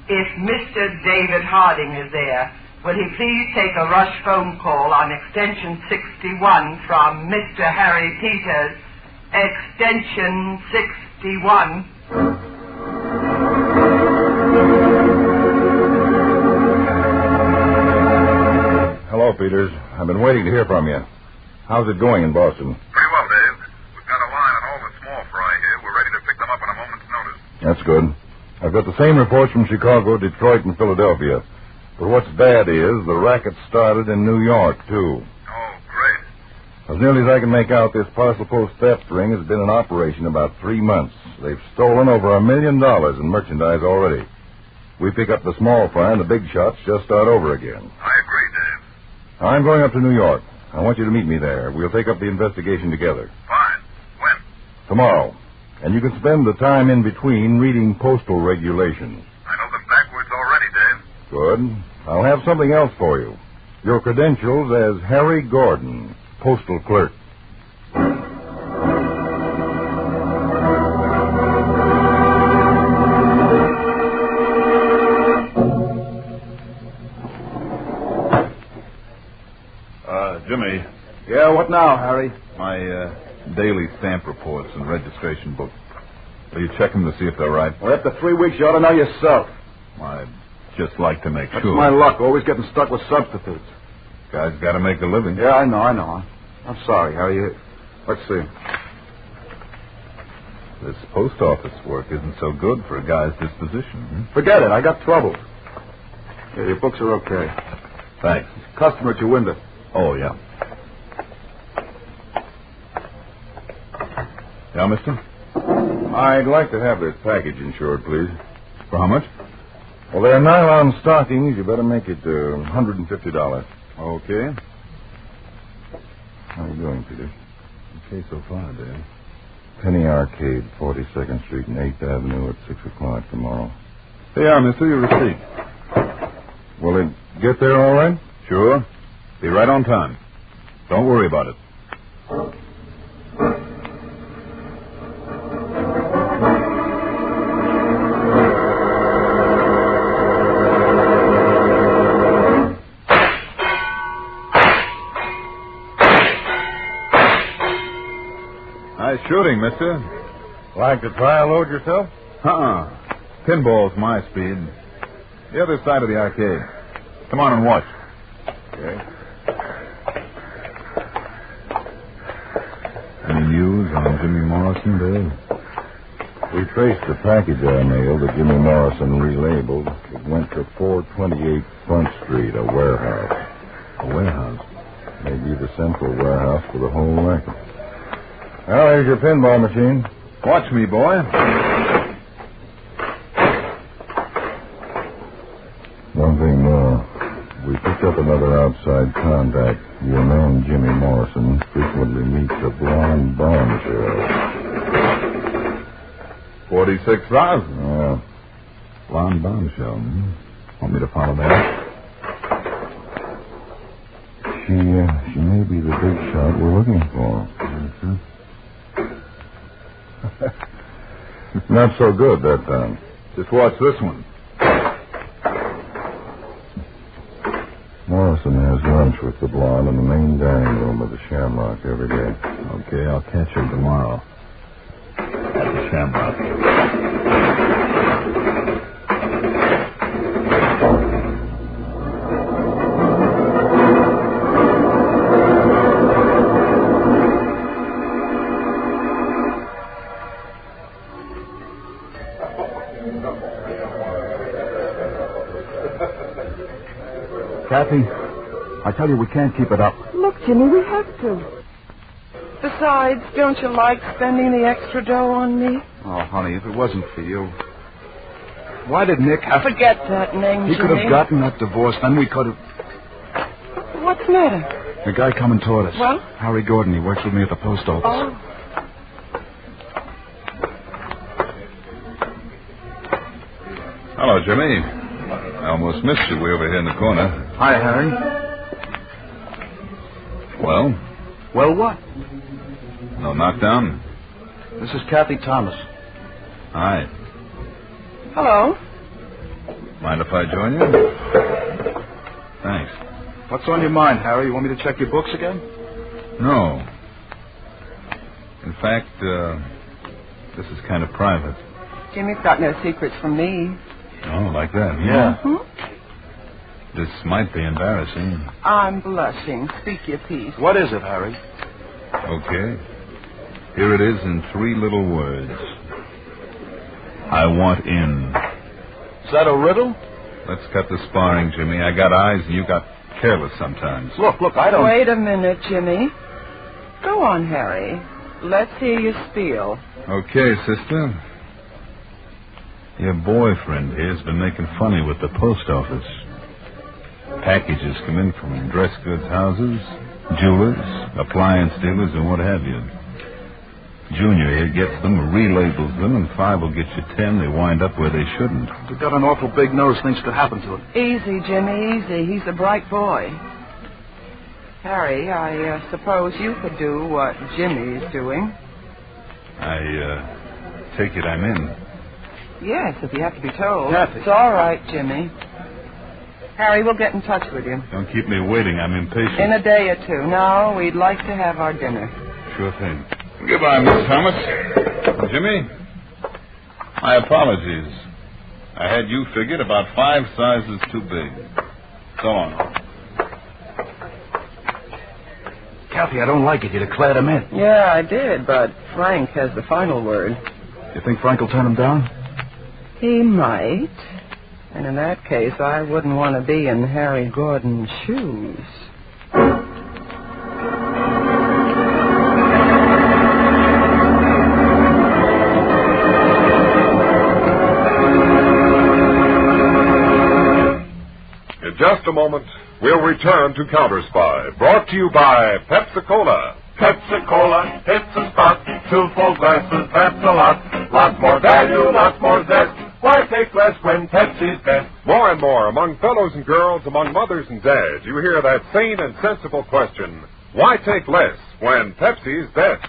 If Mr. David Harding is there, will he please take a rush phone call on extension 61 from Mr. Harry Peters, extension 61. Hello, Peters. I've been waiting to hear from you. How's it going in Boston? Pretty well, Dave. We've got a line on all the small fry here. We're ready to pick them up on a moment's notice. That's good. I've got the same reports from Chicago, Detroit, and Philadelphia. But what's bad is the racket started in New York, too. Oh, great. As nearly as I can make out, this parcel post theft ring has been in operation about 3 months. They've stolen over $1 million in merchandise already. We pick up the small fry and the big shots just start over again. I agree, Dave. I'm going up to New York. I want you to meet me there. We'll take up the investigation together. Fine. When? Tomorrow. And you can spend the time in between reading postal regulations. I know them backwards already, Dave. Good. I'll have something else for you. Your credentials as Harry Gordon, postal clerk. Jimmy. Yeah, what now, Harry? My daily stamp reports and registration book. Will you check them to see if they're right? Well, after 3 weeks, you ought to know yourself. I'd just like to make That's sure. my luck, always getting stuck with substitutes. Guy's got to make a living. Yeah, I know. I'm sorry, Harry. Let's see. This post office work isn't so good for a guy's disposition. Forget it. I got trouble. Yeah, your books are okay. Thanks. Customer at your window. Oh, yeah. Yeah, mister? I'd like to have this package insured, please. For how much? Well, they're nylon stockings. You better make it $150. Okay. How are you doing, Peter? Okay so far, Dale. Penny Arcade, 42nd Street and 8th Avenue at 6 o'clock tomorrow. There you are, mister. Your receipt. Will it get there all right? Sure. Be right on time. Don't worry about it. Nice shooting, mister. Like to try a load yourself? Pinball's my speed. The other side of the arcade. Come on and watch. Okay. Any news on Jimmy Morrison, Dave? We traced the package I mailed that Jimmy Morrison relabeled. It went to 428 Front Street, a warehouse. A warehouse? Maybe the central warehouse for the whole racket. Well, there's your pinball machine. Watch me, boy. One thing more. We picked up another outside contact. Your man, Jimmy Morrison, frequently meets a blonde bombshell. 46,000. Yeah. Blonde bombshell. Want me to follow that? She may be the big shot we're looking for. Mm-hmm. Not so good that time. Just watch this one. Morrison has lunch with the blonde in the main dining room of the Shamrock every day. Okay, I'll catch her tomorrow. At the Shamrock. Kathy, I tell you, we can't keep it up. Look, Jimmy, we have to. Besides, don't you like spending the extra dough on me? Oh, honey, if it wasn't for you. Why did Nick have Forget that name, He Jimmy. could have gotten that divorce, then we could have... What's the matter? The guy coming toward us. What? Harry Gordon, he works with me at the post office. Oh. Hello, Jimmy. I almost missed you way over here in the corner. Hi, Harry. Well? Well, what? No knockdown? This is Kathy Thomas. Hi. Hello. Mind if I join you? Thanks. What's on your mind, Harry? You want me to check your books again? No. In fact, this is kind of private. Jimmy's got no secrets from me. Oh, like that? Yeah. Mm-hmm. This might be embarrassing. I'm blushing. Speak your piece. What is it, Harry? Okay. Here it is in 3 little words. I want in. Is that a riddle? Let's cut the sparring, Jimmy. I got eyes and you got careless sometimes. Look, I don't... Wait a minute, Jimmy. Go on, Harry. Let's hear you spiel. Okay, sister. Your boyfriend here's been making funny with the post office. Packages come in from dress goods houses, jewelers, appliance dealers, and what have you. Junior here gets them, relabels them, and 5 will get you 10. They wind up where they shouldn't. You've got an awful big nose. Things could happen to it. Easy, Jimmy, easy. He's a bright boy. Harry, I suppose you could do what Jimmy's doing. I take it I'm in. Yes, if you have to be told. Kathy. It's all right, Jimmy. Harry, we'll get in touch with you. Don't keep me waiting. I'm impatient. In a day or 2. No, we'd like to have our dinner. Sure thing. Goodbye, Miss Thomas. Jimmy, my apologies. I had you figured about 5 sizes too big. So long. Kathy, I don't like it. You declared him in. Yeah, I did, but Frank has the final word. You think Frank will turn him down? He might. And in that case, I wouldn't want to be in Harry Gordon's shoes. just a moment, we'll return to Counterspy, brought to you by Pepsi-Cola. Pepsi-Cola, hits the spot. 2 full glasses, that's a lot. Lots more value, lots more zest. Why take less when Pepsi's best? More and more, among fellows and girls, among mothers and dads, you hear that sane and sensible question, why take less when Pepsi's best?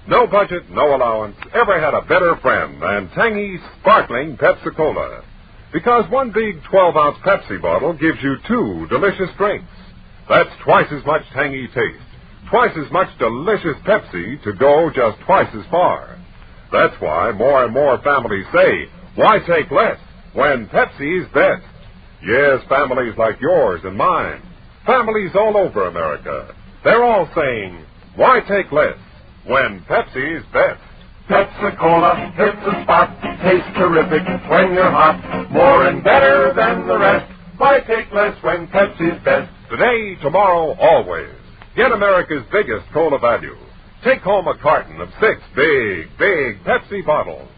No budget, no allowance, ever had a better friend than tangy, sparkling Pepsi-Cola. Because one big 12-ounce Pepsi bottle gives you 2 delicious drinks. That's twice as much tangy taste, twice as much delicious Pepsi to go just twice as far. That's why more and more families say, why take less when Pepsi's best? Yes, families like yours and mine, families all over America, they're all saying, why take less when Pepsi's best? Pepsi-Cola hits the spot. Tastes terrific when you're hot. More and better than the rest. Why take less when Pepsi's best? Today, tomorrow, always. Get America's biggest cola value. Take home a carton of 6 big Pepsi bottles.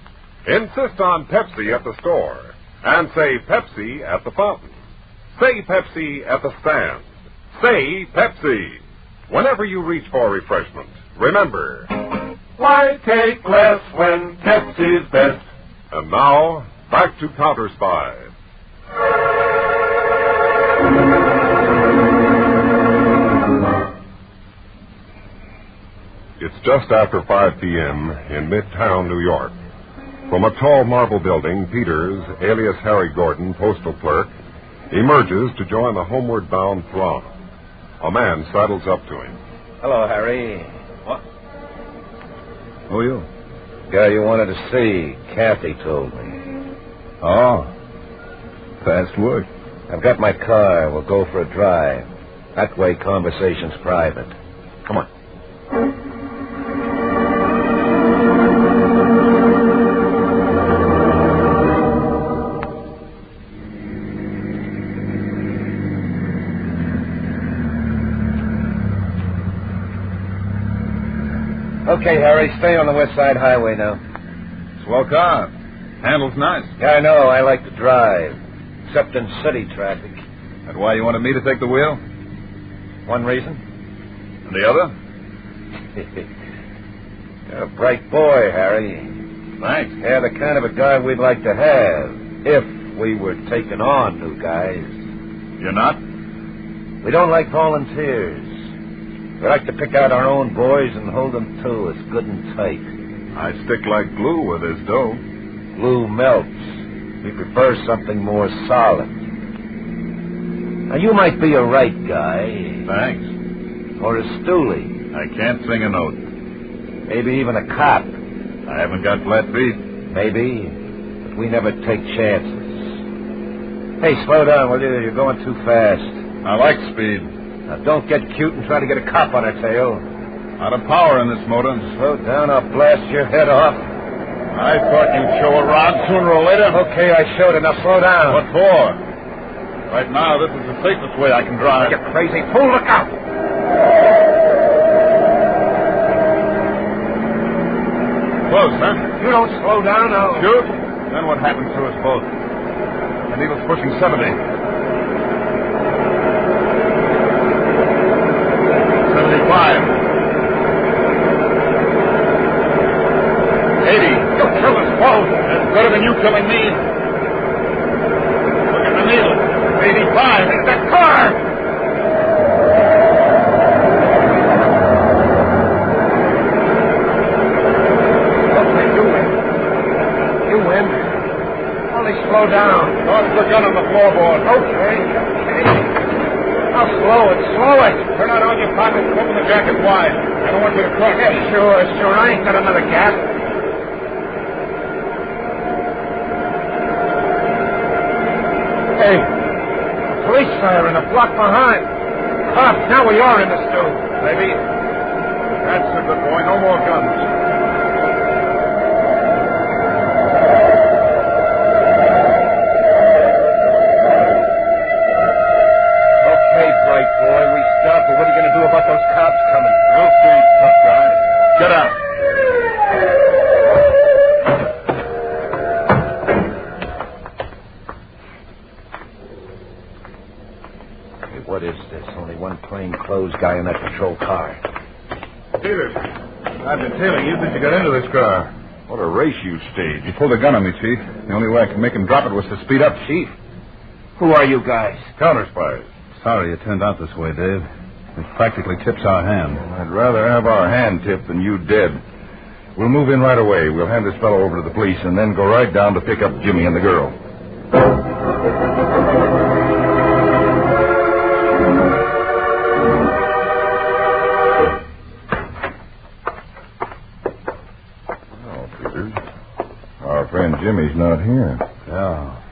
Insist on Pepsi at the store. And say Pepsi at the fountain. Say Pepsi at the stand. Say Pepsi. Whenever you reach for refreshment, remember, why take less when Pepsi's best? And now, back to Counterspy. It's just after 5 p.m. in Midtown, New York. From a tall marble building, Peters, alias Harry Gordon, postal clerk, emerges to join the homeward-bound throng. A man sidles up to him. Hello, Harry. What? Who are you? Guy you wanted to see. Kathy told me. Oh. Fast work. I've got my car. We'll go for a drive. That way, conversation's private. Come on. Okay, Harry, stay on the West Side Highway now. Swell car. Handles nice. Yeah, I know. I like to drive. Except in city traffic. That's why you wanted me to take the wheel? One reason. And the other? You're a bright boy, Harry. Thanks. Yeah, the kind of a guy we'd like to have. If we were taking on new guys. You're not? We don't like volunteers. We like to pick out our own boys and hold them to us good and tight. I stick like glue with this dough. Glue melts. We prefer something more solid. Now, you might be a right guy. Thanks. Or a stoolie. I can't sing a note. Maybe even a cop. I haven't got flat feet. Maybe, but we never take chances. Hey, slow down, will you? You're going too fast. I like speed. Now, don't get cute and try to get a cop on our tail. Out of power in this motor. Slow down, I'll blast your head off. I thought you'd show a rod sooner or later. Okay, I showed it. Now, slow down. What for? Right now, this is the safest way I can drive. You crazy fool, look out! Close, huh? You don't slow down, I'll... Shoot? Then what happens to us both? The needle's pushing 70. 75. 80. You'll kill us both. That's better than you killing me. Look at the needle. 85. It's the car! Okay, you win. You win. Only slow down. Toss the gun on the floorboard. Okay. Now slow it. Turn out on your pockets and open the jacket wide. I don't want you to crush. Yeah, sure. I ain't got another gap. Hey, police siren a block behind. Cops, now we are in the stew. Maybe. That's a good boy. No more guns. What are you going to do about those cops coming? We'll see, tough guy. Get out. What is this? Only one plainclothes guy in that patrol car. Peters, I've been tailing you since you got into this car. What a race you staged. He pulled a gun on me, Chief. The only way I could make him drop it was to speed up. Chief? Who are you guys? Counterspy. Sorry it turned out this way, Dave. It practically tips our hand. I'd rather have our hand tipped than you dead. We'll move in right away. We'll hand this fellow over to the police and then go right down to pick up Jimmy and the girl. Oh, Peters. Our friend Jimmy's not here. Yeah.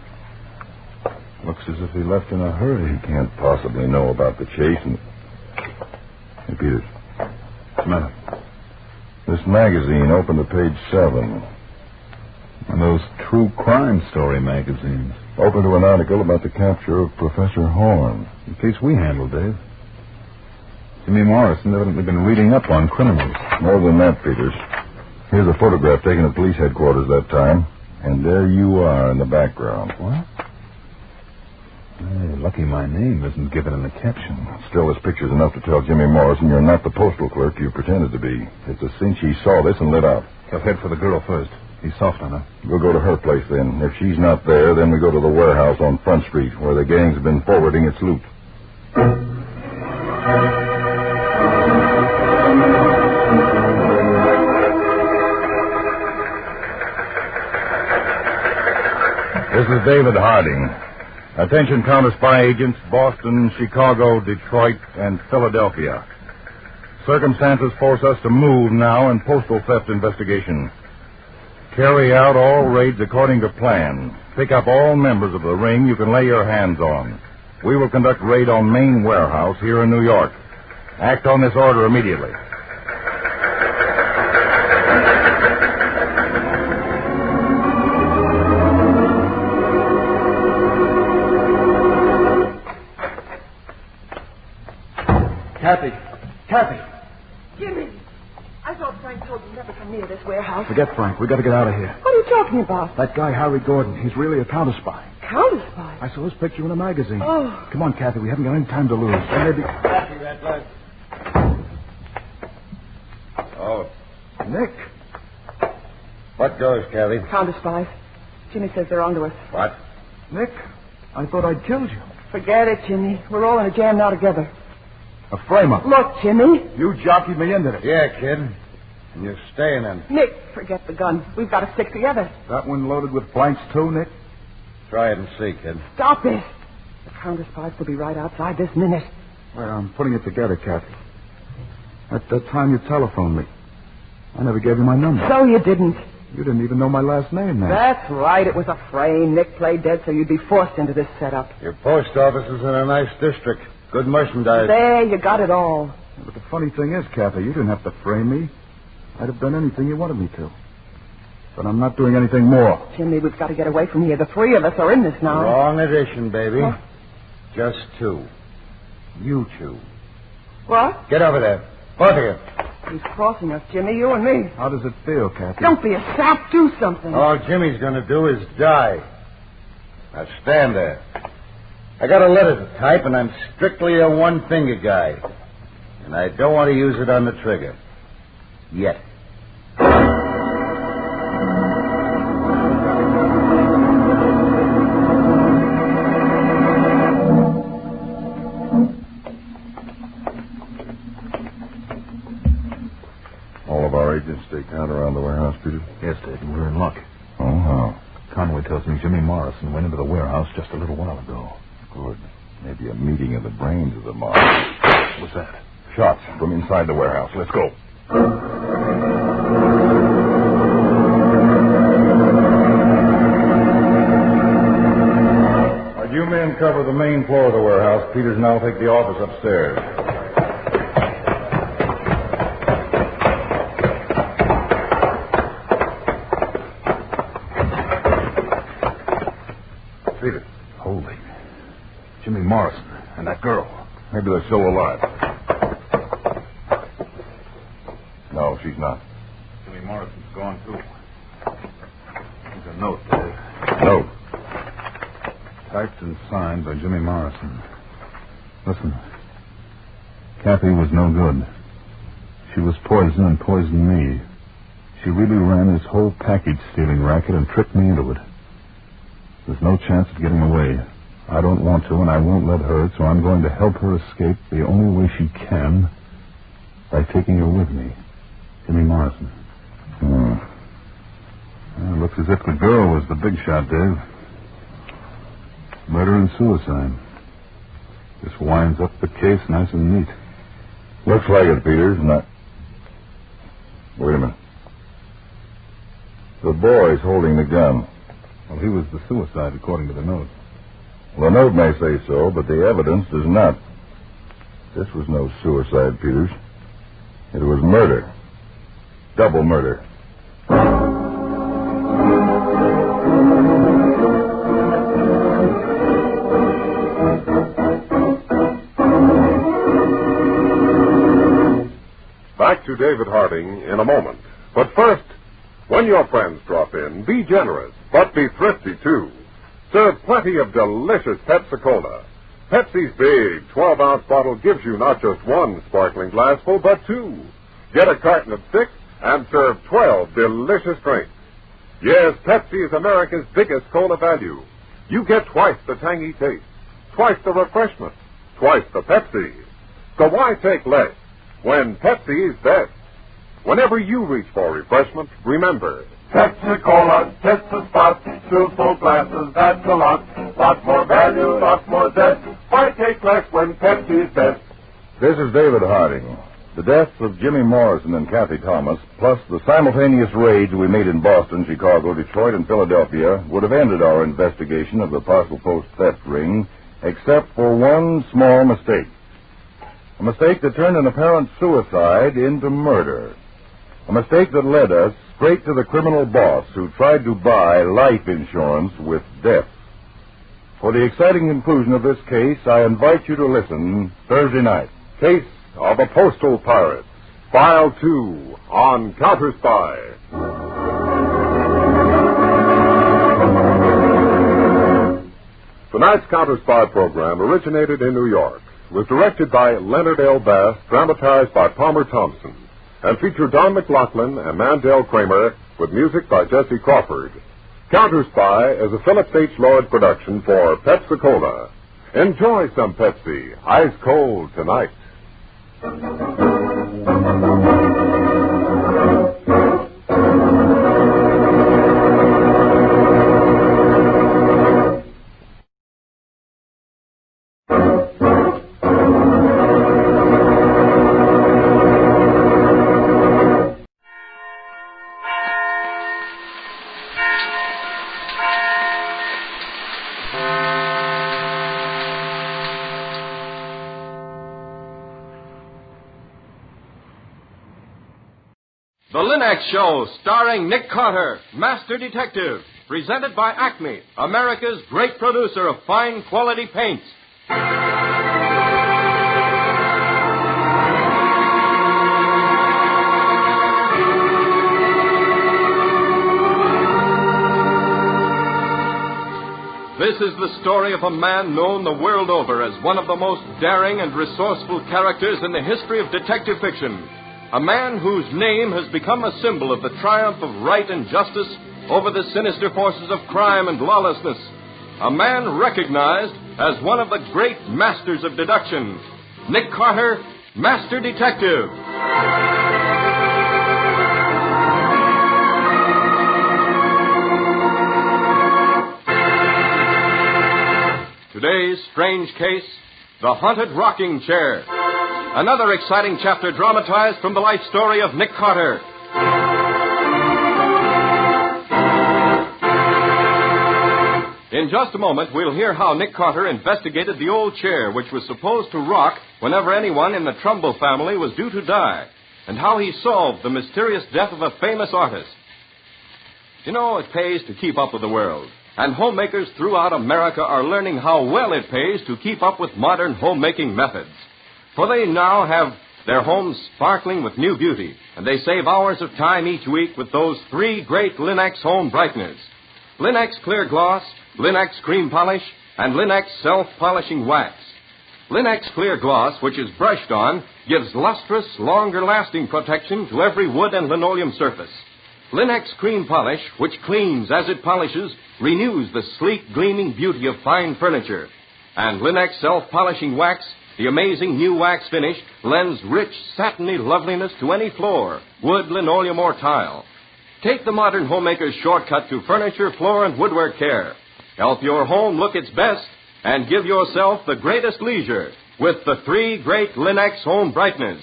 Looks as if he left in a hurry. He can't possibly know about the chase and... Hey, Peters. What's the matter? This magazine opened to page 7. And those true crime story magazines. Open to an article about the capture of Professor Horn. The case we handled, Dave. Jimmy Morrison evidently been reading up on criminals. More than that, Peters. Here's a photograph taken at police headquarters that time. And there you are in the background. What? Hey, lucky my name isn't given in the caption. Still, this picture's enough to tell Jimmy Morrison you're not the postal clerk you pretended to be. It's a cinch he saw this and lit out. He'll head for the girl first. He's soft on her. We'll go to her place then. If she's not there, then we go to the warehouse on Front Street, where the gang's been forwarding its loot. This is David Harding. Attention Counterspy agents, Boston, Chicago, Detroit, and Philadelphia. Circumstances force us to move now in postal theft investigation. Carry out all raids according to plan. Pick up all members of the ring you can lay your hands on. We will conduct raid on main warehouse here in New York. Act on this order immediately. Kathy. Jimmy, I thought Frank told you never come near this warehouse. Forget Frank. We got to get out of here. What are you talking about? That guy, Harry Gordon, he's really a counterspy. Counterspy? I saw his picture in a magazine. Oh. Come on, Kathy. We haven't got any time to lose. Maybe... Kathy, that light. Oh. Nick. What goes, Kathy? Counterspies. Jimmy says they're onto us. What? Nick, I thought I'd killed you. Forget it, Jimmy. We're all in a jam now together. A frame-up. Look, Jimmy. You jockeyed me into this. Yeah, kid. And you're staying in. Nick, forget the gun. We've got to stick together. That one loaded with blanks, too, Nick? Try it and see, kid. Stop it. The counterspies will be right outside this minute. Well, I'm putting it together, Kathy. At that time you telephoned me, I never gave you my number. So you didn't. You didn't even know my last name, man. That's right. It was a frame. Nick played dead, so you'd be forced into this setup. Your post office is in a nice district. Good merchandise. There, you got it all. But the funny thing is, Kathy, you didn't have to frame me. I'd have done anything you wanted me to. But I'm not doing anything more. Jimmy, we've got to get away from here. The three of us are in this now. Wrong edition, baby. What? Just two. You two. What? Get over there. Both of you. He's crossing us, Jimmy, you and me. How does it feel, Kathy? Don't be a sap. Do something. All Jimmy's going to do is die. Now stand there. I got a letter to type, and I'm strictly a one-finger guy. And I don't want to use it on the trigger. Yet. All of our agents stay count around the warehouse, Peter? Yes, Dave, and we're in luck. Oh, how? Conway tells me Jimmy Morrison went into the warehouse just a little while ago. Good. Maybe a meeting of the brains of the mob. What's that? Shots from inside the warehouse. Let's go. You men cover the main floor of the warehouse. Peters and I'll take the office upstairs. Peters. Holy. Jimmy Morrison and that girl. Maybe they're still alive. No, she's not. Jimmy Morrison's gone, too. Here's a note, Dave. Note. Typed and signed by Jimmy Morrison. Listen. Kathy was no good. She was poison and poisoned me. She really ran this whole package-stealing racket and tricked me into it. There's no chance of getting away. I don't want to, and I won't let her, so I'm going to help her escape the only way she can, by taking her with me. Jimmy Morrison. Well, it looks as if the girl was the big shot, Dave. Murder and suicide. Just winds up the case nice and neat. Looks like it, Peters. Wait a minute. The boy's holding the gun. Well, he was the suicide, according to the note. Well, the note may say so, but the evidence does not. This was no suicide, Peters. It was murder. Double murder. Back to David Harding in a moment. But first, when your friends drop in, be generous, but be thrifty, too. Serve plenty of delicious Pepsi-Cola. Pepsi's big 12-ounce bottle gives you not just one sparkling glassful, but two. Get a carton of 6 and serve 12 delicious drinks. Yes, Pepsi is America's biggest cola value. You get twice the tangy taste, twice the refreshment, twice the Pepsi. So why take less when Pepsi is best? Whenever you reach for refreshment, remember, Pepsi-Cola, hits the spot, 2 full glasses, that's a lot. Lot more value, lot more zest. Why take less when Pepsi's best? This is David Harding. The deaths of Jimmy Morrison and Kathy Thomas, plus the simultaneous raids we made in Boston, Chicago, Detroit, and Philadelphia, would have ended our investigation of the Postal Post theft ring, except for one small mistake. A mistake that turned an apparent suicide into murder. A mistake that led us straight to the criminal boss who tried to buy life insurance with death. For the exciting conclusion of this case, I invite you to listen Thursday night. Case of the Postal Pirates, File 2 on Counterspy. Tonight's Counterspy program originated in New York, was directed by Leonard L. Bass, dramatized by Palmer Thompson, and featured Don McLaughlin and Mandel Kramer with music by Jesse Crawford. Counterspy is a Phillips H. Lord production for Pepsi-Cola. Enjoy some Pepsi, ice cold tonight. The Linux Show, starring Nick Carter, Master Detective, presented by Acme, America's great producer of fine quality paints. This is the story of a man known the world over as one of the most daring and resourceful characters in the history of detective fiction. A man whose name has become a symbol of the triumph of right and justice over the sinister forces of crime and lawlessness. A man recognized as one of the great masters of deduction. Nick Carter, Master Detective. Today's strange case, the haunted rocking chair. Another exciting chapter dramatized from the life story of Nick Carter. In just a moment, we'll hear how Nick Carter investigated the old chair which was supposed to rock whenever anyone in the Trumbull family was due to die, and how he solved the mysterious death of a famous artist. You know, it pays to keep up with the world, and homemakers throughout America are learning how well it pays to keep up with modern homemaking methods. For they now have their homes sparkling with new beauty, and they save hours of time each week with those 3 great Linex home brighteners. Linex Clear Gloss, Linex Cream Polish, and Linex Self-Polishing Wax. Linex Clear Gloss, which is brushed on, gives lustrous, longer-lasting protection to every wood and linoleum surface. Linex Cream Polish, which cleans as it polishes, renews the sleek, gleaming beauty of fine furniture. And Linex Self-Polishing Wax, the amazing new wax finish, lends rich, satiny loveliness to any floor, wood, linoleum, or tile. Take the modern homemaker's shortcut to furniture, floor, and woodwork care. Help your home look its best and give yourself the greatest leisure with the 3 great Linex home brighteners.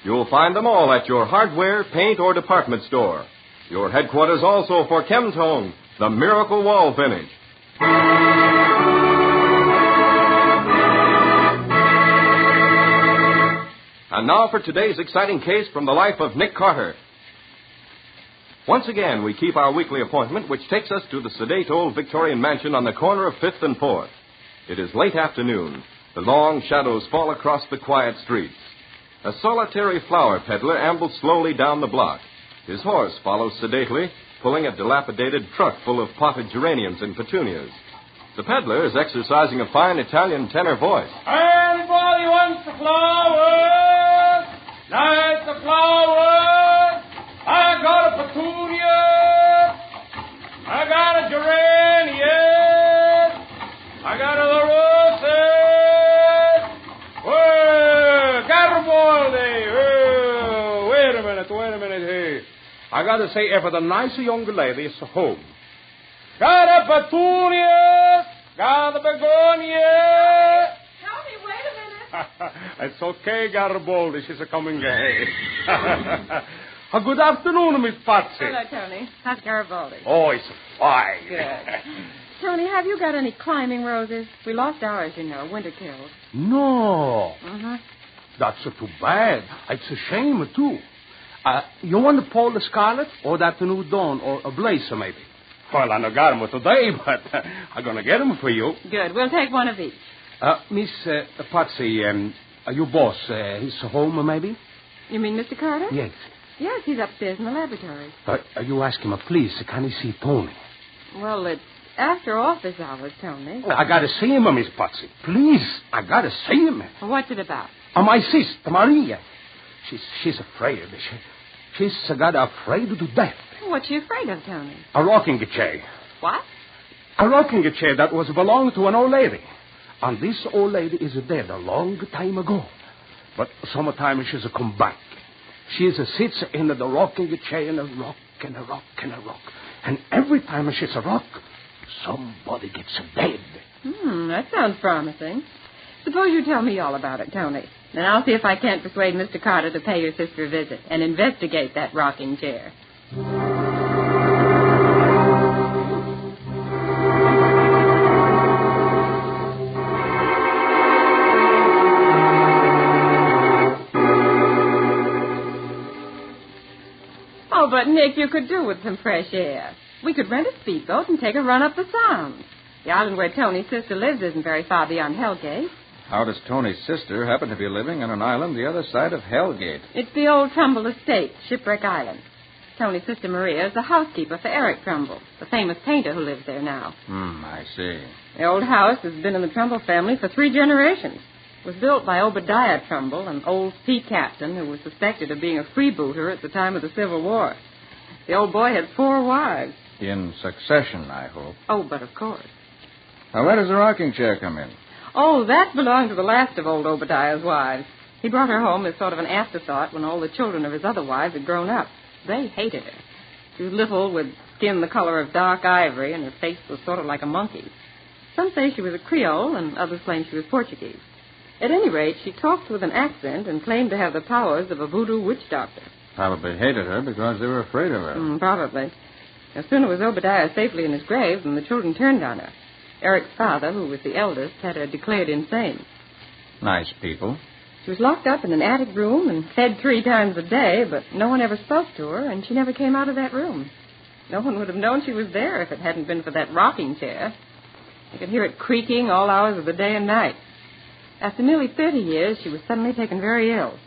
You'll find them all at your hardware, paint, or department store. Your headquarters also for Chemtone, the miracle wall finish. And now for today's exciting case from the life of Nick Carter. Once again, we keep our weekly appointment, which takes us to the sedate old Victorian mansion on the corner of 5th and 4th. It is late afternoon. The long shadows fall across the quiet streets. A solitary flower peddler ambles slowly down the block. His horse follows sedately, pulling a dilapidated truck full of potted geraniums and petunias. The peddler is exercising a fine Italian tenor voice. Anybody wants the flowers? Like the flowers? I got a petunia. I got a geranium. I got a roses. Whoa, Garibaldi. Oh, wait a minute. Hey. I got to say, for the nice young lady is home. Got a petunia. Got a begonia. Tony, wait a minute. It's okay, Garibaldi. She's a coming gay. Good afternoon, Miss Patsy. Hello, Tony. How's Garibaldi? Oh, it's fine. Good. Tony, have you got any climbing roses? We lost ours, you know, winter killed. No. Uh-huh. That's too bad. It's a shame, too. You want the Paul Scarlet or that new Dawn or a Blazer, maybe? Well, I don't got them today, but I'm going to get them for you. Good. We'll take one of each. Miss Patsy, your boss, he's home, maybe? You mean Mr. Carter? Yes. Yes, he's upstairs in the laboratory. You ask him, please, can he see Tony? Well, it's after office hours, Tony. I got to see him, Miss Patsy. Please, I got to see him. What's it about? My sister, Maria. She's afraid. She's got afraid to death. What's she afraid of, Tony? A rocking chair. What? A rocking chair that was belonged to an old lady. And this old lady is dead a long time ago. But sometimes she's come back. She sits in the rocking chair and a rock and a rock and a rock. And every time she's a rock, somebody gets dead. That sounds promising. Suppose you tell me all about it, Tony. Then I'll see if I can't persuade Mr. Carter to pay your sister a visit and investigate that rocking chair. Oh, but Nick, you could do with some fresh air. We could rent a speedboat and take a run up the Sound. The island where Tony's sister lives isn't very far beyond Hellgate. How does Tony's sister happen to be living on an island the other side of Hellgate? It's the old Trumbull estate, Shipwreck Island. Tony's sister Maria is the housekeeper for Eric Trumbull, the famous painter who lives there now. I see. The old house has been in the Trumbull family for 3 generations. It was built by Obadiah Trumbull, an old sea captain who was suspected of being a freebooter at the time of the Civil War. The old boy had 4 wives. In succession, I hope. Oh, but of course. Now, where does the rocking chair come in? Oh, that belonged to the last of old Obadiah's wives. He brought her home as sort of an afterthought when all the children of his other wives had grown up. They hated her. She was little, with skin the color of dark ivory, and her face was sort of like a monkey's. Some say she was a Creole, and others claim she was Portuguese. At any rate, she talked with an accent and claimed to have the powers of a voodoo witch doctor. Probably hated her because they were afraid of her. Probably. No sooner was Obadiah safely in his grave than the children turned on her. Eric's father, who was the eldest, had her declared insane. Nice people. She was locked up in an attic room and fed 3 times a day, but no one ever spoke to her, and she never came out of that room. No one would have known she was there if it hadn't been for that rocking chair. You could hear it creaking all hours of the day and night. After nearly 30 years, she was suddenly taken very ill.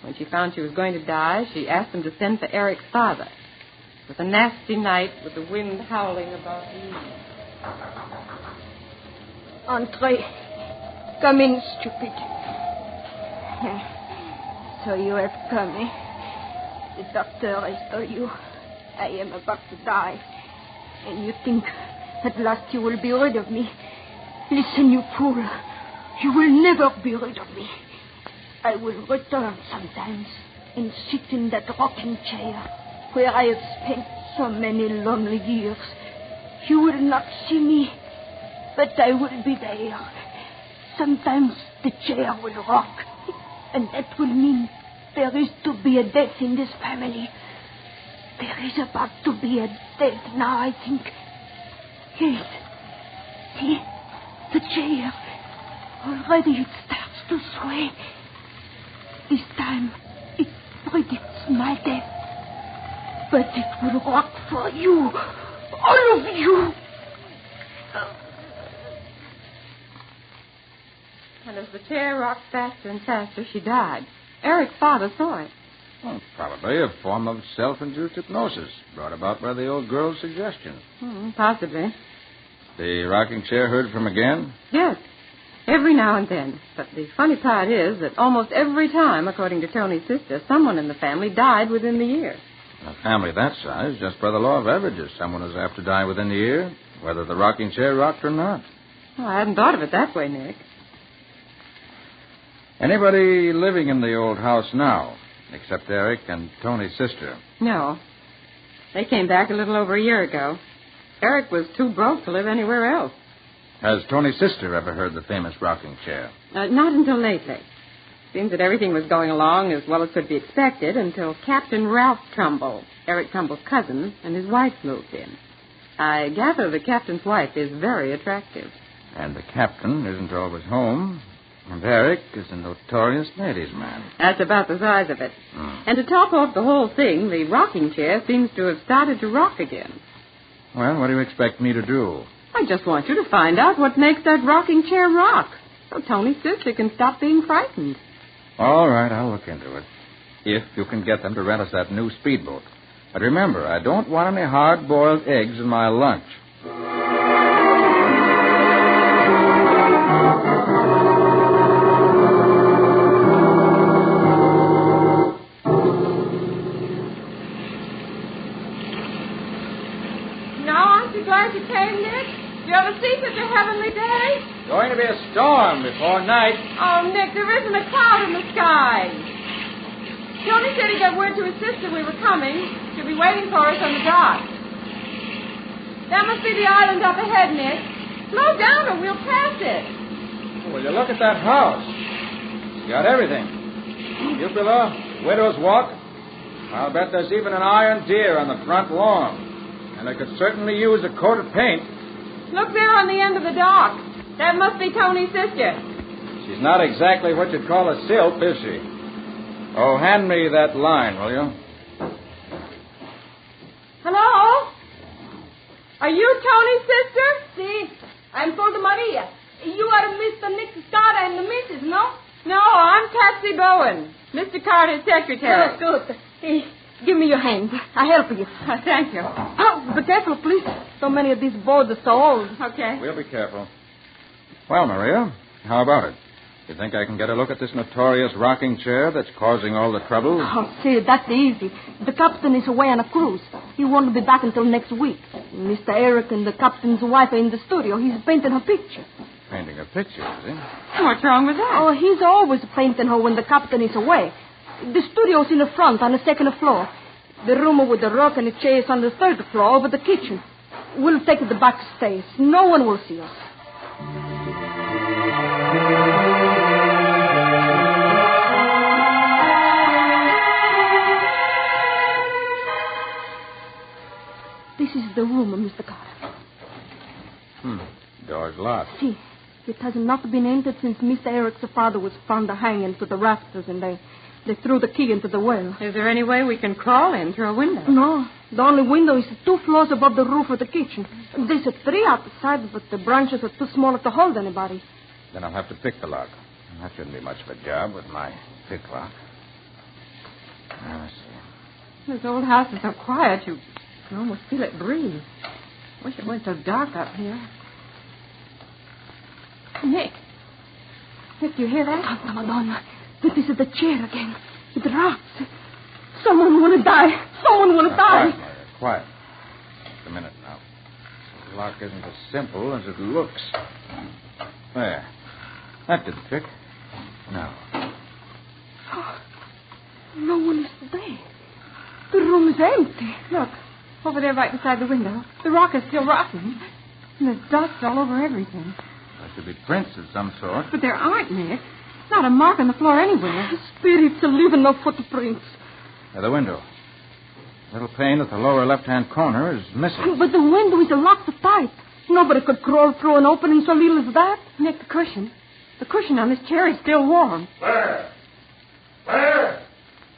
When she found she was going to die, she asked them to send for Eric's father. It was a nasty night with the wind howling about the evening. Entree. Come in, stupid. So you have come, eh? The doctor has told you I am about to die. And you think at last you will be rid of me. Listen, you fool. You will never be rid of me. I will return sometimes and sit in that rocking chair where I have spent so many lonely years. You will not see me, but I will be there. Sometimes the chair will rock, and that will mean there is to be a death in this family. There is about to be a death now, I think. Yes. See? The chair. Already it starts to sway. This time, it predicts my death. But it will rock for you. All of you. And as the chair rocked faster and faster, she died. Eric's father saw it. Well, probably a form of self-induced hypnosis brought about by the old girl's suggestion. Possibly. The rocking chair heard from again? Yes. Every now and then. But the funny part is that almost every time, according to Tony's sister, someone in the family died within the year. In a family that size, just by the law of averages, someone is apt to die within the year, whether the rocking chair rocked or not. Oh, I hadn't thought of it that way, Nick. Anybody living in the old house now, except Eric and Tony's sister? No. They came back a little over a year ago. Eric was too broke to live anywhere else. Has Tony's sister ever heard the famous rocking chair? Not until lately. Seems that everything was going along as well as could be expected until Captain Ralph Trumbull, Eric Trumbull's cousin, and his wife moved in. I gather the captain's wife is very attractive. And the captain isn't always home. And Eric is a notorious ladies' man. That's about the size of it. And to top off the whole thing, the rocking chair seems to have started to rock again. Well, what do you expect me to do? I just want you to find out what makes that rocking chair rock, so Tony's sister can stop being frightened. All right, I'll look into it. If you can get them to rent us that new speedboat. But remember, I don't want any hard-boiled eggs in my lunch. Glad you came, Nick. Do you ever see such a heavenly day? Going to be a storm before night. Oh, Nick, there isn't a cloud in the sky. Tony said he got word to his sister we were coming. She'll be waiting for us on the dock. That must be the island up ahead, Nick. Slow down or we'll pass it. Will you look at that house? It's got everything. Cupola, widow's walk. I'll bet there's even an iron deer on the front lawn. And I could certainly use a coat of paint. Look there on the end of the dock. That must be Tony's sister. She's not exactly what you'd call a sylph, is she? Oh, hand me that line, will you? Hello? Are you Tony's sister? Si. I'm Fulda Maria. You are Mr. Nick Carter and the missus, no? No, I'm Patsy Bowen, Mr. Carter's secretary. Good. Give me your hand. I'll help you. Thank you. Oh, be careful, please. So many of these boards are so old. Okay. We'll be careful. Well, Maria, how about it? You think I can get a look at this notorious rocking chair that's causing all the trouble? Oh, see, that's easy. The captain is away on a cruise. He won't be back until next week. Mr. Eric and the captain's wife are in the studio. He's painting her picture. Painting a picture, is he? What's wrong with that? Oh, he's always painting her when the captain is away. The studio's in the front on the second floor. The room with the rock and the chair is on the third floor over the kitchen. We'll take the back stairs. No one will see us. This is the room, Mr. Carter. Door's locked. See, it has not been entered since Mr. Eric's father was found hanging to the rafters, and they threw the key into the well. Is there any way we can crawl in through a window? No. The only window is 2 floors above the roof of the kitchen. There's 3 outside, but the branches are too small to hold anybody. Then I'll have to pick the lock. That shouldn't be much of a job with my pick lock. Now, let's see. This old house is so quiet, you can almost feel it breathe. Wish it weren't so dark up here. Nick, Nick, you hear that? Santa Madonna. This is the chair again. It rocks. Someone want to die. Someone want to die. Quiet, Mother, quiet. Just a minute now. The lock isn't as simple as it looks. There. That did the trick. Now. Oh, no one is there. The room is empty. Look, over there right beside the window. The rock is still rocking. And there's dust all over everything. There should be prints of some sort. But there aren't, Nick. Not a mark on the floor anywhere. The spirits are leaving no footprints. At the window. The little pane at the lower left-hand corner is missing. But the window is locked tight. Nobody could crawl through an opening so little as that. Nick, the cushion. The cushion on this chair is still warm. There!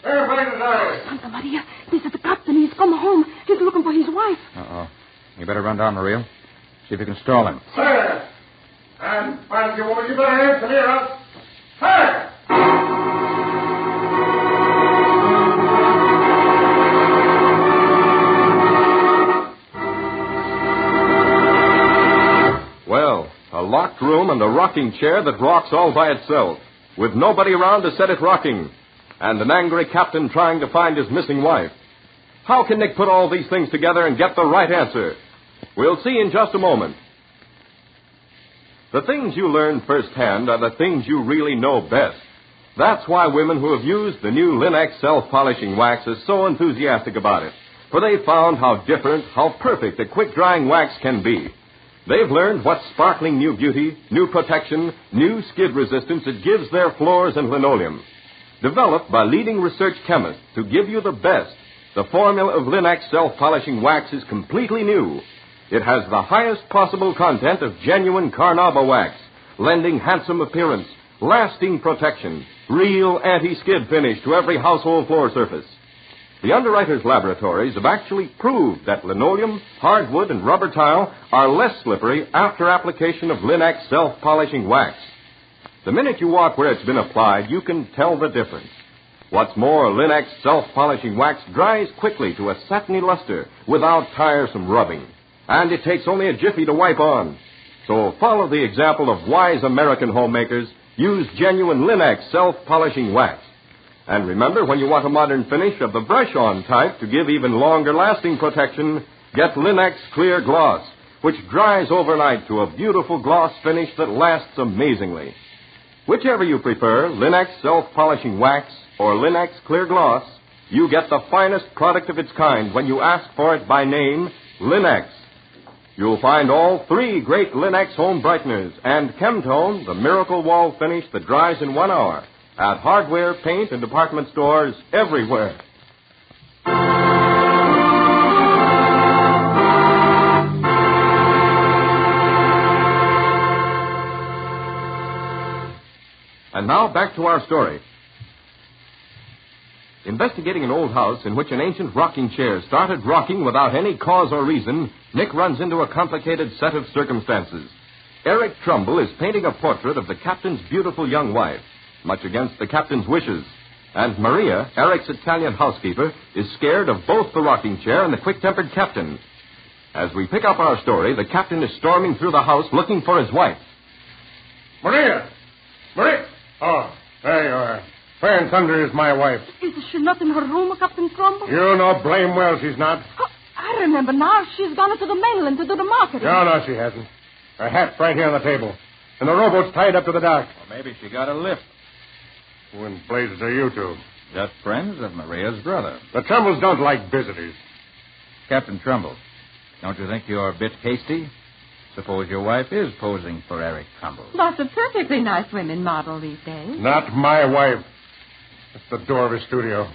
Find his eyes. Santa Maria, this is the captain. He's come home. He's looking for his wife. Uh-oh. You better run down the reel. See if you can stall him. There! And find you, woman. You better answer me, or else. There! Well, a locked room and a rocking chair that rocks all by itself, with nobody around to set it rocking, and an angry captain trying to find his missing wife. How can Nick put all these things together and get the right answer? We'll see in just a moment. The things you learn firsthand are the things you really know best. That's why women who have used the new Linex self-polishing wax are so enthusiastic about it, for they've found how different, how perfect a quick-drying wax can be. They've learned what sparkling new beauty, new protection, new skid resistance it gives their floors and linoleum. Developed by leading research chemists to give you the best, the formula of Linex self-polishing wax is completely new. It has the highest possible content of genuine Carnauba wax, lending handsome appearance, lasting protection, real anti-skid finish to every household floor surface. The underwriters' laboratories have actually proved that linoleum, hardwood, and rubber tile are less slippery after application of Linex self-polishing wax. The minute you walk where it's been applied, you can tell the difference. What's more, Linex self-polishing wax dries quickly to a satiny luster without tiresome rubbing. And it takes only a jiffy to wipe on. So follow the example of wise American homemakers. Use genuine Linex self-polishing wax. And remember, when you want a modern finish of the brush-on type to give even longer-lasting protection, get Linex Clear Gloss, which dries overnight to a beautiful gloss finish that lasts amazingly. Whichever you prefer, Linex self-polishing wax or Linex Clear Gloss, you get the finest product of its kind when you ask for it by name, Linex. You'll find all three great Linex home brighteners and Chemtone, the miracle wall finish that dries in 1 hour, at hardware, paint, and department stores everywhere. And now back to our story. Investigating an old house in which an ancient rocking chair started rocking without any cause or reason, Nick runs into a complicated set of circumstances. Eric Trumbull is painting a portrait of the captain's beautiful young wife, much against the captain's wishes. And Maria, Eric's Italian housekeeper, is scared of both the rocking chair and the quick-tempered captain. As we pick up our story, the captain is storming through the house looking for his wife. Maria! Maria! Oh, there you are. Where in thunder is my wife? Is she not in her room, Captain Trumbull? You know blame well she's not. Oh, I remember now. She's gone to the mainland to do the marketing. No, she hasn't. Her hat's right here on the table. And the rowboat's tied up to the dock. Well, maybe she got a lift. Who in blazes are you two? Just friends of Maria's brother. The Trumballs don't like visitors. Captain Trumbull, don't you think you're a bit hasty? Suppose your wife is posing for Eric Trumbull. Lots of perfectly nice women model these days. Not my wife. That's the door of his studio.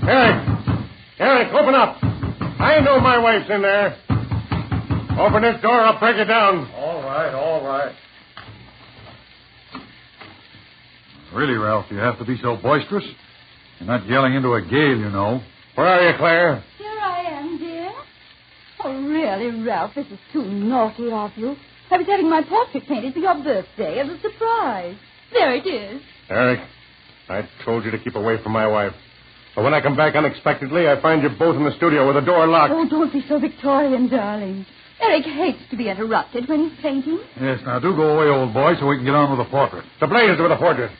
Eric, open up. I know my wife's in there. Open this door, I'll break it down. All right. Really, Ralph, you have to be so boisterous. You're not yelling into a gale, you know. Where are you, Claire? Here I am, dear. Oh, really, Ralph, this is too naughty of you. I was having my portrait painted for your birthday as a surprise. There it is. Eric, I told you to keep away from my wife. But when I come back unexpectedly, I find you both in the studio with the door locked. Oh, don't be so Victorian, darling. Eric hates to be interrupted when he's painting. Yes, now do go away, old boy, so we can get on with the portrait. The blaze with the portrait.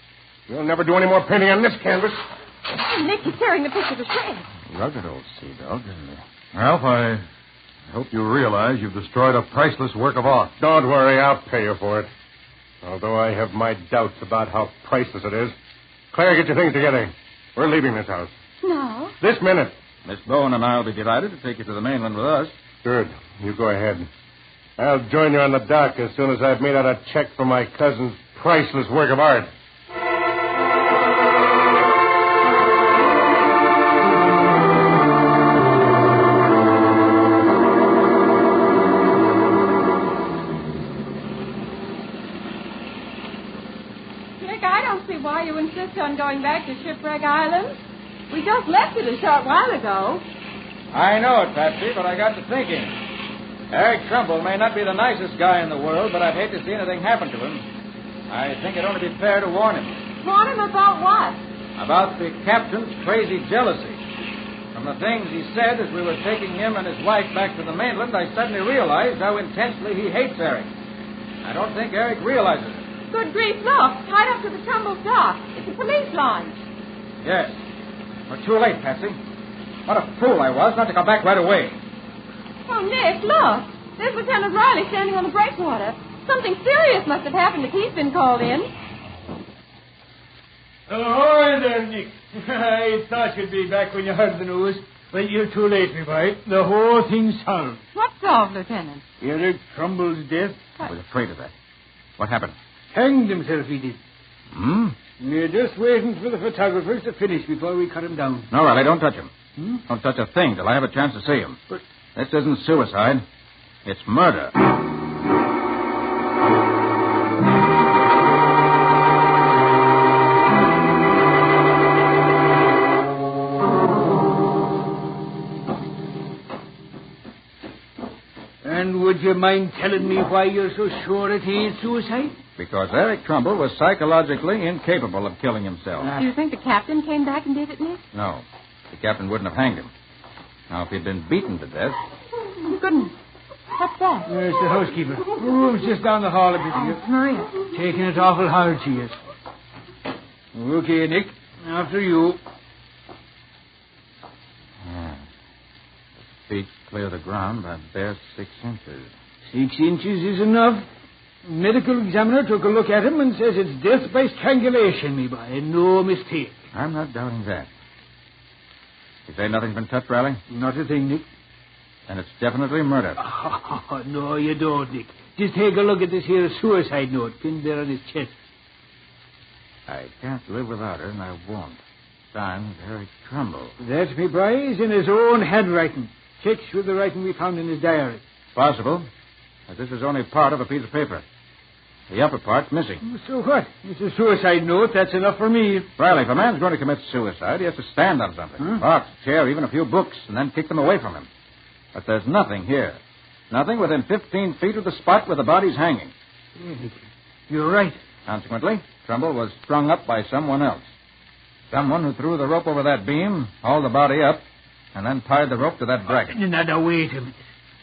You'll never do any more painting on this canvas. Nick is tearing the picture to shreds. Rugged old sea dog, isn't he? Ralph, I hope you realize you've destroyed a priceless work of art. Don't worry, I'll pay you for it. Although I have my doubts about how priceless it is. Claire, get your things together. We're leaving this house. No. This minute. Miss Bowen and I will be delighted to take you to the mainland with us. Good. You go ahead. I'll join you on the dock as soon as I've made out a check for my cousin's priceless work of art. Nick, I don't see why you insist on going back to Shipwreck Island. We just left it a short while ago. I know it, Patsy, but I got to thinking. Eric Trumbull may not be the nicest guy in the world, but I'd hate to see anything happen to him. I think it'd only be fair to warn him. Warn him about what? About the captain's crazy jealousy. From the things he said as we were taking him and his wife back to the mainland, I suddenly realized how intensely he hates Eric. I don't think Eric realizes it. Good grief, look. Tied up to the Trumbull dock. It's a police launch. Yes. We're too late, Patsy. What a fool I was not to come back right away. Oh, Nick, look. There's Lieutenant Riley standing on the breakwater. Something serious must have happened if he's been called in. Ahoy there, Nick. I thought you'd be back when you heard the news. But you're too late, me boy. The whole thing's solved. What's solved, Lieutenant? Eric Trumbull's death. I was afraid of that. What happened? Hanged himself, he did. Hmm? We're just waiting for the photographers to finish before we cut him down. No, Riley, don't touch him. Don't touch a thing till I have a chance to see him. But this isn't suicide. It's murder. And would you mind telling me why you're so sure it ain't suicide? Because Eric Trumbull was psychologically incapable of killing himself. Do you think the captain came back and did it, Nick? No. The captain wouldn't have hanged him. Now, if he'd been beaten to death... Goodness. What's that? There's the housekeeper. Her room's just down the hall a bit here. Maria. Taking it awful hard, she is. Okay, Nick. After you. Yeah. The feet clear the ground by bare 6 inches. 6 inches is enough. Medical examiner took a look at him and says it's death by strangulation, me boy. No mistake. I'm not doubting that. You say nothing's been touched, Riley? Not a thing, Nick. And it's definitely murder. Oh, no, you don't, Nick. Just take a look at this here suicide note pinned there on his chest. I can't live without her, and I won't. Signed, Eric Trumbull. That, me boy, is in his own handwriting. Checks with the writing we found in his diary. Possible, but this is only part of a piece of paper. The upper part's missing. So what? It's a suicide note. That's enough for me. Riley, if a man's going to commit suicide, he has to stand on something. Box, chair, even a few books, and then kick them away from him. But there's nothing here. Nothing within 15 feet of the spot where the body's hanging. You're right. Consequently, Trumbull was strung up by someone else. Someone who threw the rope over that beam, hauled the body up, and then tied the rope to that bracket. Now, wait a minute.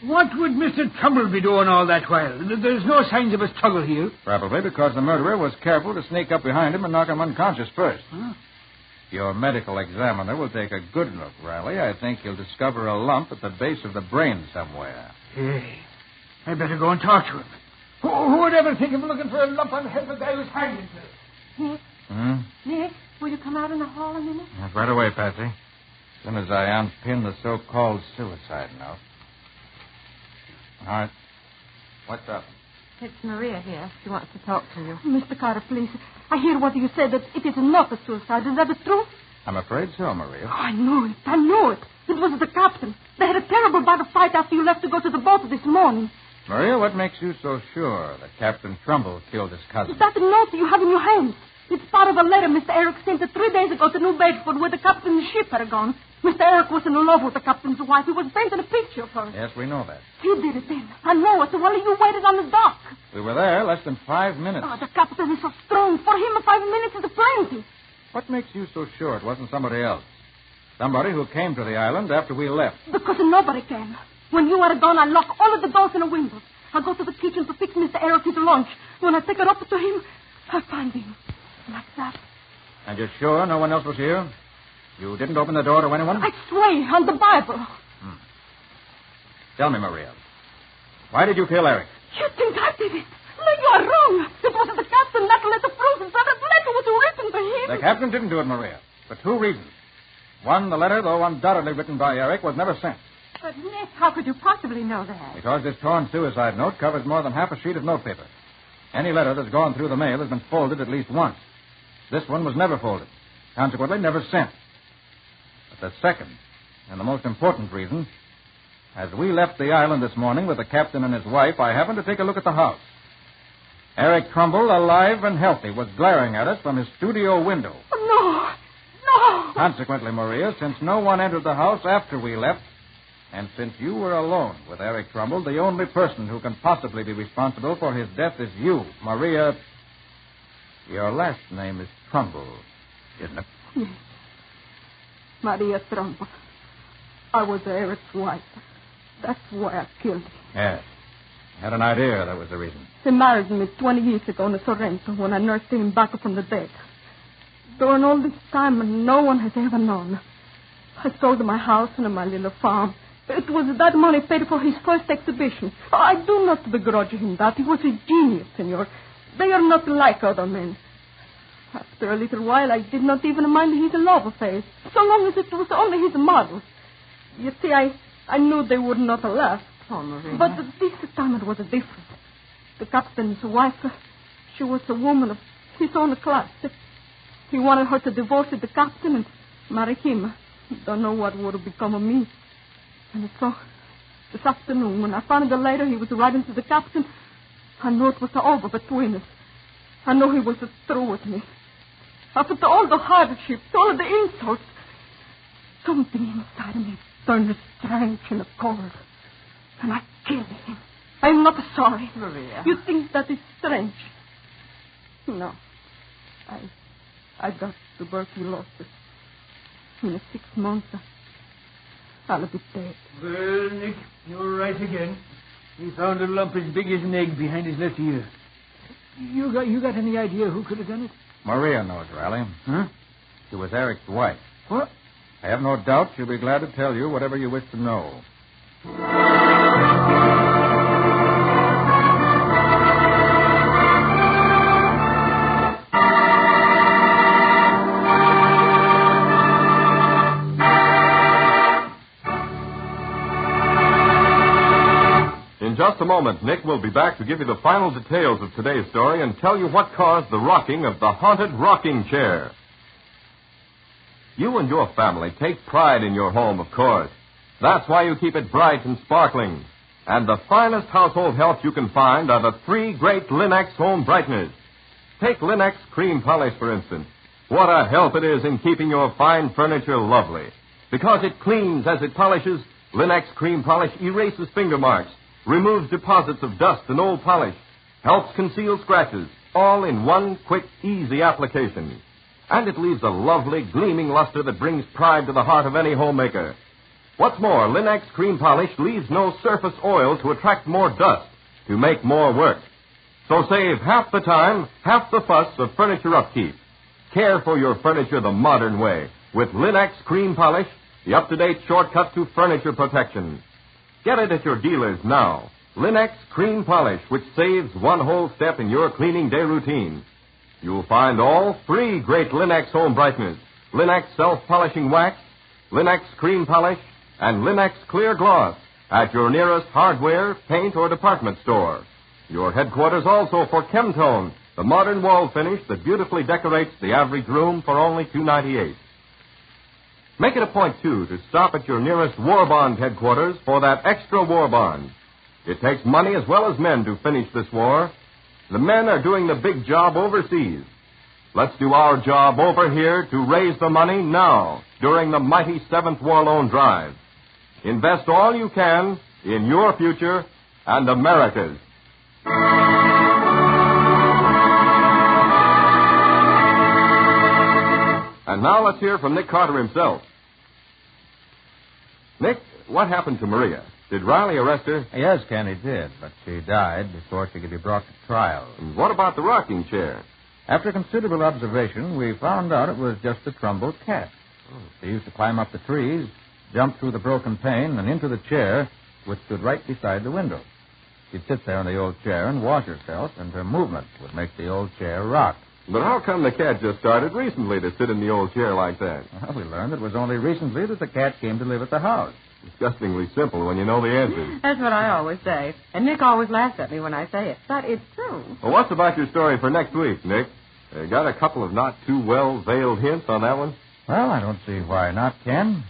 What would Mr. Trumbull be doing all that while? There's no signs of a struggle here. Probably because the murderer was careful to sneak up behind him and knock him unconscious first. Your medical examiner will take a good look, Riley. I think he'll discover a lump at the base of the brain somewhere. Hey, I better go and talk to him. Who would ever think of looking for a lump on the head of a guy who's hanged himself? Nick? Nick, will you come out in the hall a minute? Right away, Patsy. As soon as I unpin the so-called suicide note. All right. What's up? It's Maria here. She wants to talk to you. Mr. Carter, please. I hear what you said, that it is not a suicide. Is that the truth? I'm afraid so, Maria. Oh, I know it. I know it. It was the captain. They had a terrible battle fight after you left to go to the boat this morning. Maria, what makes you so sure that Captain Trumbull killed his cousin? Is that the note you have in your hands? It's part of a letter Mr. Eric sent 3 days ago to New Bedford where the captain's ship had gone. Mr. Eric was in love with the captain's wife. He was painting a picture of her. Yes, we know that. You did it then. I know it. While you waited on the dock. We were there less than 5 minutes. Oh, the captain is so strong. For him, 5 minutes is plenty. What makes you so sure it wasn't somebody else? Somebody who came to the island after we left. Because nobody came. When you are gone, I lock all of the doors and the windows. I go to the kitchen to fix Mr. Eric his lunch. When I take it up to him, I find him. Like that. And you're sure no one else was here? You didn't open the door to anyone? I swear on the Bible. Tell me, Maria. Why did you kill Eric? You think I did it? No, you are wrong. It wasn't the captain that letter frozen. That letter was written to him. The captain didn't do it, Maria. For two reasons. One, the letter, though undoubtedly written by Eric, was never sent. But, Nick, how could you possibly know that? Because this torn suicide note covers more than half a sheet of notepaper. Any letter that's gone through the mail has been folded at least once. This one was never folded. Consequently, never sent. But the second, and the most important reason, as we left the island this morning with the captain and his wife, I happened to take a look at the house. Eric Trumbull, alive and healthy, was glaring at us from his studio window. No! No! Consequently, Maria, since no one entered the house after we left, and since you were alone with Eric Trumbull, the only person who can possibly be responsible for his death is you, Maria. Your last name is Trumbull, isn't it? Yes. Maria Trumbull. I was Eric's wife. That's why I killed him. Yes. I had an idea that was the reason. He married me 20 years ago in Sorrento when I nursed him back from the dead. During all this time, no one has ever known. I sold my house and my little farm. It was that money paid for his first exhibition. I do not begrudge him that. He was a genius, senor. They are not like other men. After a little while, I did not even mind his love affairs, so long as it was only his model. You see, I knew they would not last. Oh, Maria. But this time it was different. The captain's wife, she was a woman of his own class. He wanted her to divorce the captain and marry him. Don't know what would become of me. And so, this afternoon, when I found the letter he was writing to the captain, I knew it was over between us. I knew he was through with me. After all the hardships, all of the insults, something inside me turned strange and cold. And I killed him. I'm not sorry. Maria. You think that is strange? No. I got tuberculosis. In 6 months, I'll be dead. Well, Nick, you're right again. He found a lump as big as an egg behind his left ear. You got any idea who could have done it? Maria knows, Riley. Huh? She was Eric's wife. What? I have no doubt she'll be glad to tell you whatever you wish to know. In just a moment, Nick will be back to give you the final details of today's story and tell you what caused the rocking of the haunted rocking chair. You and your family take pride in your home, of course. That's why you keep it bright and sparkling. And the finest household help you can find are the 3 great Linex home brighteners. Take Linex cream polish, for instance. What a help it is in keeping your fine furniture lovely. Because it cleans as it polishes, Linex cream polish erases finger marks, removes deposits of dust and old polish, helps conceal scratches, all in one quick, easy application. And it leaves a lovely, gleaming luster that brings pride to the heart of any homemaker. What's more, Linex cream polish leaves no surface oil to attract more dust, to make more work. So save half the time, half the fuss of furniture upkeep. Care for your furniture the modern way with Linex cream polish, the up-to-date shortcut to furniture protection. Get it at your dealers now. Linex cream polish, which saves one whole step in your cleaning day routine. You'll find all 3 great Linex home brighteners: Linex self-polishing wax, Linex cream polish, and Linex clear gloss at your nearest hardware, paint, or department store. Your headquarters also for Chemtone, the modern wall finish that beautifully decorates the average room for only $2.98. Make it a point, too, to stop at your nearest War Bond headquarters for that extra War Bond. It takes money as well as men to finish this war. The men are doing the big job overseas. Let's do our job over here to raise the money now during the mighty 7th War Loan Drive. Invest all you can in your future and America's. And now let's hear from Nick Carter himself. Nick, what happened to Maria? Did Riley arrest her? Yes, Ken, he did, but she died before she could be brought to trial. And what about the rocking chair? After considerable observation, we found out it was just a Trumbull cat. She used to climb up the trees, jump through the broken pane, and into the chair, which stood right beside the window. She'd sit there in the old chair and wash herself, and her movement would make the old chair rock. But how come the cat just started recently to sit in the old chair like that? Well, we learned it was only recently that the cat came to live at the house. Disgustingly simple when you know the answer. That's what I always say. And Nick always laughs at me when I say it. But it's true. Well, what's about your story for next week, Nick? Got a couple of not too well-veiled hints on that one? Well, I don't see why not, Ken.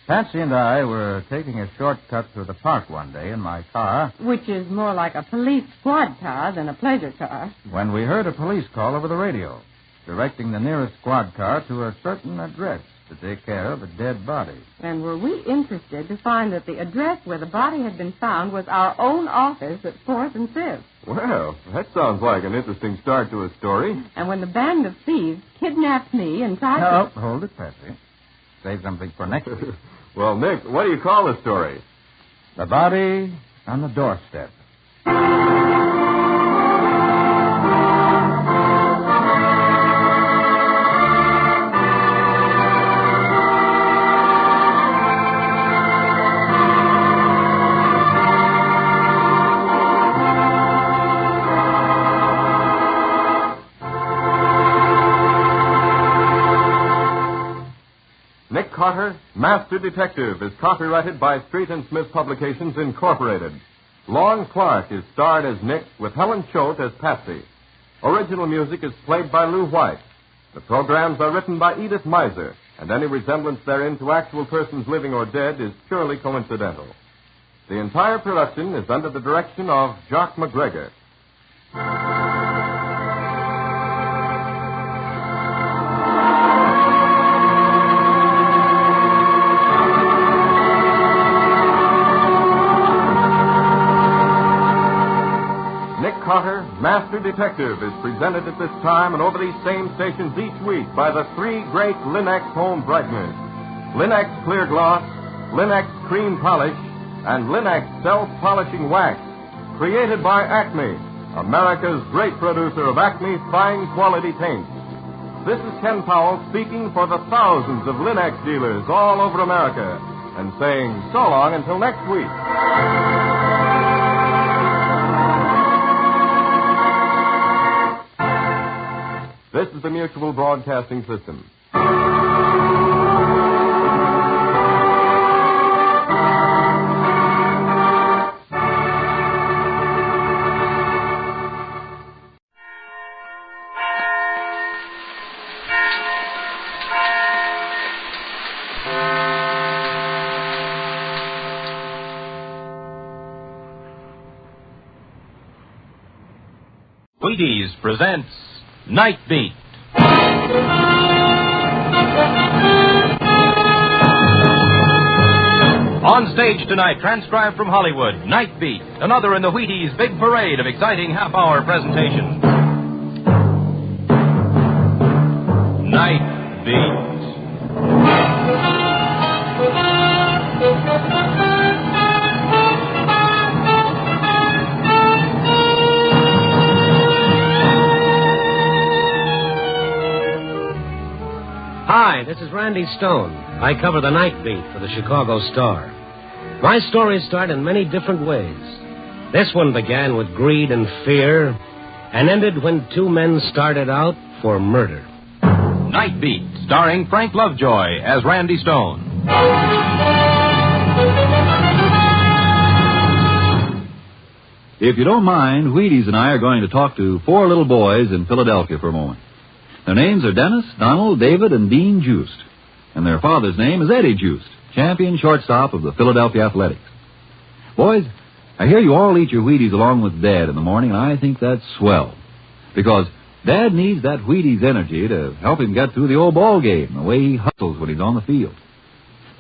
Patsy and I were taking a shortcut through the park one day in my car. Which is more like a police squad car than a pleasure car. When we heard a police call over the radio, directing the nearest squad car to a certain address to take care of a dead body. And were we interested to find that the address where the body had been found was our own office at 4th and 5th. Well, that sounds like an interesting start to a story. And when the band of thieves kidnapped me and tried to... No, hold it, Patsy. Save something for next week. Well, Nick, what do you call the story? The Body on the Doorstep. Carter, Master Detective, is copyrighted by Street & Smith Publications, Incorporated. Lon Clark is starred as Nick, with Helen Choate as Patsy. Original music is played by Lou White. The programs are written by Edith Miser, and any resemblance therein to actual persons living or dead is purely coincidental. The entire production is under the direction of Jock McGregor. Carter, Master Detective, is presented at this time and over these same stations each week by the three great Linex home brighteners: Linex Clear Gloss, Linex Cream Polish, and Linex Self-Polishing Wax, created by Acme, America's great producer of Acme fine quality paints. This is Ken Powell speaking for the thousands of Linex dealers all over America and saying so long until next week. This is the Mutual Broadcasting System. Wheaties presents Night Beat. On stage tonight, transcribed from Hollywood, Night Beat, another in the Wheaties' big parade of exciting half-hour presentations. Night Beat. Hi, this is Randy Stone. I cover the Night Beat for the Chicago Star. My stories start in many different ways. This one began with greed and fear and ended when two men started out for murder. Night Beat, starring Frank Lovejoy as Randy Stone. If you don't mind, Wheaties and I are going to talk to four little boys in Philadelphia for a moment. Their names are Dennis, Donald, David, and Dean Joost. And their father's name is Eddie Joost, champion shortstop of the Philadelphia Athletics. Boys, I hear you all eat your Wheaties along with Dad in the morning, and I think that's swell. Because Dad needs that Wheaties energy to help him get through the old ball game, the way he hustles when he's on the field.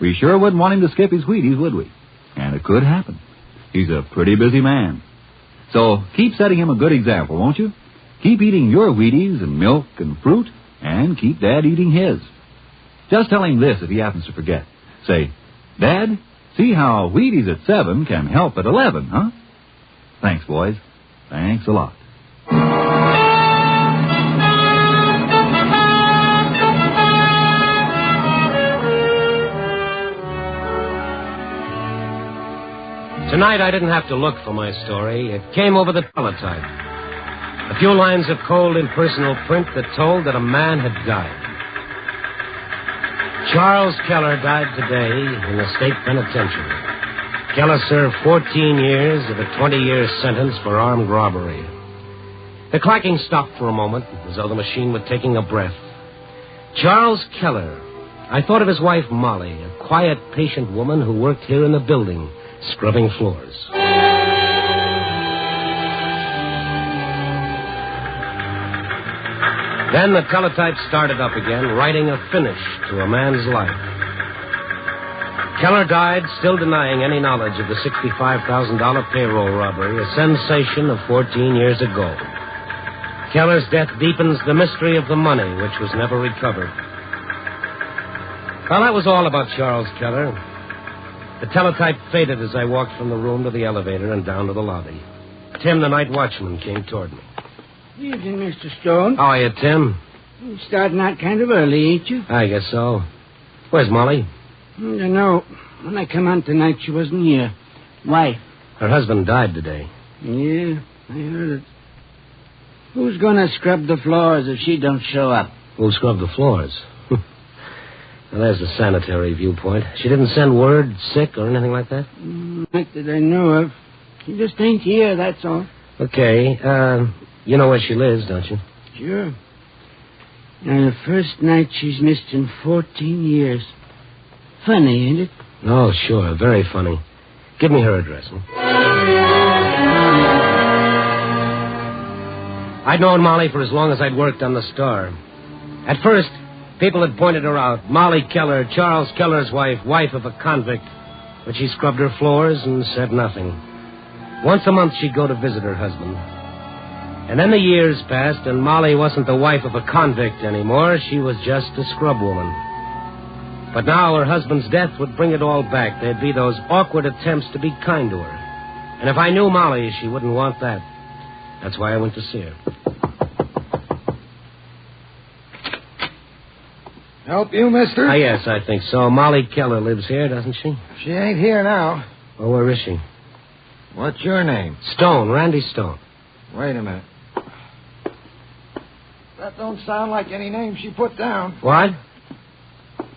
We sure wouldn't want him to skip his Wheaties, would we? And it could happen. He's a pretty busy man. So keep setting him a good example, won't you? Keep eating your Wheaties and milk and fruit, and keep Dad eating his. Just tell him this if he happens to forget. Say, Dad, See how Wheaties at 7 can help at 11, huh? Thanks, boys. Thanks a lot. Tonight I didn't have to look for my story. It came over the teletype. A few lines of cold impersonal print that told that a man had died. Charles Keller died today in the state penitentiary. Keller served 14 years of a 20-year sentence for armed robbery. The clacking stopped for a moment, as though the machine were taking a breath. Charles Keller. I thought of his wife, Molly, a quiet, patient woman who worked here in the building, scrubbing floors. Then the teletype started up again, writing a finish to a man's life. Keller died, still denying any knowledge of the $65,000 payroll robbery, a sensation of 14 years ago. Keller's death deepens the mystery of the money, which was never recovered. Well, that was all about Charles Keller. The teletype faded as I walked from the room to the elevator and down to the lobby. Tim, the night watchman, came toward me. Evening, Mr. Stone. How are you, Tim? You're starting out kind of early, ain't you? I guess so. Where's Molly? I don't know. When I come on tonight, she wasn't here. Why? Her husband died today. Yeah, I heard it. Who's going to scrub the floors if she don't show up? Who'll scrub the floors? Well, there's the sanitary viewpoint. She didn't send word, sick, or anything like that? Not that I know of. She just ain't here, that's all. Okay. You know where she lives, don't you? Sure. Now, the first night she's missed in 14 years. Funny, ain't it? Oh, sure. Very funny. Give me her address. I'd known Molly for as long as I'd worked on the Star. At first, people had pointed her out. Molly Keller, Charles Keller's wife of a convict. But she scrubbed her floors and said nothing. Once a month, she'd go to visit her husband. And then the years passed, and Molly wasn't the wife of a convict anymore. She was just a scrub woman. But now her husband's death would bring it all back. There'd be those awkward attempts to be kind to her. And if I knew Molly, she wouldn't want that. That's why I went to see her. Help you, mister? Yes, I think so. Molly Keller lives here, doesn't she? She ain't here now. Well, where is she? What's your name? Stone, Randy Stone. Wait a minute. That don't sound like any name she put down. What?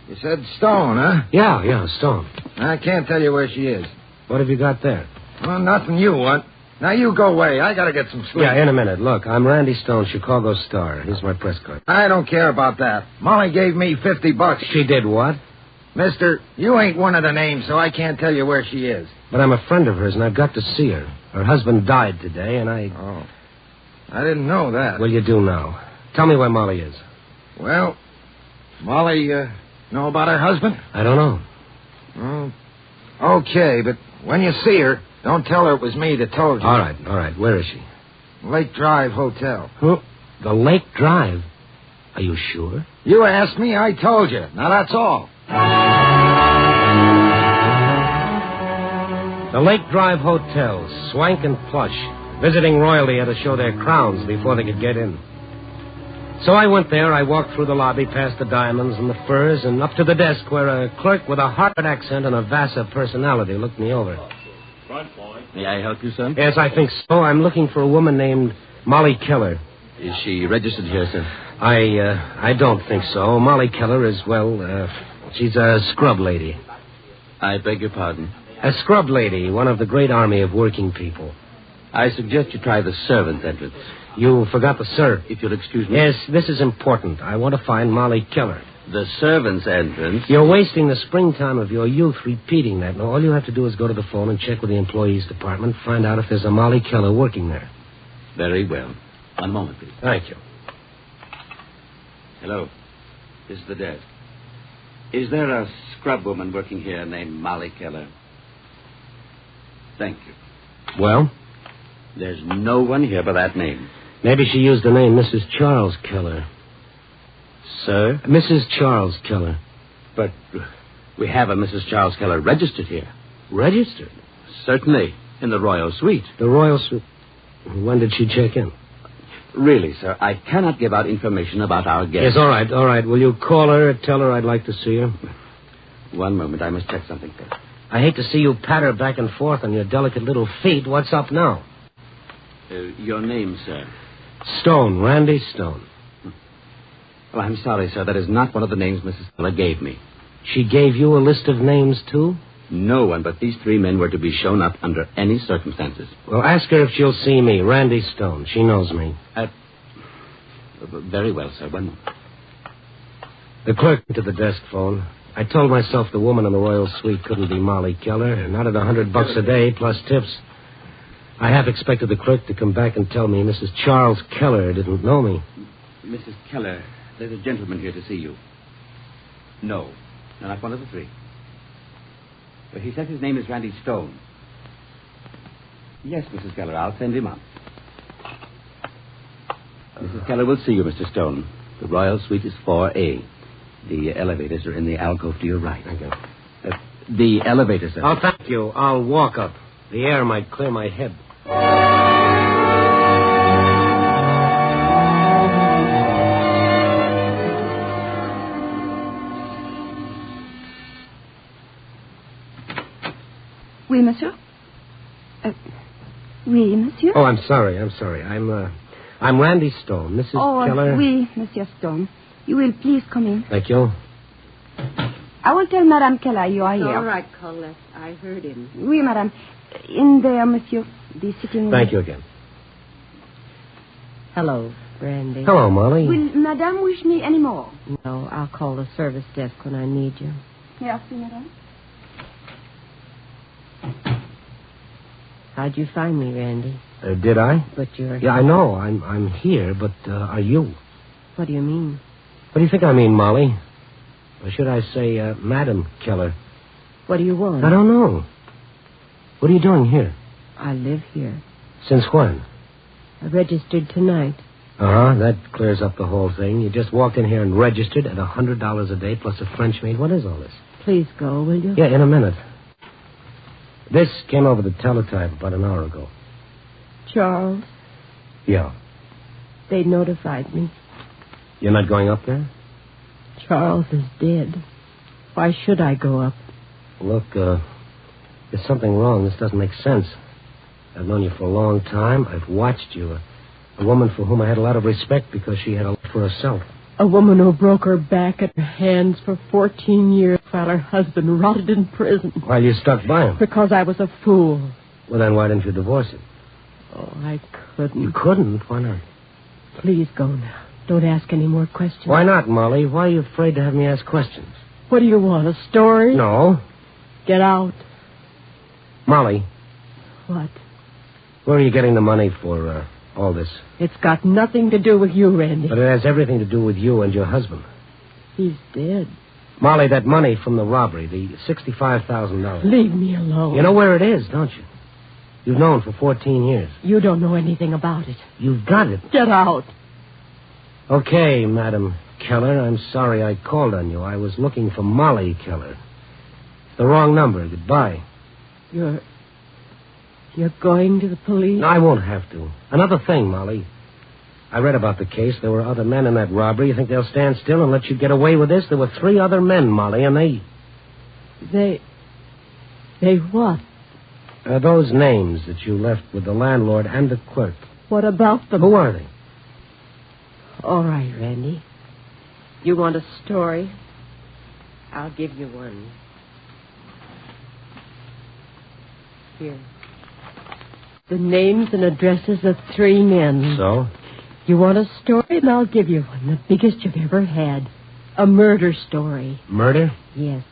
You said Stone, huh? Yeah, Stone. I can't tell you where she is. What have you got there? Well, nothing you want. Now, you go away. I gotta get some sleep. Yeah, in a minute. Look, I'm Randy Stone, Chicago Star. Here's my press card. I don't care about that. Molly gave me $50. She did what? Mister, you ain't one of the names, so I can't tell you where she is. But I'm a friend of hers, and I've got to see her. Her husband died today, and I... Oh. I didn't know that. Well, you do now. Tell me where Molly is. Well, Molly, know about her husband? I don't know. Oh, okay, but when you see her, don't tell her it was me that told you. All right. Where is she? Lake Drive Hotel. The Lake Drive? Are you sure? You asked me, I told you. Now, that's all. The Lake Drive Hotel, swank and plush. Visiting royalty had to show their crowns before they could get in. So I went there. I walked through the lobby, past the diamonds and the furs, and up to the desk where a clerk with a Harvard accent and a Vassar personality looked me over. May I help you, sir? Yes, I think so. I'm looking for a woman named Molly Keller. Is she registered here, sir? I don't think so. Molly Keller is, she's a scrub lady. I beg your pardon? A scrub lady, one of the great army of working people. I suggest you try the servants' entrance. You forgot the sir. If you'll excuse me. Yes, this is important. I want to find Molly Keller. The servants' entrance? You're wasting the springtime of your youth repeating that. Now, all you have to do is go to the phone and check with the employees department, find out if there's a Molly Keller working there. Very well. One moment, please. Thank you. Hello. This is the desk. Is there a scrub woman working here named Molly Keller? Thank you. Well? There's no one here by that name. Maybe she used the name Mrs. Charles Keller. Sir? Mrs. Charles Keller. But we have a Mrs. Charles Keller registered here. Registered? Certainly. In the Royal Suite. The Royal Suite. When did she check in? Really, sir, I cannot give out information about our guest. Yes, all right. Will you call her, tell her I'd like to see her? One moment, I must check something first. I hate to see you patter back and forth on your delicate little feet. What's up now? Your name, sir? Stone, Randy Stone. Well, I'm sorry, sir. That is not one of the names Mrs. Keller gave me. She gave you a list of names, too? No one but these 3 men were to be shown up under any circumstances. Well, ask her if she'll see me, Randy Stone. She knows me. Very well, sir. One moment. The clerk went to the desk phone. I told myself the woman in the Royal Suite couldn't be Molly Keller, not at $100 a day plus tips. I half expected the clerk to come back and tell me Mrs. Charles Keller didn't know me. Mrs. Keller, there's a gentleman here to see you. No, not one of the 3. But he says his name is Randy Stone. Yes, Mrs. Keller, I'll send him up. Mrs. Keller will see you, Mr. Stone. The Royal Suite is 4A. The elevators are in the alcove to your right. Thank you. The elevators are... Oh, thank you. I'll walk up. The air might clear my head. Oui, monsieur? Oui, monsieur? Oh, I'm sorry. I'm Randy Stone. Mrs. Keller? Oui, Monsieur Stone. You will please come in. Thank you. I will tell Madame Keller you are here. All right, Colette. I heard him. Oui, Madame. In there, Monsieur. The sitting room. Thank you again. Hello, Randy. Hello, Molly. Will Madame wish me any more? No, I'll call the service desk when I need you. Merci, Madame. How'd you find me, Randy? Did I? But you're... Yeah, I know. I'm here, but are you? What do you mean? What do you think I mean, Molly? Or should I say, Madam Keller? What do you want? I don't know. What are you doing here? I live here. Since when? I registered tonight. Uh-huh. That clears up the whole thing. You just walked in here and registered at $100 a day plus a French maid. What is all this? Please go, will you? Yeah, in a minute. This came over the teletype about an hour ago. Charles? Yeah. They notified me. You're not going up there? Charles is dead. Why should I go up? Look, there's something wrong. This doesn't make sense. I've known you for a long time. I've watched you. A woman for whom I had a lot of respect because she had a lot for herself. A woman who broke her back at her hands for 14 years while her husband rotted in prison. While you stuck by him? Because I was a fool. Well, then why didn't you divorce him? Oh, I couldn't. You couldn't? Why not? Please go now. Don't ask any more questions. Why not, Molly? Why are you afraid to have me ask questions? What do you want, a story? No. Get out. Molly. What? Where are you getting the money for all this? It's got nothing to do with you, Randy. But it has everything to do with you and your husband. He's dead. Molly, that money from the robbery, the $65,000. Leave me alone. You know where it is, don't you? You've known for 14 years. You don't know anything about it. You've got it. Get out. Okay, Madam Keller, I'm sorry I called on you. I was looking for Molly Keller. The wrong number. Goodbye. You're going to the police? No, I won't have to. Another thing, Molly. I read about the case. There were other men in that robbery. You think they'll stand still and let you get away with this? There were 3 other men, Molly, and They what? Those names that you left with the landlord and the clerk. What about them? Who are they? All right, Randy. You want a story? I'll give you one. Here. The names and addresses of 3 men. So? You want a story? And I'll give you one. The biggest you've ever had. A murder story. Murder? Yes.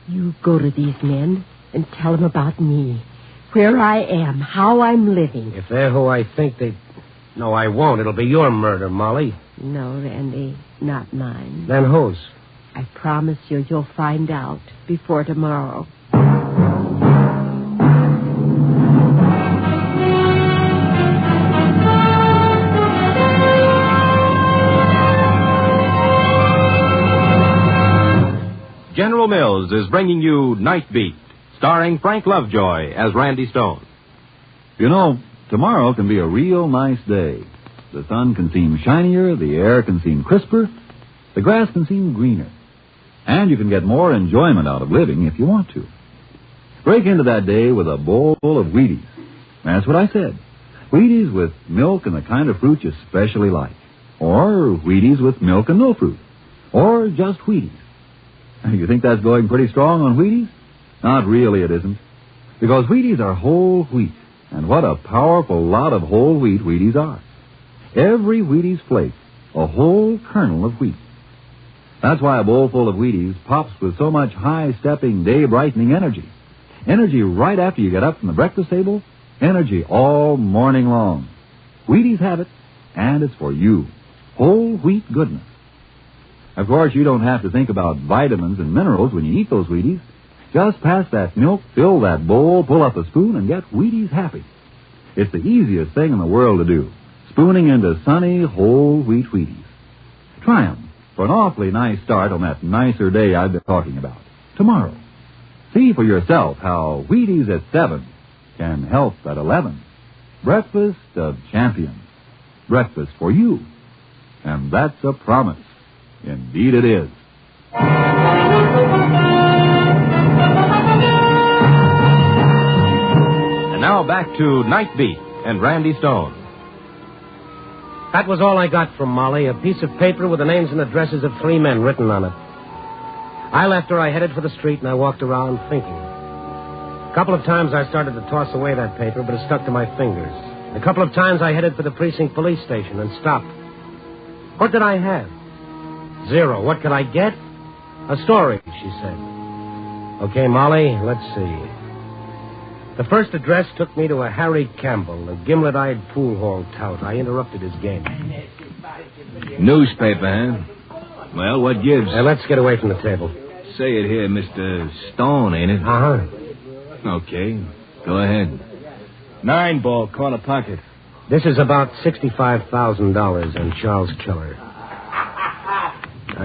You go to these men and tell them about me. Where I am. How I'm living. If they're who I think they... No, I won't. It'll be your murder, Molly. No, Randy. Not mine. Then whose? I promise you'll find out before tomorrow. General Mills is bringing you Night Beat, starring Frank Lovejoy as Randy Stone. You know, tomorrow can be a real nice day. The sun can seem shinier, the air can seem crisper, the grass can seem greener. And you can get more enjoyment out of living if you want to. Break into that day with a bowl full of Wheaties. That's what I said. Wheaties with milk and the kind of fruit you especially like. Or Wheaties with milk and no fruit. Or just Wheaties. You think that's going pretty strong on Wheaties? Not really, it isn't. Because Wheaties are whole wheat. And what a powerful lot of whole wheat Wheaties are. Every Wheaties flake, a whole kernel of wheat. That's why a bowl full of Wheaties pops with so much high-stepping, day-brightening energy. Energy right after you get up from the breakfast table. Energy all morning long. Wheaties have it, and it's for you. Whole wheat goodness. Of course, you don't have to think about vitamins and minerals when you eat those Wheaties. Just pass that milk, fill that bowl, pull up a spoon, and get Wheaties happy. It's the easiest thing in the world to do, spooning into sunny, whole wheat Wheaties. Try 'em for an awfully nice start on that nicer day I've been talking about, tomorrow. See for yourself how Wheaties at 7 can help at 11. Breakfast of champions. Breakfast for you. And that's a promise. Indeed it is. And now back to Night Beat and Randy Stone. That was all I got from Molly, a piece of paper with the names and addresses of 3 men written on it. I left her, I headed for the street, and I walked around thinking. A couple of times I started to toss away that paper, but it stuck to my fingers. A couple of times I headed for the precinct police station and stopped. What did I have? 0. What could I get? A story, she said. Okay, Molly, let's see. The first address took me to a Harry Campbell, a gimlet-eyed pool hall tout. I interrupted his game. Newspaper, huh? Well, what gives? Let's get away from the table. Say it here, Mr. Stone, ain't it? Uh-huh. Okay, go ahead. 9-ball, corner pocket. This is about $65,000 and Charles Keller.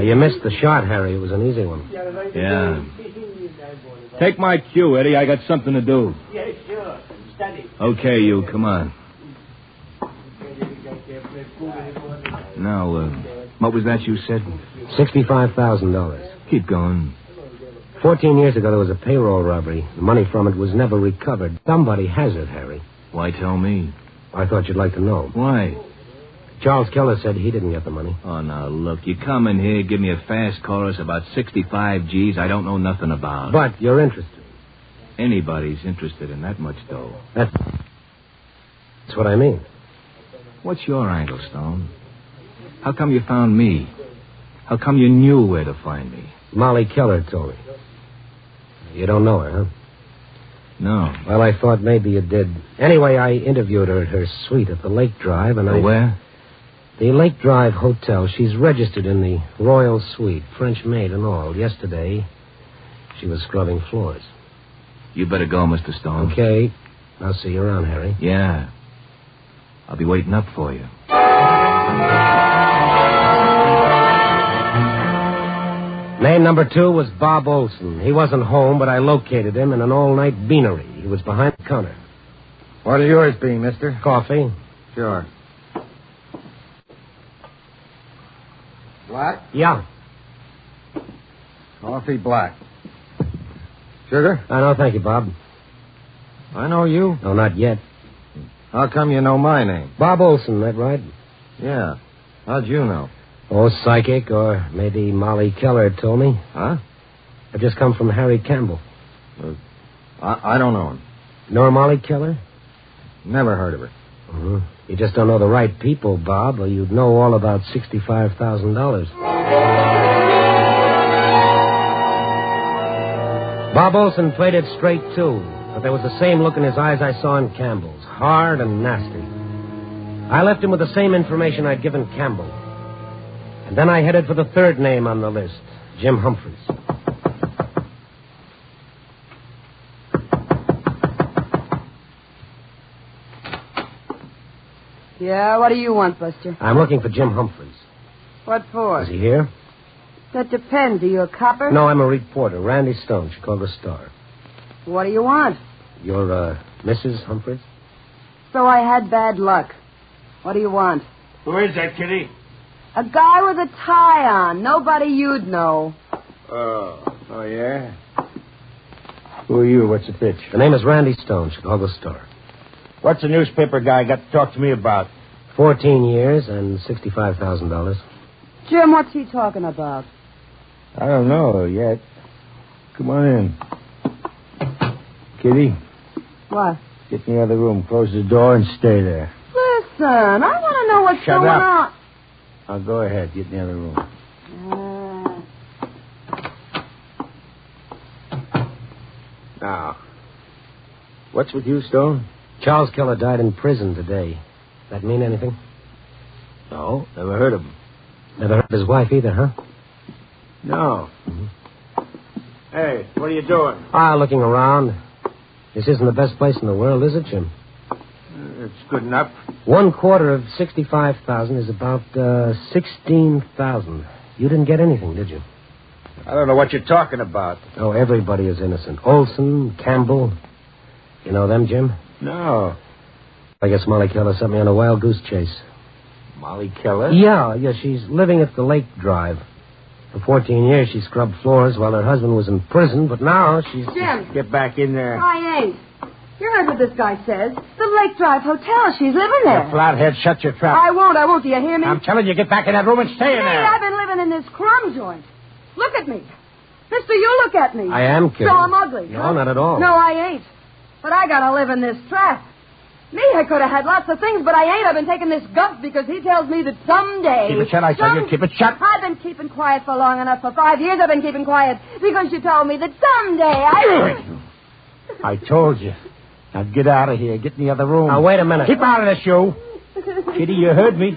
You missed the shot, Harry. It was an easy one. Yeah. Take my cue, Eddie. I got something to do. Yeah, sure. Study. Okay, you, come on. Now, what was that you said? $65,000. Keep going. 14 years ago, there was a payroll robbery. The money from it was never recovered. Somebody has it, Harry. Why tell me? I thought you'd like to know. Why? Charles Keller said he didn't get the money. Oh, now, look, you come in here, give me a fast chorus about 65 G's I don't know nothing about. But you're interested. Anybody's interested in that much dough. That's what I mean. What's your angle, Stone? How come you found me? How come you knew where to find me? Molly Keller told me. You don't know her, huh? No. Well, I thought maybe you did. Anyway, I interviewed her at her suite at the Lake Drive, and Where? The Lake Drive Hotel. She's registered in the Royal Suite, French maid and all. Yesterday, she was scrubbing floors. You better go, Mr. Stone. Okay. I'll see you around, Harry. Yeah. I'll be waiting up for you. Name number 2 was Bob Olson. He wasn't home, but I located him in an all-night beanery. He was behind the counter. What'll yours be, mister? Coffee. Sure. Black? Yeah. Coffee black. Sugar? No, thank you, Bob. I know you. No, not yet. How come you know my name? Bob Olson, that right? Yeah. How'd you know? Oh, psychic, or maybe Molly Keller told me. Huh? I just come from Harry Campbell. I don't know him. Nor Molly Keller? Never heard of her. Uh-huh. You just don't know the right people, Bob, or you'd know all about $65,000. Bob Olson played it straight, too, but there was the same look in his eyes I saw in Campbell's, hard and nasty. I left him with the same information I'd given Campbell. And then I headed for the third name on the list, Jim Humphreys. Yeah, what do you want, Buster? I'm looking for Jim Humphreys. What for? Is he here? That depends. Are you a copper? No, I'm a reporter. Randy Stone, Chicago Star. What do you want? You're, Mrs. Humphreys? So I had bad luck. What do you want? Who is that, Kitty? A guy with a tie on. Nobody you'd know. Oh, yeah? Who are you? What's the pitch? The name is Randy Stone, Chicago Star. What's the newspaper guy got to talk to me about? 14 years and $65,000. Jim, what's he talking about? I don't know yet. Come on in. Kitty, What? get in the other room. Close the door and stay there. Listen, I want to know what's Shut going up. on. Now, go ahead. Get in the other room. Now, what's with you, Stone? Charles Keller died in prison today. That mean anything? No, never heard of him. Never heard of his wife either, huh? No. Hey, what are you doing? Looking around. This isn't the best place in the world, is it, Jim? It's good enough. 1/4 of 65,000 is about 16,000. You didn't get anything, did you? I don't know what you're talking about. Oh, everybody is innocent. Olson, Campbell. You know them, Jim? No. I guess Molly Keller sent me on a wild goose chase. Molly Keller? Yeah, she's living at the Lake Drive. For 14 years, she scrubbed floors while her husband was in prison, but now she's... Jim. Get back in there. I ain't. You heard what this guy says. The Lake Drive Hotel. She's living there. You flathead, shut your trap. I won't. Do you hear me? I'm telling you, get back in that room and stay in Hey, there. I've been living in this crumb joint. Look at me. Mister, you look at me. I am kidding. So I'm ugly. No, huh? not at all. No, I ain't. But I gotta live in this trap. Me, I could have had lots of things, but I ain't. I've been taking this guff because he tells me that someday... Keep it shut, I tell you. Keep it shut. I've been keeping quiet for long enough. For 5 years I've been keeping quiet because you told me that someday I told you. Now get out of here. Get in the other room. Now, wait a minute. Keep out of this, you. Kitty, you heard me.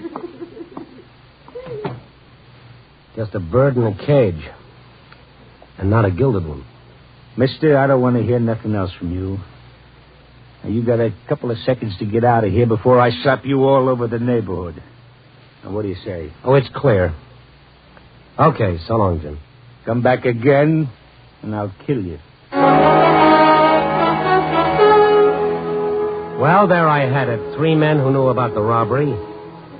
Just a bird in a cage. And not a gilded one. Mister, I don't want to hear nothing else from you. Now, you got a couple of seconds to get out of here before I slap you all over the neighborhood. Now, what do you say? Oh, it's clear. Okay, so long, Jim. Come back again, and I'll kill you. Well, there I had it. 3 men who knew about the robbery,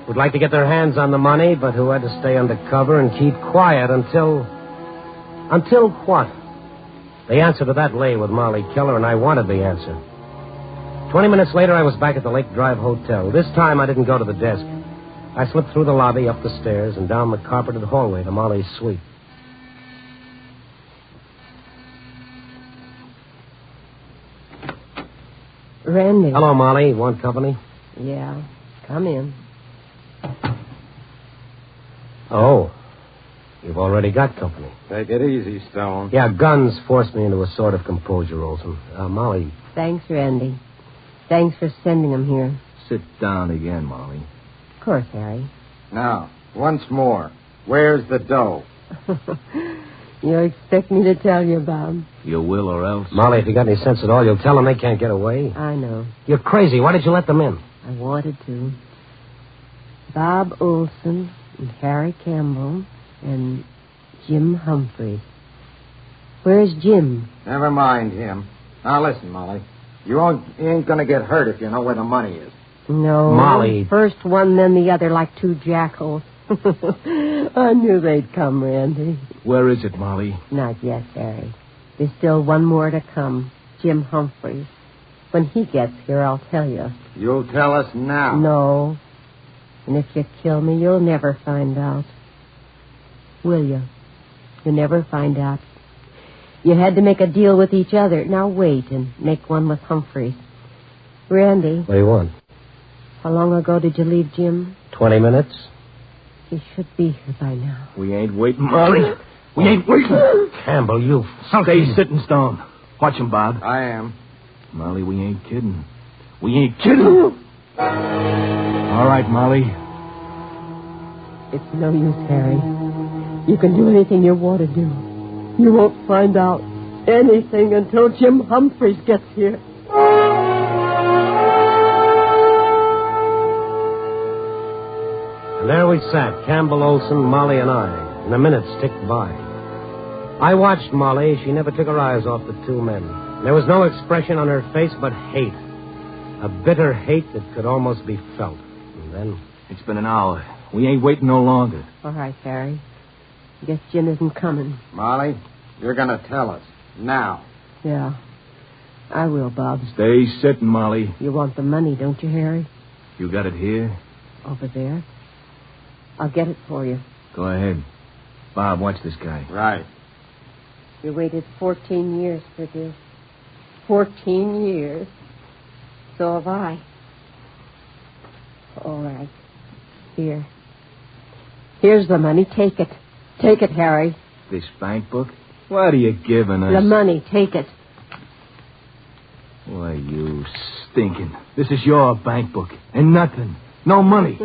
who'd like to get their hands on the money, but who had to stay undercover and keep quiet until... Until what? The answer to that lay with Molly Keller, and I wanted the answer. 20 minutes later, I was back at the Lake Drive Hotel. This time, I didn't go to the desk. I slipped through the lobby, up the stairs, and down the carpeted hallway to Molly's suite. Randy. Hello, Molly. Want company? Yeah. Come in. Oh. You've already got company. Take it easy, Stone. Yeah, guns forced me into a sort of composure, Olson. Molly. Thanks, Randy. Thanks for sending him here. Sit down again, Molly. Of course, Harry. Now, once more, where's the dough? You expect me to tell you, Bob? You will or else. Molly, if you got any sense at all, you'll tell them they can't get away. I know. You're crazy. Why did you let them in? I wanted to. Bob Olson and Harry Campbell and Jim Humphreys. Where's Jim? Never mind him. Now, listen, Molly. You ain't going to get hurt if you know where the money is. No. Molly. First one, then the other, like 2 jackals. I knew they'd come, Randy. Where is it, Molly? Not yet, Harry. There's still one more to come. Jim Humphreys. When he gets here, I'll tell you. You'll tell us now. No. And if you kill me, you'll never find out. Will you? You'll never find out. You had to make a deal with each other. Now wait and make one with Humphreys. Randy. What do you want? How long ago did you leave Jim? 20 minutes. He should be here by now. We ain't waiting, Molly. We ain't waiting. Campbell, you... Stay sitting, Stone. Watch him, Bob. I am. Molly, we ain't kidding. We ain't kidding. All right, Molly. It's no use, Harry. You can do anything you want to do. You won't find out anything until Jim Humphreys gets here. And there we sat, Campbell, Olson, Molly, and I. And a minute ticked by. I watched Molly. She never took her eyes off the 2 men. There was no expression on her face but hate. A bitter hate that could almost be felt. And then... It's been an hour. We ain't waiting no longer. All right, Harry. Guess Jim isn't coming. Molly, you're going to tell us. Now. Yeah. I will, Bob. Stay sitting, Molly. You want the money, don't you, Harry? You got it here? Over there. I'll get it for you. Go ahead. Bob, watch this guy. Right. You waited 14 years for this. 14 years. So have I. All right. Here. Here's the money. Take it. Take it, Harry. This bank book? What are you giving us? The money. Take it. Why, you stinking. This is your bank book. And nothing. No money.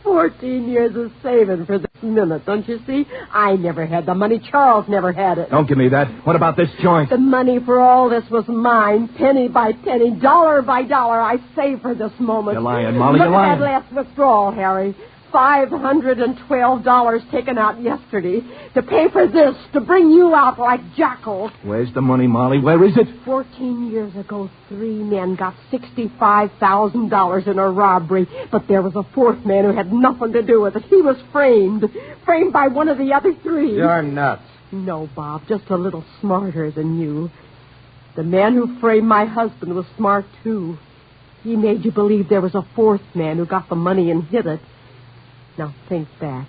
14 years of saving for this minute, don't you see? I never had the money. Charles never had it. Don't give me that. What about this joint? The money for all this was mine, penny by penny, dollar by dollar. I saved for this moment. You're lying, Molly. You're Look lying. at that last withdrawal, Harry. $512 taken out yesterday to pay for this, to bring you out like jackals. Where's the money, Molly? Where is it? 14 years ago, 3 men got $65,000 in a robbery, but there was a fourth man who had nothing to do with it. He was framed by one of the other 3. You're nuts. No, Bob, just a little smarter than you. The man who framed my husband was smart, too. He made you believe there was a fourth man who got the money and hid it. Now, think back.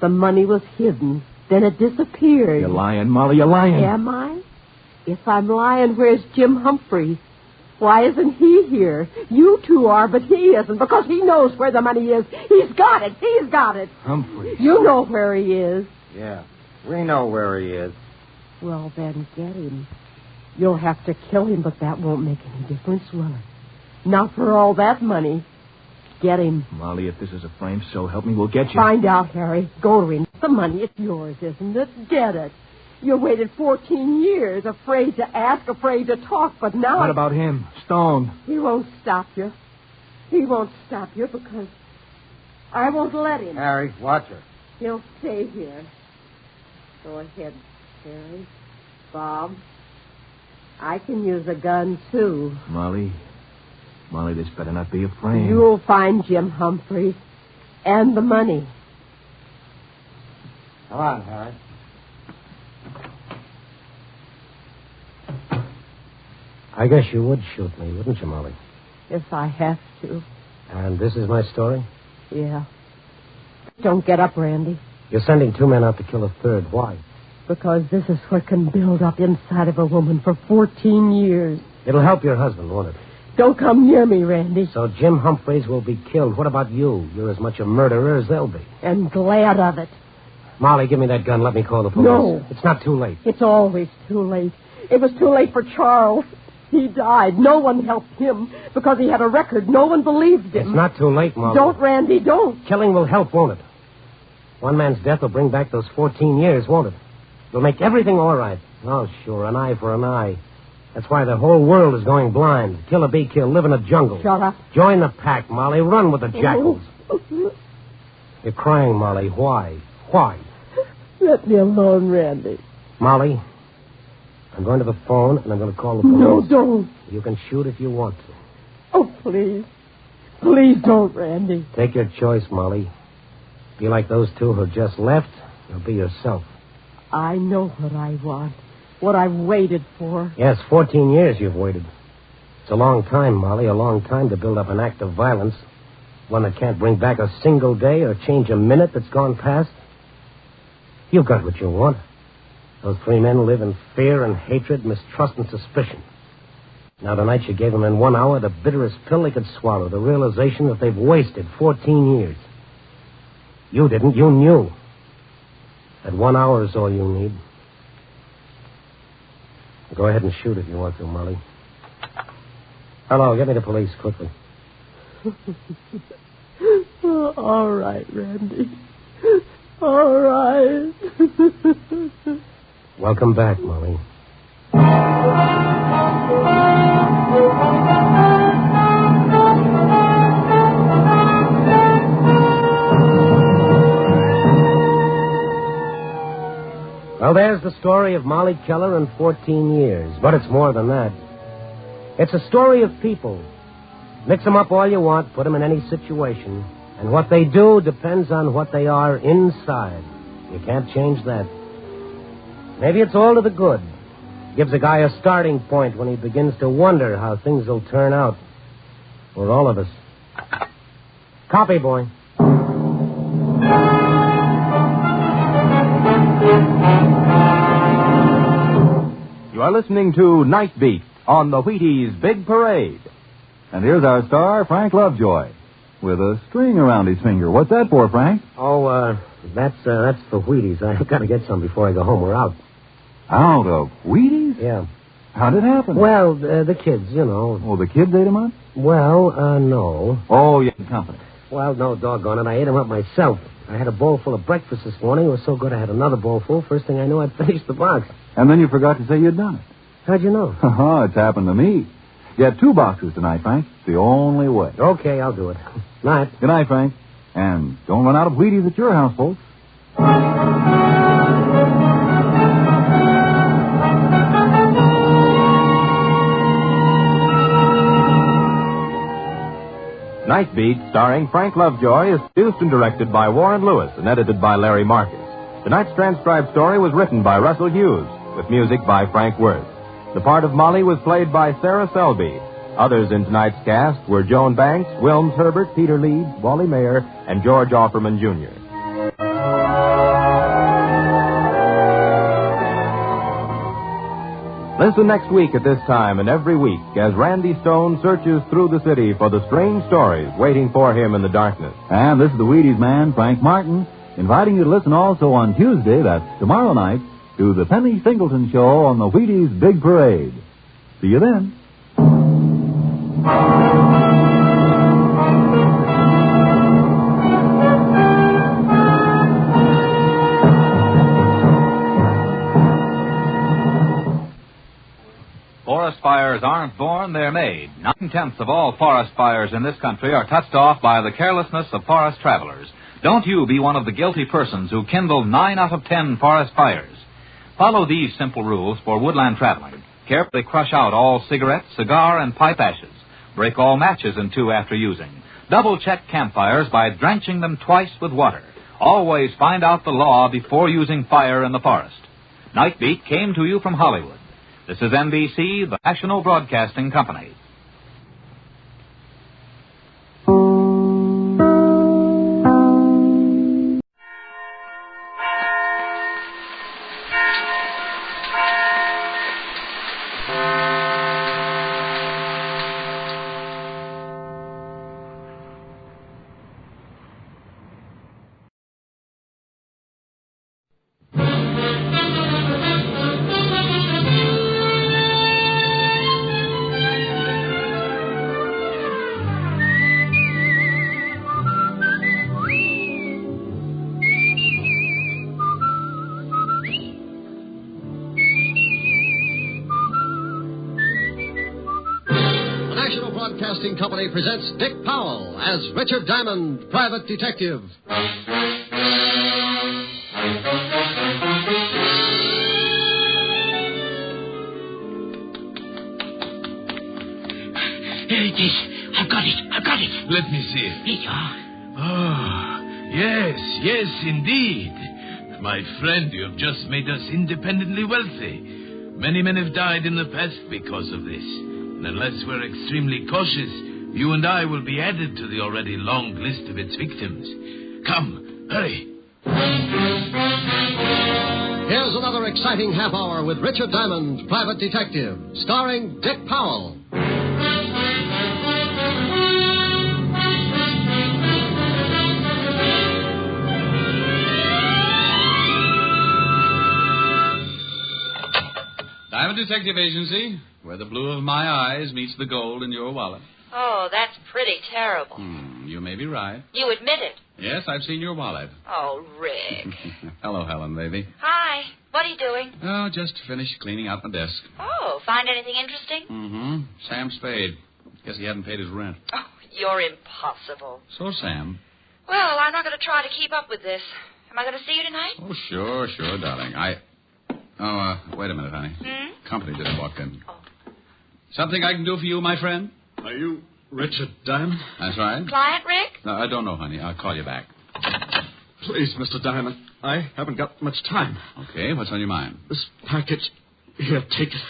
The money was hidden. Then it disappeared. You're lying, Molly. You're lying. Am I? If I'm lying, where's Jim Humphrey? Why isn't he here? You two are, but he isn't, because he knows where the money is. He's got it. He's got it. Humphrey. You know where he is. Yeah, we know where he is. Well, then get him. You'll have to kill him, but that won't make any difference, will it? Not for all that money. Get him. Molly, if this is a frame, so help me, we'll get you. Find out, Harry. Go to him. The money is yours, isn't it? Get it. You waited 14 years, afraid to ask, afraid to talk, but now... What about him? Stone. He won't stop you. He won't stop you because I won't let him. Harry, watch her. He'll stay here. Go ahead, Harry. Bob, I can use a gun, too. Molly, this better not be a frame. You'll find Jim Humphrey and the money. Come on, Harry. I guess you would shoot me, wouldn't you, Molly? If I have to. And this is my story? Yeah. Don't get up, Randy. You're sending 2 men out to kill a third. Why? Because this is what can build up inside of a woman for 14 years. It'll help your husband, won't it? Don't come near me, Randy. So Jim Humphreys will be killed. What about you? You're as much a murderer as they'll be. And glad of it. Molly, give me that gun. Let me call the police. No. It's not too late. It's always too late. It was too late for Charles. He died. No one helped him because he had a record. No one believed him. It's not too late, Molly. Don't, Randy, don't. Killing will help, won't it? One man's death will bring back those 14 years, won't it? It'll make everything all right. Oh, sure, an eye for an eye. That's why the whole world is going blind. Kill or be killed. Live in a jungle. Shut up. Join the pack, Molly. Run with the jackals. You're crying, Molly. Why? Why? Let me alone, Randy. Molly, I'm going to the phone, and I'm going to call the police. No, don't. You can shoot if you want to. Oh, please. Please don't, Randy. Take your choice, Molly. Be like those 2 who just left, or be yourself. I know what I want. What I've waited for. Yes, 14 years you've waited. It's a long time, Molly, a long time to build up an act of violence. One that can't bring back a single day or change a minute that's gone past. You've got what you want. Those 3 men live in fear and hatred, mistrust and suspicion. Now tonight you gave them in 1 hour the bitterest pill they could swallow, the realization that they've wasted 14 years. You didn't, you knew. That 1 hour is all you need. Go ahead and shoot if you want to, Molly. Hello, get me the police, quickly. All right, Randy. All right. Welcome back, Molly. Well, there's the the story of Molly Keller in 14 years, but it's more than that. It's a story of people. Mix them up all you want, put them in any situation, and what they do depends on what they are inside. You can't change that. Maybe it's all to the good. Gives a guy a starting point when he begins to wonder how things will turn out. For all of us. Copy, boy. You are listening to Night Beat on the Wheaties Big Parade. And here's our star, Frank Lovejoy, with a string around his finger. What's that for, Frank? Oh, that's for Wheaties. I've got to get some before I go home. We're out. Out of Wheaties? Yeah. How'd it happen? Well, the kids, you know. Oh, the kids ate them up? Well, no. Oh, you had company. Well, no, doggone it. I ate them up myself. I had a bowl full of breakfast this morning. It was so good I had another bowl full. First thing I knew, I'd finished the box. And then you forgot to say you'd done it. How'd you know? It's happened to me. Get 2 boxes tonight, Frank. It's the only way. Okay, I'll do it. Night. Good night, Frank. And don't run out of Wheaties at your house, folks. Night Beat, starring Frank Lovejoy, is produced and directed by Warren Lewis and edited by Larry Marcus. Tonight's transcribed story was written by Russell Hughes, with music by Frank Worth. The part of Molly was played by Sarah Selby. Others in tonight's cast were Joan Banks, Wilms Herbert, Peter Leeds, Wally Mayer, and George Offerman, Jr. Listen next week at this time and every week as Randy Stone searches through the city for the strange stories waiting for him in the darkness. And this is the Wheaties man, Frank Martin, inviting you to listen also on Tuesday, that's tomorrow night, to the Penny Singleton Show on the Wheaties Big Parade. See you then. Forest fires aren't born, they're made. 9/10 of all forest fires in this country are touched off by the carelessness of forest travelers. Don't you be one of the guilty persons who kindle 9 out of 10 forest fires. Follow these simple rules for woodland traveling. Carefully crush out all cigarette, cigar, and pipe ashes. Break all matches in 2 after using. Double-check campfires by drenching them twice with water. Always find out the law before using fire in the forest. Night Beat came to you from Hollywood. This is NBC, the National Broadcasting Company. Broadcasting Company presents Dick Powell as Richard Diamond, Private Detective. There it is. I've got it. Let me see it. Here you are. Oh, yes, indeed. My friend, you have just made us independently wealthy. Many men have died in the past because of this. And unless we're extremely cautious, you and I will be added to the already long list of its victims. Come, hurry. Here's another exciting half hour with Richard Diamond, Private Detective, starring Dick Powell. Diamond Detective Agency, where the blue of my eyes meets the gold in your wallet. Oh, that's pretty terrible. You may be right. You admit it. Yes, I've seen your wallet. Oh, Rick. Hello, Helen, baby. Hi. What are you doing? Oh, just finished cleaning out my desk. Oh, find anything interesting? Mm-hmm. Sam Spade. Guess he hadn't paid his rent. Oh, you're impossible. So, Sam. Well, I'm not going to try to keep up with this. Am I going to see you tonight? Oh, sure, darling. Oh, wait a minute, honey. Company just walked in. Something I can do for you, my friend? Are you Richard Diamond? That's right. Client, Rick? No, I don't know, honey. I'll call you back. Please, Mr. Diamond. I haven't got much time. Okay, what's on your mind? This package. Here, take it.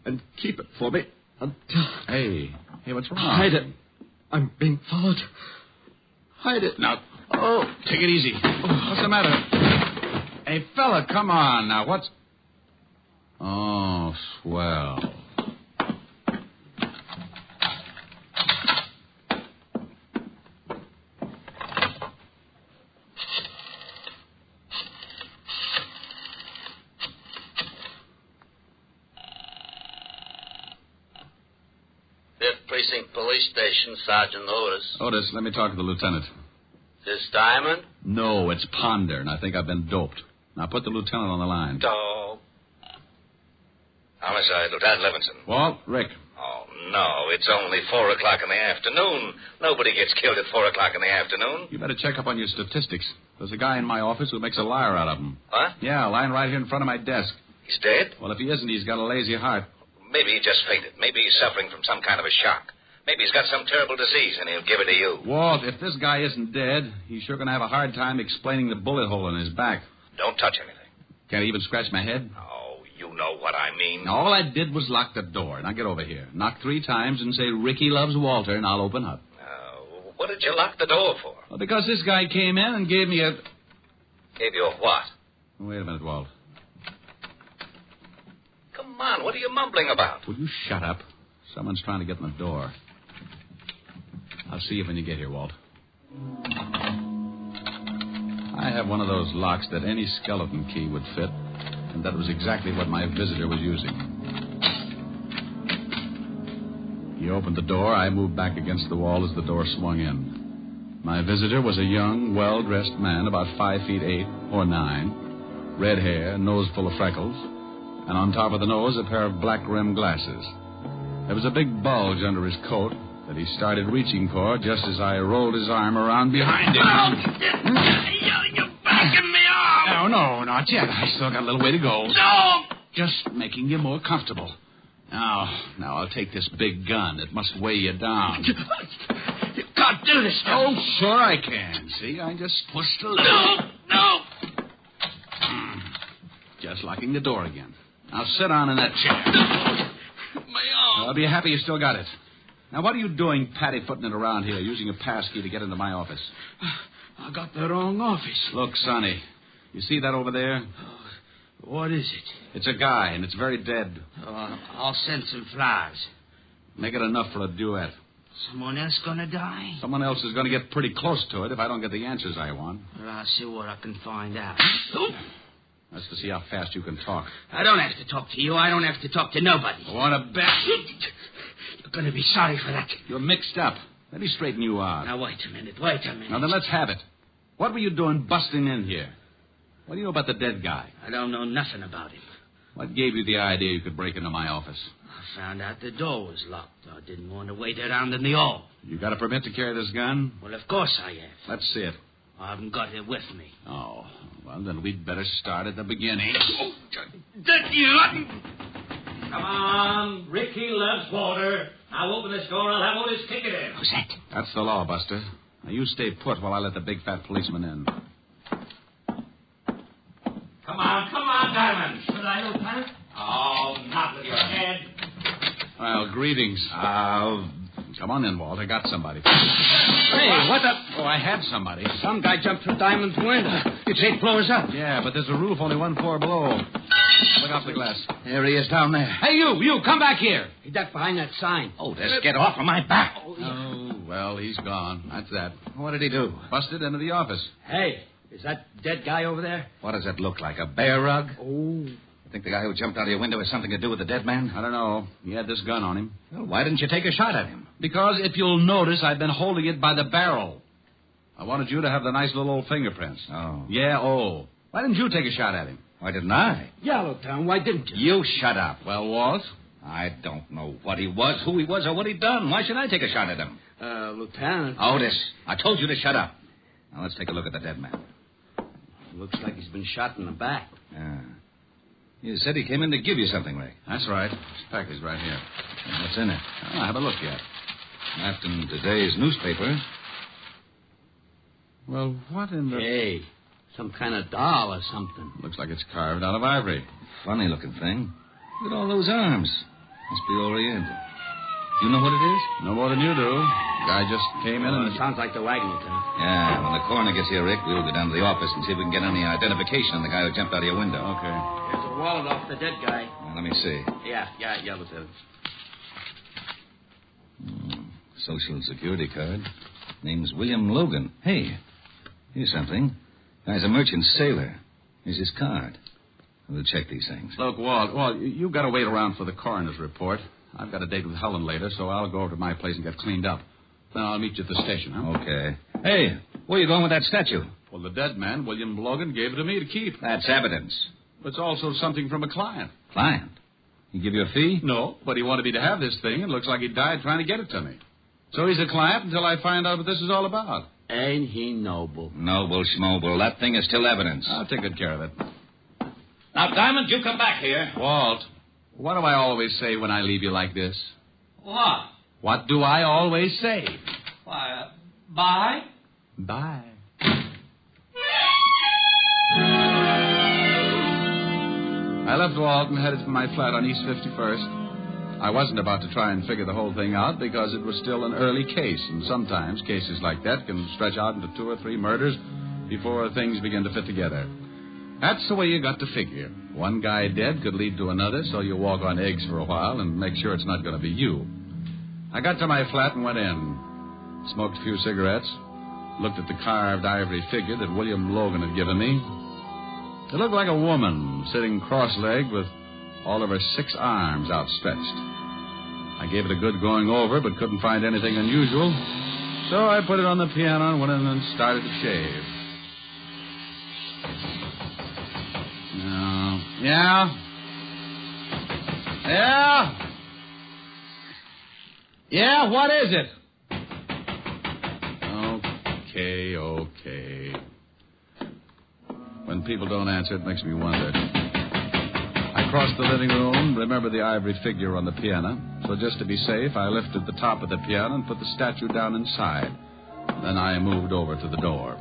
And keep it for me until... Hey, what's wrong? Hide it. I'm being followed. Hide it. Now, take it easy. What's the matter? Hey, fella, come on. Now, what's... Oh, swell. Precinct Police Station, Sergeant Otis. Otis, let me talk to the lieutenant. This Diamond? No, it's Ponder, and I think I've been doped. Now put the lieutenant on the line. Oh. Homicide, Lieutenant Livingston. Walt, Rick. Oh, no, it's only 4 o'clock in the afternoon. Nobody gets killed at 4 o'clock in the afternoon. You better check up on your statistics. There's a guy in my office who makes a liar out of them. What? Yeah, lying right here in front of my desk. He's dead? Well, if he isn't, he's got a lazy heart. Maybe he just fainted. Maybe he's suffering from some kind of a shock. Maybe he's got some terrible disease, and he'll give it to you. Walt, if this guy isn't dead, he's sure going to have a hard time explaining the bullet hole in his back. Don't touch anything. Can't even scratch my head? Oh, you know what I mean. All I did was lock the door. Now get over here. Knock 3 times and say, Ricky loves Walter, and I'll open up. What did you lock the door for? Well, because this guy came in and gave me a... Gave you a what? Wait a minute, Walt. Come on, what are you mumbling about? Will you shut up? Someone's trying to get in the door. I'll see you when you get here, Walt. I have one of those locks that any skeleton key would fit, and that was exactly what my visitor was using. He opened the door. I moved back against the wall as the door swung in. My visitor was a young, well-dressed man, about 5 feet 8 or 9, red hair, nose full of freckles, and on top of the nose, a pair of black-rimmed glasses. There was a big bulge under his coat that he started reaching for just as I rolled his arm around behind him. You're backing me off! No, not yet. I still got a little way to go. No! Just making you more comfortable. Now I'll take this big gun. It must weigh you down. You can't do this stuff. Oh, sure I can. See, I just pushed a little. No! Just locking the door again. Now sit down in that chair. My arm. I'll be happy you still got it. Now, what are you doing patty-footing it around here, using a pass key to get into my office? I got the wrong office. Look, Sonny, you see that over there? What is it? It's a guy, and it's very dead. I'll send some flowers. Make it enough for a duet. Someone else gonna die? Someone else is going to get pretty close to it if I don't get the answers I want. Well, I'll see what I can find out. That's to see how fast you can talk. I don't have to talk to you. I don't have to talk to nobody. I want to bet. You're going to be sorry for that. You're mixed up. Let me straighten you out. Now, wait a minute. Now, then let's have it. What were you doing busting in here? What do you know about the dead guy? I don't know nothing about him. What gave you the idea you could break into my office? I found out the door was locked. I didn't want to wait around in the hall. You got a permit to carry this gun? Well, of course I have. Let's see it. I haven't got it with me. Oh, well, then we'd better start at the beginning. Come on. Ricky loves Walter. I'll open this door. I'll have Otis kick it in. Who's that? That's the law, Buster. Now, you stay put while I let the big fat policeman in. Come on, Diamond. Should I, Lieutenant? Oh, not with your head. Well, greetings. Come on in, Walt. I got somebody. Hey, what the... Oh, I had somebody. Some guy jumped through Diamond's window. It's 8 floors up. Yeah, but there's a roof only 1 floor below. Look out the glass. There he is down there. Hey, you, come back here. He ducked behind that sign. Oh, just get off of my back. Oh, well, he's gone. That's that. What did he do? Busted into the office. Hey, is that dead guy over there? What does it look like, a bear rug? Oh. You think the guy who jumped out of your window has something to do with the dead man? I don't know. He had this gun on him. Well, why didn't you take a shot at him? Because if you'll notice, I've been holding it by the barrel. I wanted you to have the nice little old fingerprints. Oh. Yeah, Why didn't you take a shot at him? Why didn't I? Yellowtown, why didn't you? You shut up. Well, Walt? I don't know what he was, who he was, or what he'd done. Why should I take a shot at him? Lieutenant. Otis, I told you to shut up. Now, let's take a look at the dead man. Looks like he's been shot in the back. Yeah. You said he came in to give you something, Rick. That's right. This package right here. What's in it? I'll have a look yet. Wrapped in today's newspaper. Well, what in the... Hey, some kind of doll or something. Looks like it's carved out of ivory. Funny-looking thing. Look at all those arms. Must be Oriental. You know what it is? No more than you do. Guy just came in and... It sounds like the wagon lieutenant. Yeah, when the coroner gets here, Rick, we'll go down to the office and see if we can get any identification on the guy who jumped out of your window. Okay. There's a wallet off the dead guy. Well, let me see. Yeah, Lieutenant. Social Security card. Name's William Logan. Hey, here's something. Guy's a merchant sailor. Here's his card. We'll check these things. Look, Walt, you've got to wait around for the coroner's report. I've got a date with Helen later, so I'll go over to my place and get cleaned up. Then I'll meet you at the station, huh? Okay. Hey, where are you going with that statue? Well, the dead man, William Logan, gave it to me to keep. That's evidence. It's also something from a client. Client? He give you a fee? No, but he wanted me to have this thing. It looks like he died trying to get it to me. So he's a client until I find out what this is all about. Ain't he noble? Noble schmoble. That thing is still evidence. I'll take good care of it. Now, Diamond, you come back here. Walt, what do I always say when I leave you like this? What? What do I always say? Why, bye? Bye. I left Walt and headed for my flat on East 51st. I wasn't about to try and figure the whole thing out because it was still an early case, and sometimes cases like that can stretch out into 2 or 3 murders before things begin to fit together. That's the way you got to figure. One guy dead could lead to another, so you walk on eggs for a while and make sure it's not going to be you. I got to my flat and went in. Smoked a few cigarettes. Looked at the carved ivory figure that William Logan had given me. It looked like a woman sitting cross-legged with all of her 6 arms outstretched. I gave it a good going over, but couldn't find anything unusual. So I put it on the piano and went in and started to shave. Yeah? Yeah, what is it? Okay. When people don't answer, it makes me wonder. I crossed the living room, remembered the ivory figure on the piano. So just to be safe, I lifted the top of the piano and put the statue down inside. Then I moved over to the door.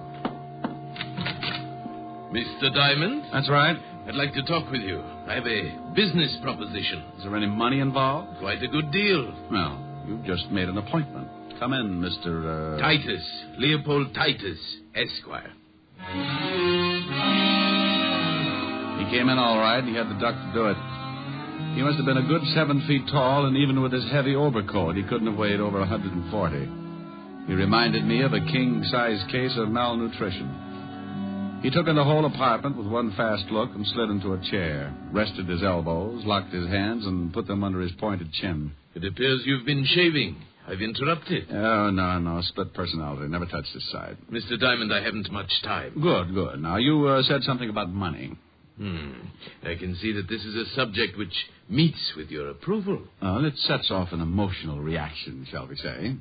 Mr. Diamond? That's right. I'd like to talk with you. I have a business proposition. Is there any money involved? Quite a good deal. Well, you've just made an appointment. Come in, Mr. Titus. Leopold Titus, Esquire. He came in all right, and he had the duck to do it. He must have been a good 7 feet tall, and even with his heavy overcoat, he couldn't have weighed over 140. He reminded me of a king-size case of malnutrition. He took in the whole apartment with one fast look and slid into a chair, rested his elbows, locked his hands, and put them under his pointed chin. It appears you've been shaving. I've interrupted. Oh, no. Split personality. Never touched this side. Mr. Diamond, I haven't much time. Good. Now, you said something about money. I can see that this is a subject which meets with your approval. Well, it sets off an emotional reaction, shall we say.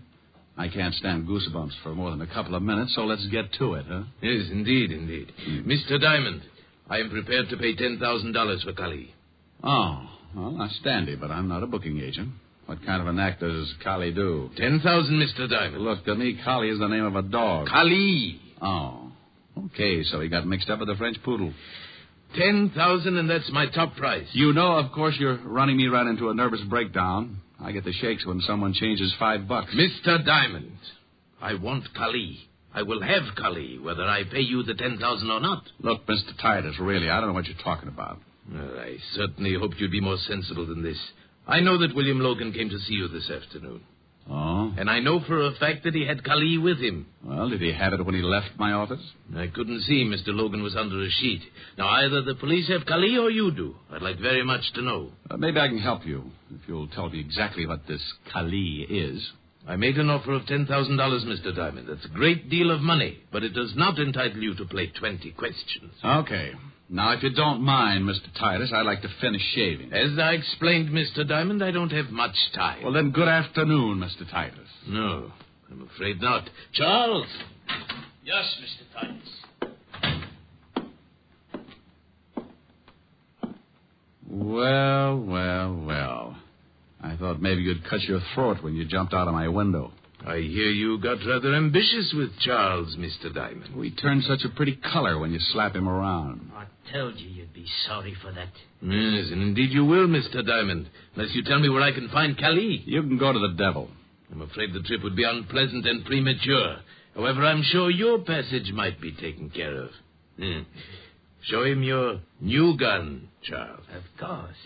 I can't stand goosebumps for more than a couple of minutes, so let's get to it, huh? Yes, indeed. Mr. Diamond, I am prepared to pay $10,000 for Kali. Oh, well, that's dandy, but I'm not a booking agent. What kind of an act does Kali do? 10,000, Mr. Diamond. Look, to me, Kali is the name of a dog. Kali. Oh, okay, so he got mixed up with a French poodle. 10,000, and that's my top price. You know, of course, you're running me right into a nervous breakdown. I get the shakes when someone changes $5. Mr. Diamond, I want Kali. I will have Kali, whether I pay you the 10,000 or not. Look, Mr. Titus, really, I don't know what you're talking about. Well, I certainly hoped you'd be more sensible than this. I know that William Logan came to see you this afternoon. Oh? And I know for a fact that he had Kali with him. Well, did he have it when he left my office? I couldn't see. Mr. Logan was under a sheet. Now, either the police have Kali or you do. I'd like very much to know. Maybe I can help you, if you'll tell me exactly what this Kali is. I made an offer of $10,000, Mr. Diamond. That's a great deal of money, but it does not entitle you to play 20 questions. Okay. Now, if you don't mind, Mr. Titus, I'd like to finish shaving. As I explained, Mr. Diamond, I don't have much time. Well, then, good afternoon, Mr. Titus. No, I'm afraid not. Charles! Yes, Mr. Titus. thought maybe you'd cut your throat when you jumped out of my window. I hear you got rather ambitious with Charles, Mr. Diamond. We turn such a pretty color when you slap him around. I told you you'd be sorry for that. Yes, and indeed you will, Mr. Diamond, unless you tell me where I can find Calais. You can go to the devil. I'm afraid the trip would be unpleasant and premature. However, I'm sure your passage might be taken care of. Show him your new gun, Charles. Of course.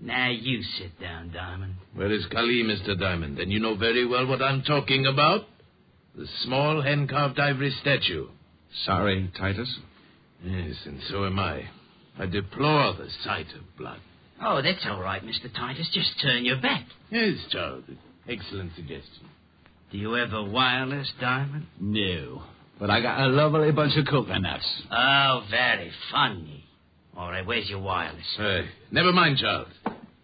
Now you sit down, Diamond. Where is Calais, Mr. Diamond? And you know very well what I'm talking about. The small hand-carved ivory statue. Sorry, Titus. Yes, and so am I. I deplore the sight of blood. Oh, that's all right, Mr. Titus. Just turn your back. Yes, Charles. Excellent suggestion. Do you have a wireless, Diamond? No. But I got a lovely bunch of coconuts. Oh, very funny. All right, where's your wireless? Never mind, Charles.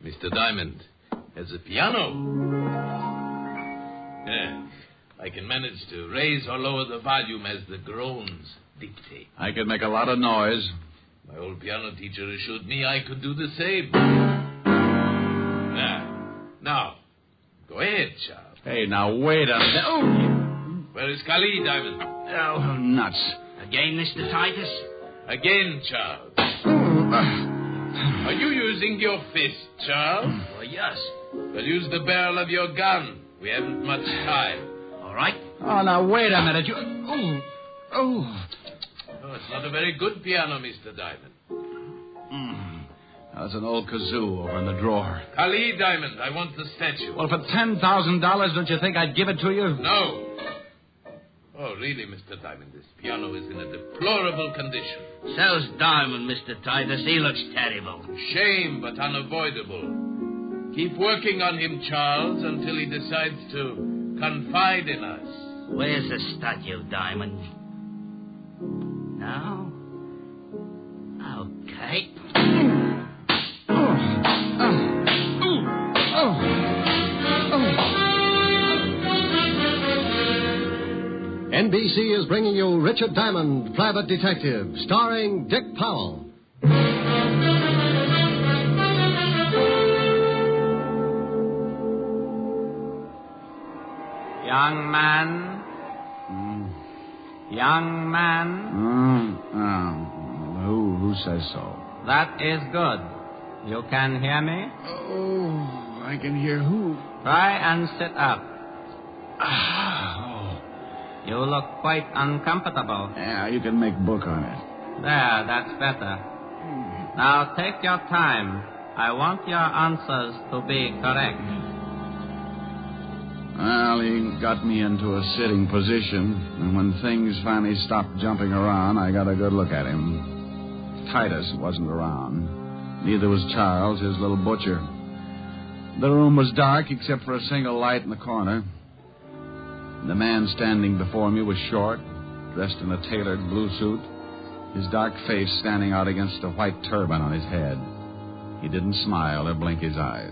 Mr. Diamond has a piano. I can manage to raise or lower the volume as the groans dictate. I could make a lot of noise. My old piano teacher assured me I could do the same. Now, go ahead, Charles. Hey, now, wait a minute. Oh! Where is Calais, Diamond? Oh, nuts. Again, Mr. Titus? Again, Charles. Are you using your fist, Charles? Oh, yes. Well, use the barrel of your gun. We haven't much time. All right. Oh, now, wait a minute. Oh, it's not a very good piano, Mr. Diamond. That's an old kazoo over in the drawer. Calais, Diamond, I want the statue. Well, for $10,000, don't you think I'd give it to you? No. Oh, really, Mr. Diamond, this piano is in a deplorable condition. So's Diamond, Mr. Titus. He looks terrible. Shame, but unavoidable. Keep working on him, Charles, until he decides to confide in us. Where's the statue, Diamond? No? Okay. NBC is bringing you Richard Diamond, Private Detective, starring Dick Powell. Young man. Young man. Who says so? That is good. You can hear me? Oh, I can hear who? Try and sit up. You look quite uncomfortable. Yeah, you can make book on it. There, that's better. Now take your time. I want your answers to be correct. Well, he got me into a sitting position, and when things finally stopped jumping around, I got a good look at him. Titus wasn't around. Neither was Charles, his little butcher. The room was dark except for a single light in the corner. The man standing before me was short, dressed in a tailored blue suit, his dark face standing out against a white turban on his head. He didn't smile or blink his eyes.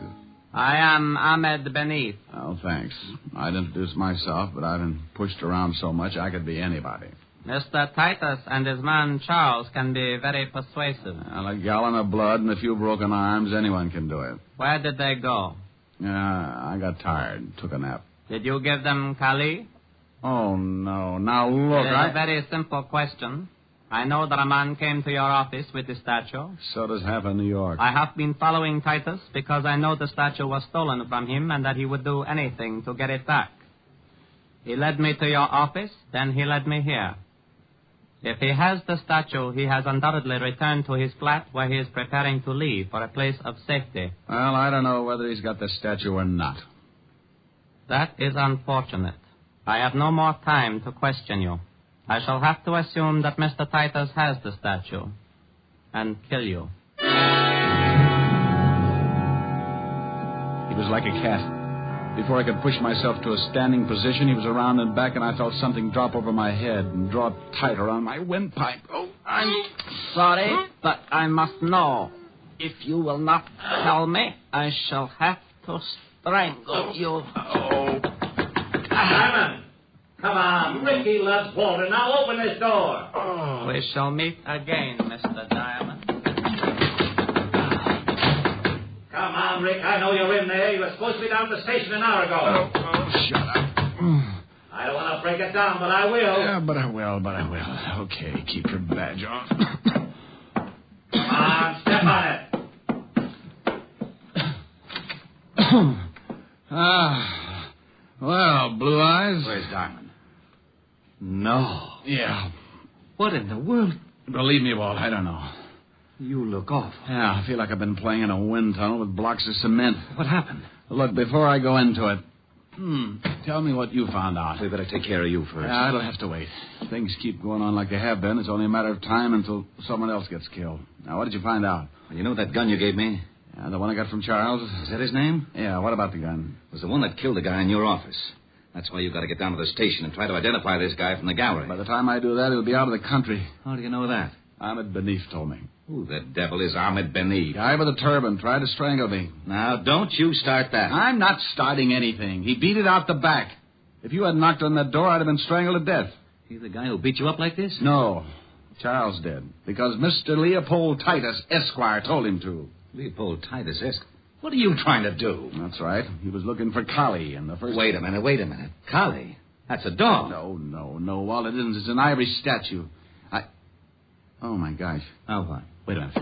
I am Ahmed Benif. Oh, thanks. I'd introduce myself, but I've been pushed around so much I could be anybody. Mr. Titus and his man Charles can be very persuasive. Well, a gallon of blood and a few broken arms, anyone can do it. Where did they go? I got tired, took a nap. Did you give them Calais? Oh, no. Now, look, It is a very simple question. I know that a man came to your office with the statue. So does half of New York. I have been following Titus because I know the statue was stolen from him and that he would do anything to get it back. He led me to your office, then he led me here. If he has the statue, he has undoubtedly returned to his flat where he is preparing to leave for a place of safety. Well, I don't know whether he's got the statue or not. That is unfortunate. I have no more time to question you. I shall have to assume that Mr. Titus has the statue and kill you. He was like a cat. Before I could push myself to a standing position, he was around and back, and I felt something drop over my head and draw tight around my windpipe. Oh, I'm sorry, but I must know. If you will not tell me, I shall have to strangle you. Diamond! Come on. Ricky loves water. Now open this door. We shall meet again, Mr. Diamond. Come on. on, Rick. I know you're in there. You were supposed to be down at the station an hour ago. Oh, shut up. I don't want to break it down, but I will. Yeah, but I will. Okay, keep your badge on. Come on, step on it. Well, Blue Eyes. Where's Diamond? No. Yeah. What in the world? Believe me, Walt, I don't know. You look awful. Yeah, I feel like I've been playing in a wind tunnel with blocks of cement. What happened? Look, before I go into it, tell me what you found out. We better take care of you first. Yeah, it'll have to wait. Things keep going on like they have been. It's only a matter of time until someone else gets killed. Now, what did you find out? You know that gun you gave me? Yeah, the one I got from Charles. Is that his name? Yeah, what about the gun? It was the one that killed the guy in your office. That's why you've got to get down to the station and try to identify this guy from the gallery. By the time I do that, he'll be out of the country. How do you know that? Ahmed Benif told me. Who the devil is Ahmed Benif? Guy with a turban tried to strangle me. Now, don't you start that. I'm not starting anything. He beat it out the back. If you had knocked on that door, I'd have been strangled to death. He's the guy who beat you up like this? No. Charles did. Because Mr. Leopold Titus, Esquire, told him to. Leopold Titus, Esquire? What are you trying to do? That's right. He was looking for Collie in the first... Wait a minute. Collie? That's a dog. No, Walt, it isn't. It's an ivory statue. Oh, my gosh. Now what? Wait a minute.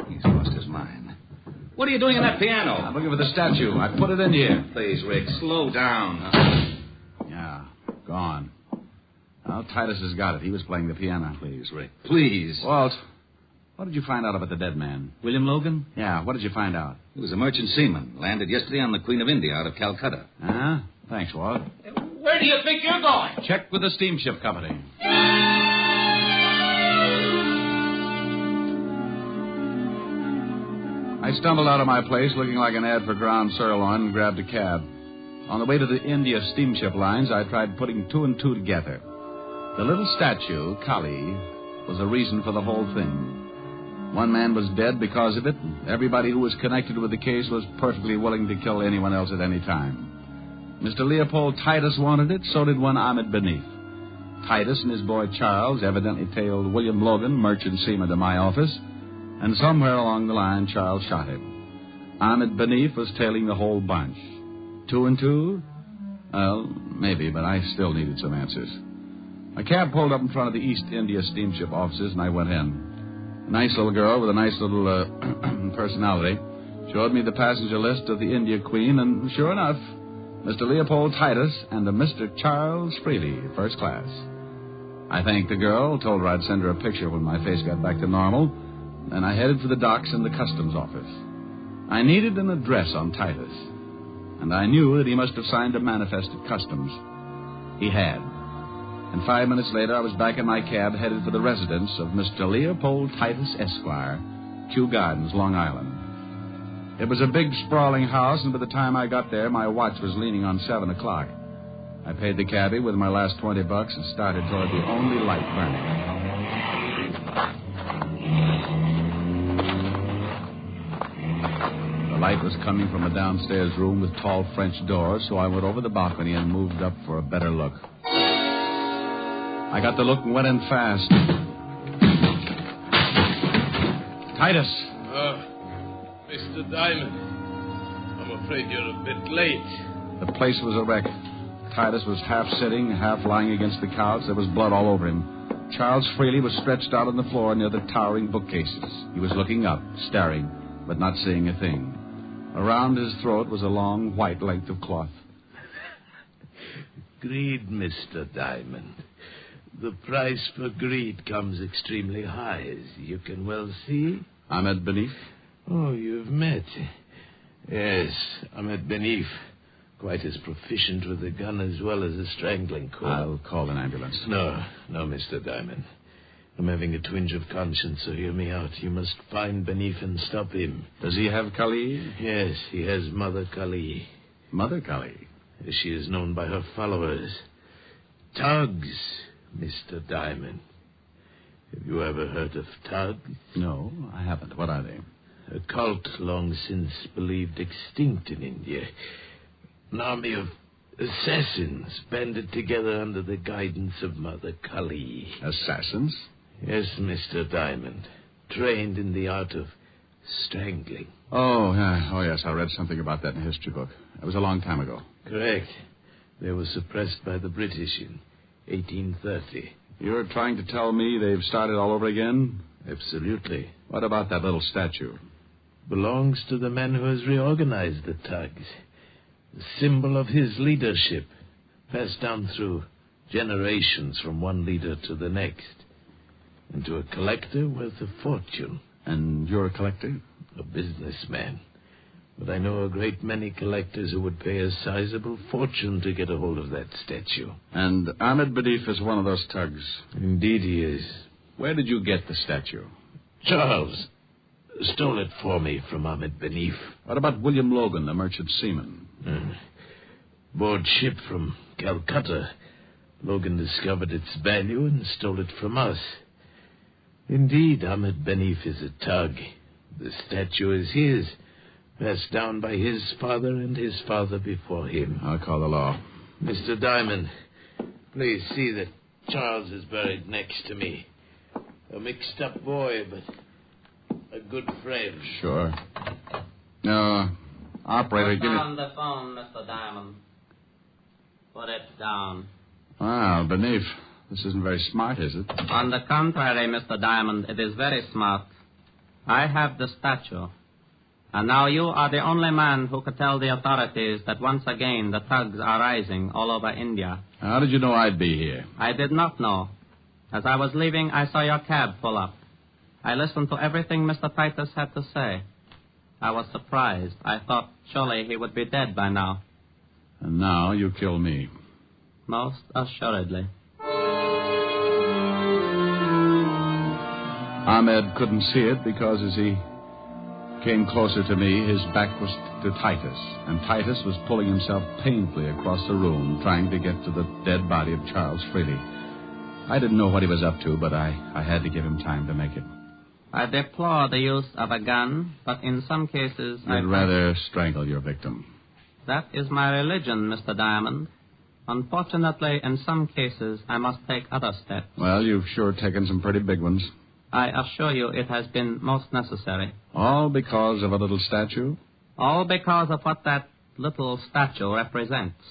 He's lost his mind. What are you doing in that piano? I'm looking for the statue. I put it in here. Please, Rick, slow down. Yeah, gone. Well, Titus has got it. He was playing the piano. Please, Rick, please. Walt, what did you find out about the dead man? William Logan? Yeah, what did you find out? He was a merchant seaman. Landed yesterday on the Queen of India out of Calcutta. Huh? Thanks, Walt. Where do you think you're going? Check with the steamship company. I stumbled out of my place looking like an ad for ground sirloin and grabbed a cab. On the way to the India steamship lines, I tried putting two and two together. The little statue, Kali, was the reason for the whole thing. One man was dead because of it, and everybody who was connected with the case was perfectly willing to kill anyone else at any time. Mr. Leopold Titus wanted it, so did one Ahmed Benif. Titus and his boy Charles evidently tailed William Logan, merchant seaman, to my office, and somewhere along the line, Charles shot him. Ahmed Benif was tailing the whole bunch. 2 and 2? Well, maybe, but I still needed some answers. A cab pulled up in front of the East India steamship offices, and I went in. A nice little girl with a nice little personality showed me the passenger list of the India Queen, and sure enough, Mr. Leopold Titus and a Mr. Charles Freely, first class. I thanked the girl, told her I'd send her a picture when my face got back to normal, and I headed for the docks and the customs office. I needed an address on Titus, and I knew that he must have signed a manifest at customs. He had. And 5 minutes later, I was back in my cab headed for the residence of Mr. Leopold Titus, Esquire, Kew Gardens, Long Island. It was a big, sprawling house, and by the time I got there, my watch was leaning on 7 o'clock. I paid the cabbie with my last $20 and started toward the only light burning. The light was coming from a downstairs room with tall French doors, so I went over the balcony and moved up for a better look. I got the look and went in fast. Titus. Mr. Diamond, I'm afraid you're a bit late. The place was a wreck. Titus was half sitting, half lying against the couch. There was blood all over him. Charles Freely was stretched out on the floor near the towering bookcases. He was looking up, staring, but not seeing a thing. Around his throat was a long, white length of cloth. Greed, Mr. Diamond. The price for greed comes extremely high, as you can well see. Ahmed Benif? Oh, you've met. Yes, Ahmed Benif. Quite as proficient with a gun as well as a strangling cord. I'll call an ambulance. No, Mr. Diamond. I'm having a twinge of conscience, so hear me out. You must find Benif and stop him. Does he have Kali? Yes, he has Mother Kali. Mother Kali? As she is known by her followers. Thugs, Mr. Diamond. Have you ever heard of thugs? No, I haven't. What are they? A cult long since believed extinct in India. An army of assassins banded together under the guidance of Mother Kali. Assassins? Yes, Mr. Diamond. Trained in the art of strangling. Oh, yes, I read something about that in a history book. It was a long time ago. Correct. They were suppressed by the British in 1830. You're trying to tell me they've started all over again? Absolutely. What about that little statue? Belongs to the man who has reorganized the thugs. The symbol of his leadership, passed down through generations from one leader to the next. And to a collector worth a fortune. And you're a collector? A businessman. But I know a great many collectors who would pay a sizable fortune to get a hold of that statue. And Ahmed Benif is one of those thugs? Indeed he is. Where did you get the statue? Charles stole it for me from Ahmed Benif. What about William Logan, the merchant seaman? Board ship from Calcutta. Logan discovered its value and stole it from us. Indeed, Ahmed Benif is a thug. The statue is his, passed down by his father and his father before him. I'll call the law. Mr. Diamond, please see that Charles is buried next to me. A mixed-up boy, but a good friend. Sure. No, operator, Put give me... down the phone, Mr. Diamond. Put it down. Wow, Benif, this isn't very smart, is it? On the contrary, Mr. Diamond, it is very smart. I have the statue. And now you are the only man who could tell the authorities that once again the thugs are rising all over India. How did you know I'd be here? I did not know. As I was leaving, I saw your cab pull up. I listened to everything Mr. Titus had to say. I was surprised. I thought surely he would be dead by now. And now you kill me. Most assuredly. Ahmed couldn't see it because as he came closer to me, his back was to Titus, and Titus was pulling himself painfully across the room, trying to get to the dead body of Charles Freely. I didn't know what he was up to, but I had to give him time to make it. I deplore the use of a gun, but in some cases I'd rather strangle your victim. That is my religion, Mr. Diamond. Unfortunately, in some cases, I must take other steps. Well, you've sure taken some pretty big ones. I assure you it has been most necessary. All because of a little statue? All because of what that little statue represents.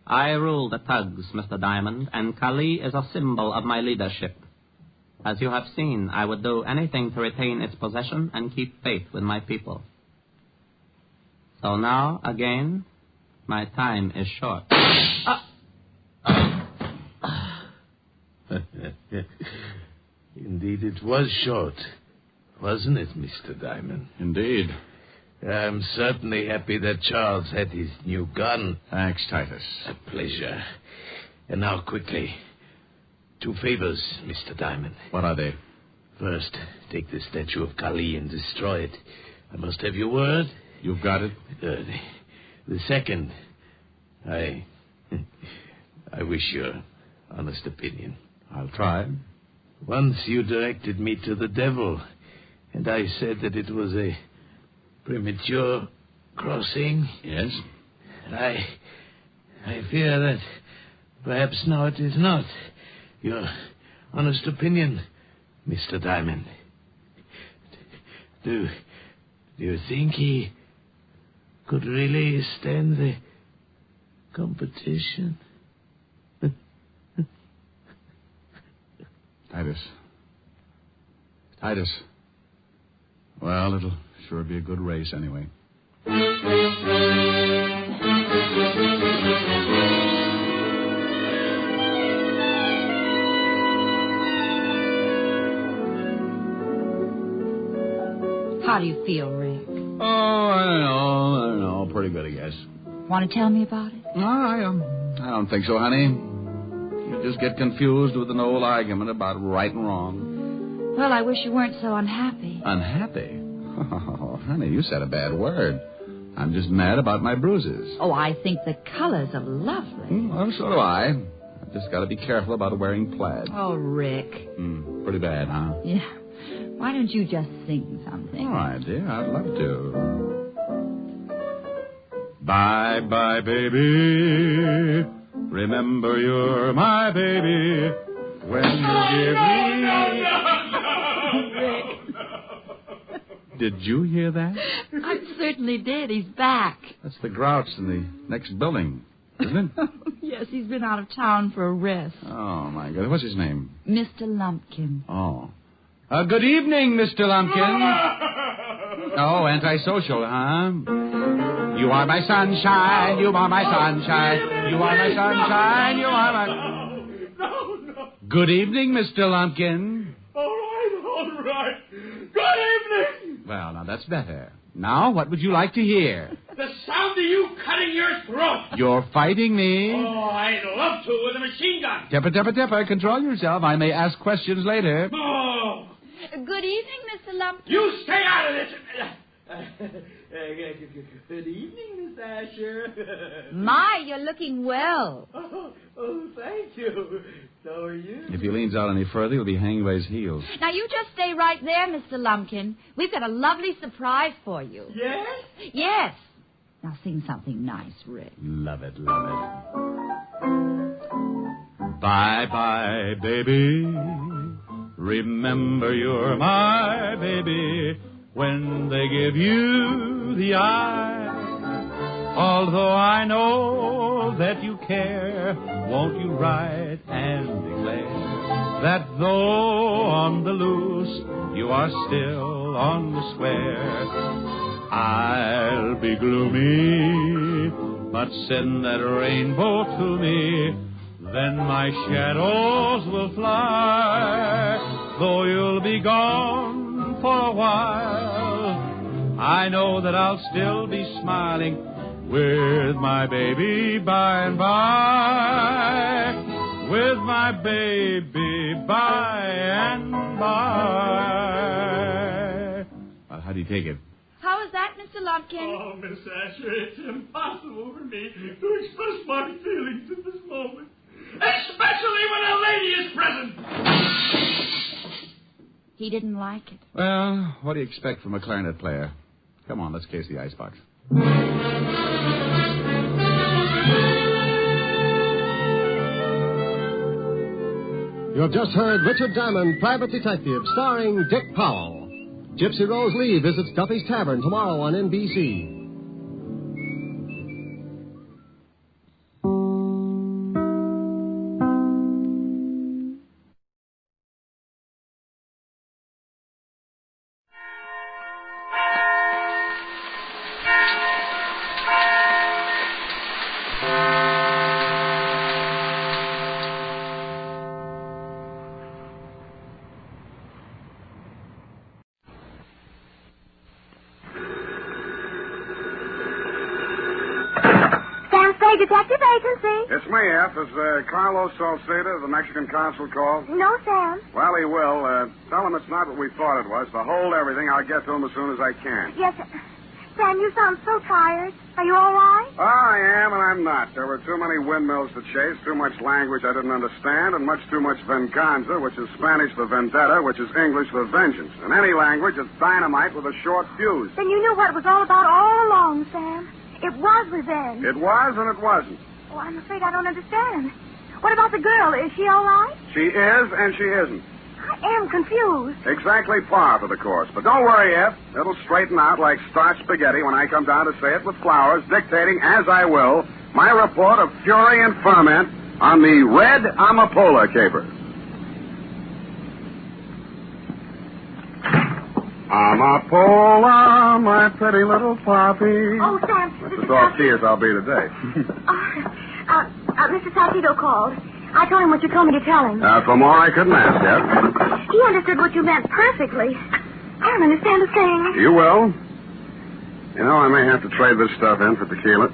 I rule the thugs, Mr. Diamond, and Kali is a symbol of my leadership. As you have seen, I would do anything to retain its possession and keep faith with my people. So now, again, my time is short. Indeed, it was short, wasn't it, Mr. Diamond? Indeed. I'm certainly happy that Charles had his new gun. Thanks, Titus. A pleasure. And now, quickly, 2 favors, Mr. Diamond. What are they? First, take the statue of Kali and destroy it. I must have your word. You've got it? Good. The second, I wish your honest opinion. I'll try. Once you directed me to the devil, and I said that it was a premature crossing. Yes? And I fear that perhaps now it is not. Your honest opinion, Mr. Diamond. Do you think he could really stand the competition? Titus. Well, it'll sure be a good race anyway. How do you feel, Rick? Oh, I don't know. Pretty good, I guess. Want to tell me about it? No, I don't think so, honey. You just get confused with an old argument about right and wrong. Well, I wish you weren't so unhappy. Unhappy? Oh, honey, you said a bad word. I'm just mad about my bruises. Oh, I think the colors are lovely. Well, so do I. I've just got to be careful about wearing plaid. Oh, Rick. Pretty bad, huh? Yeah. Why don't you just sing something? All right, dear. I'd love to. Bye-bye, baby. Remember you're my baby. When you give me... Did you hear that? I certainly did. He's back. That's the grouch in the next building, isn't it? Yes, he's been out of town for a rest. Oh, my God. What's his name? Mr. Lumpkin. Oh. Good evening, Mr. Lumpkin. Oh, antisocial, huh? You are my sunshine, you are my sunshine, you are my sunshine, you are my... No. Good evening, Mr. Lumpkin. All right. Good evening. Well, now that's better. Now, what would you like to hear? The sound of you cutting your throat. You're fighting me. Oh, I'd love to with a machine gun. Tipper, tipper, tipper. Control yourself. I may ask questions later. Oh. Good evening, Mr. Lumpkin. You stay out of this. Good evening, Miss Asher. My, you're looking well. Oh, thank you. So are you. If he leans out any further, he'll be hanging by his heels. Now, you just stay right there, Mr. Lumpkin. We've got a lovely surprise for you. Yes? Yes. Now, sing something nice, Rick. Love it, love it. Bye-bye, baby. Remember you're my baby when they give you the eye. Although I know that you care, won't you write and declare that though on the loose, you are still on the square. I'll be gloomy, but send that rainbow to me, then my shadows will fly. Though you'll be gone for a while, I know that I'll still be smiling with my baby by and by. With my baby by and by. Well, how do you take it? How is that, Mr. Lumpkin? Oh, Miss Asher, it's impossible for me to express my feelings at this moment. Especially when a lady is present. He didn't like it. Well, what do you expect from a clarinet player? Come on, let's case the icebox. You have just heard Richard Diamond, Private Detective, starring Dick Powell. Gypsy Rose Lee visits Duffy's Tavern tomorrow on NBC. Detective Agency. It's me, F. Is Carlos Salcedo, the Mexican consul, called? No, Sam. Well, he will. Tell him it's not what we thought it was. To hold everything, I'll get to him as soon as I can. Yes, Sam, you sound so tired. Are you all right? I am, and I'm not. There were too many windmills to chase, too much language I didn't understand, and much too much venganza, which is Spanish for vendetta, which is English for vengeance. In any language, it's dynamite with a short fuse. Then you knew what it was all about all along, Sam. It was revenge. It was and it wasn't. Oh, I'm afraid I don't understand. What about the girl? Is she all right? She is and she isn't. I am confused. Exactly par for the course. But don't worry, Ed. It'll straighten out like starched spaghetti when I come down to say it with flowers, dictating, as I will, my report of fury and ferment on the Red Amapola Caper. Amapola, my pretty little poppy. Oh, Sam. That's as off key as I'll be today. Mr. Salcedo called. I told him what you told me to tell him. For more I couldn't ask, Ed. He understood what you meant perfectly. I don't understand a thing. You will. You know, I may have to trade this stuff in for tequila.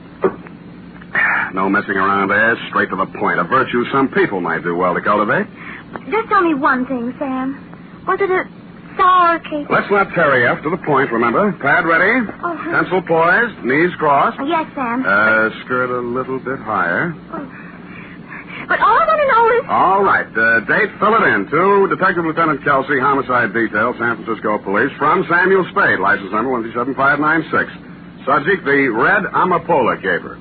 No messing around, Ed. Straight to the point. A virtue some people might do well to cultivate. Just tell me one thing, Sam. Was it a sour cake? Let's not tarry, F. To the point, remember? Pad ready. Oh. Pencil poised. Knees crossed. Yes, Sam. Skirt a little bit higher. Oh. But all I want to know is... All right. Date, fill it in. To Detective Lieutenant Kelsey, Homicide Detail, San Francisco Police. From Samuel Spade, license number 137596. Subject, the Red Amapola Caper.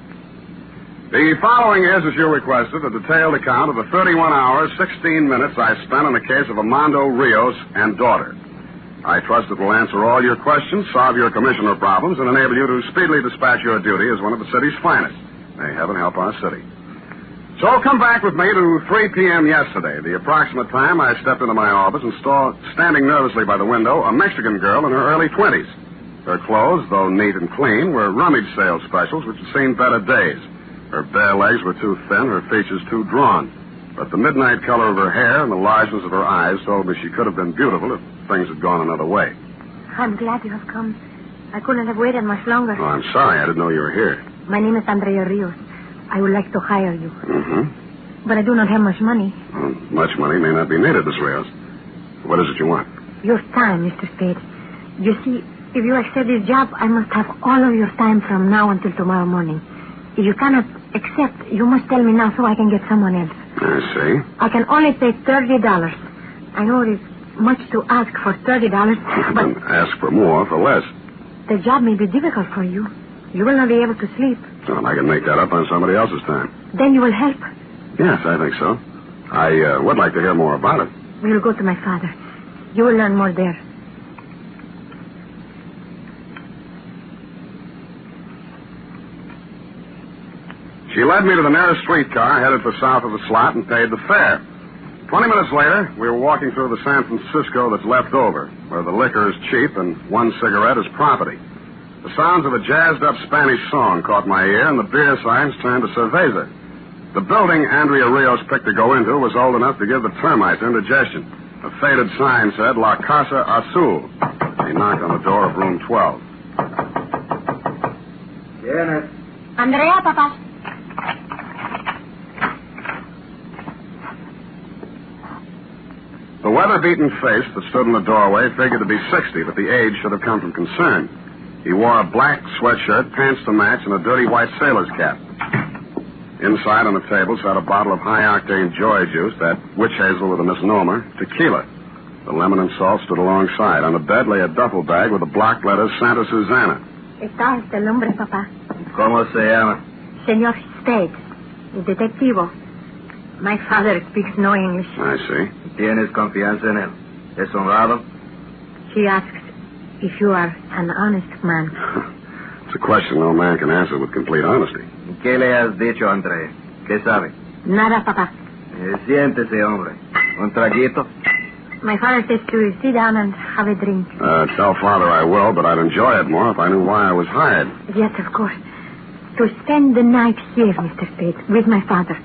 The following is, as you requested, a detailed account of the 31 hours, 16 minutes I spent on the case of Armando Rios and daughter. I trust it will answer all your questions, solve your commissioner problems, and enable you to speedily dispatch your duty as one of the city's finest. May heaven help our city. So come back with me to 3 p.m. yesterday, the approximate time I stepped into my office and saw, standing nervously by the window, a Mexican girl in her early 20s. Her clothes, though neat and clean, were rummage sale specials which had seen better days. Her bare legs were too thin, her features too drawn. But the midnight color of her hair and the largeness of her eyes told me she could have been beautiful if things had gone another way. I'm glad you have come. I couldn't have waited much longer. Oh, I'm sorry. I didn't know you were here. My name is Andrea Rios. I would like to hire you. Mm-hmm. But I do not have much money. Well, much money may not be needed, Miss Rios. What is it you want? Your time, Mr. Spade. You see, if you accept this job, I must have all of your time from now until tomorrow morning. If you cannot accept, you must tell me now so I can get someone else. I see. I can only pay $30. I know it is much to ask for $30, but... Ask for more for less. The job may be difficult for you. You will not be able to sleep. Well, I can make that up on somebody else's time. Then you will help. Yes, I think so. I would like to hear more about it. We will go to my father. You will learn more there. She led me to the nearest streetcar, headed for south of the slot, and paid the fare. 20 minutes later, we were walking through the San Francisco that's left over, where the liquor is cheap and one cigarette is property. The sounds of a jazzed-up Spanish song caught my ear, and the beer signs turned to cerveza. The building Andrea Rios picked to go into was old enough to give the termites indigestion. A faded sign said, La Casa Azul. He knocked on the door of room 12. Yes. Andrea, Papa. The weather-beaten face that stood in the doorway figured to be 60, but the age should have come from concern. He wore a black sweatshirt, pants to match, and a dirty white sailor's cap. Inside on the table sat a bottle of high-octane joy juice, that witch hazel with a misnomer, tequila. The lemon and salt stood alongside. On the bed lay a duffel bag with the block letters Santa Susana. Está este el hombre, papá. ¿Cómo se llama? Señor Spade, el detectivo. My father speaks no English. I see. ¿Tienes confianza en él? ¿Es honrado? He asks if you are an honest man. It's a question no man can answer with complete honesty. ¿Qué le has dicho, André? ¿Qué sabe? Nada, papá. Siéntese, hombre. ¿Un traguito? My father says to sit down and have a drink. Tell Father I will, but I'd enjoy it more if I knew why I was hired. Yes, of course. To spend the night here, Mr. Spade, with my father.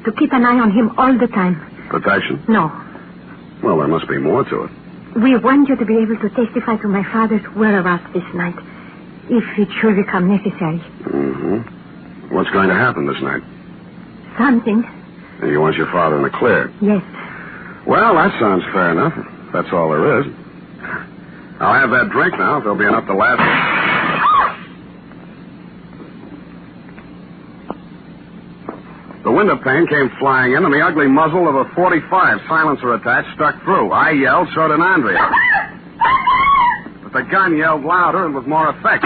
To keep an eye on him all the time. Protection? No. Well, there must be more to it. We want you to be able to testify to my father's whereabouts this night, if it should become necessary. Mm-hmm. What's going to happen this night? Something. And you want your father in the clear? Yes. Well, that sounds fair enough. That's all there is. I'll have that drink now if there'll be enough to last. The window pane came flying in, and the ugly muzzle of a .45 silencer attached stuck through. I yelled, so did Andrea. But the gun yelled louder and with more effect.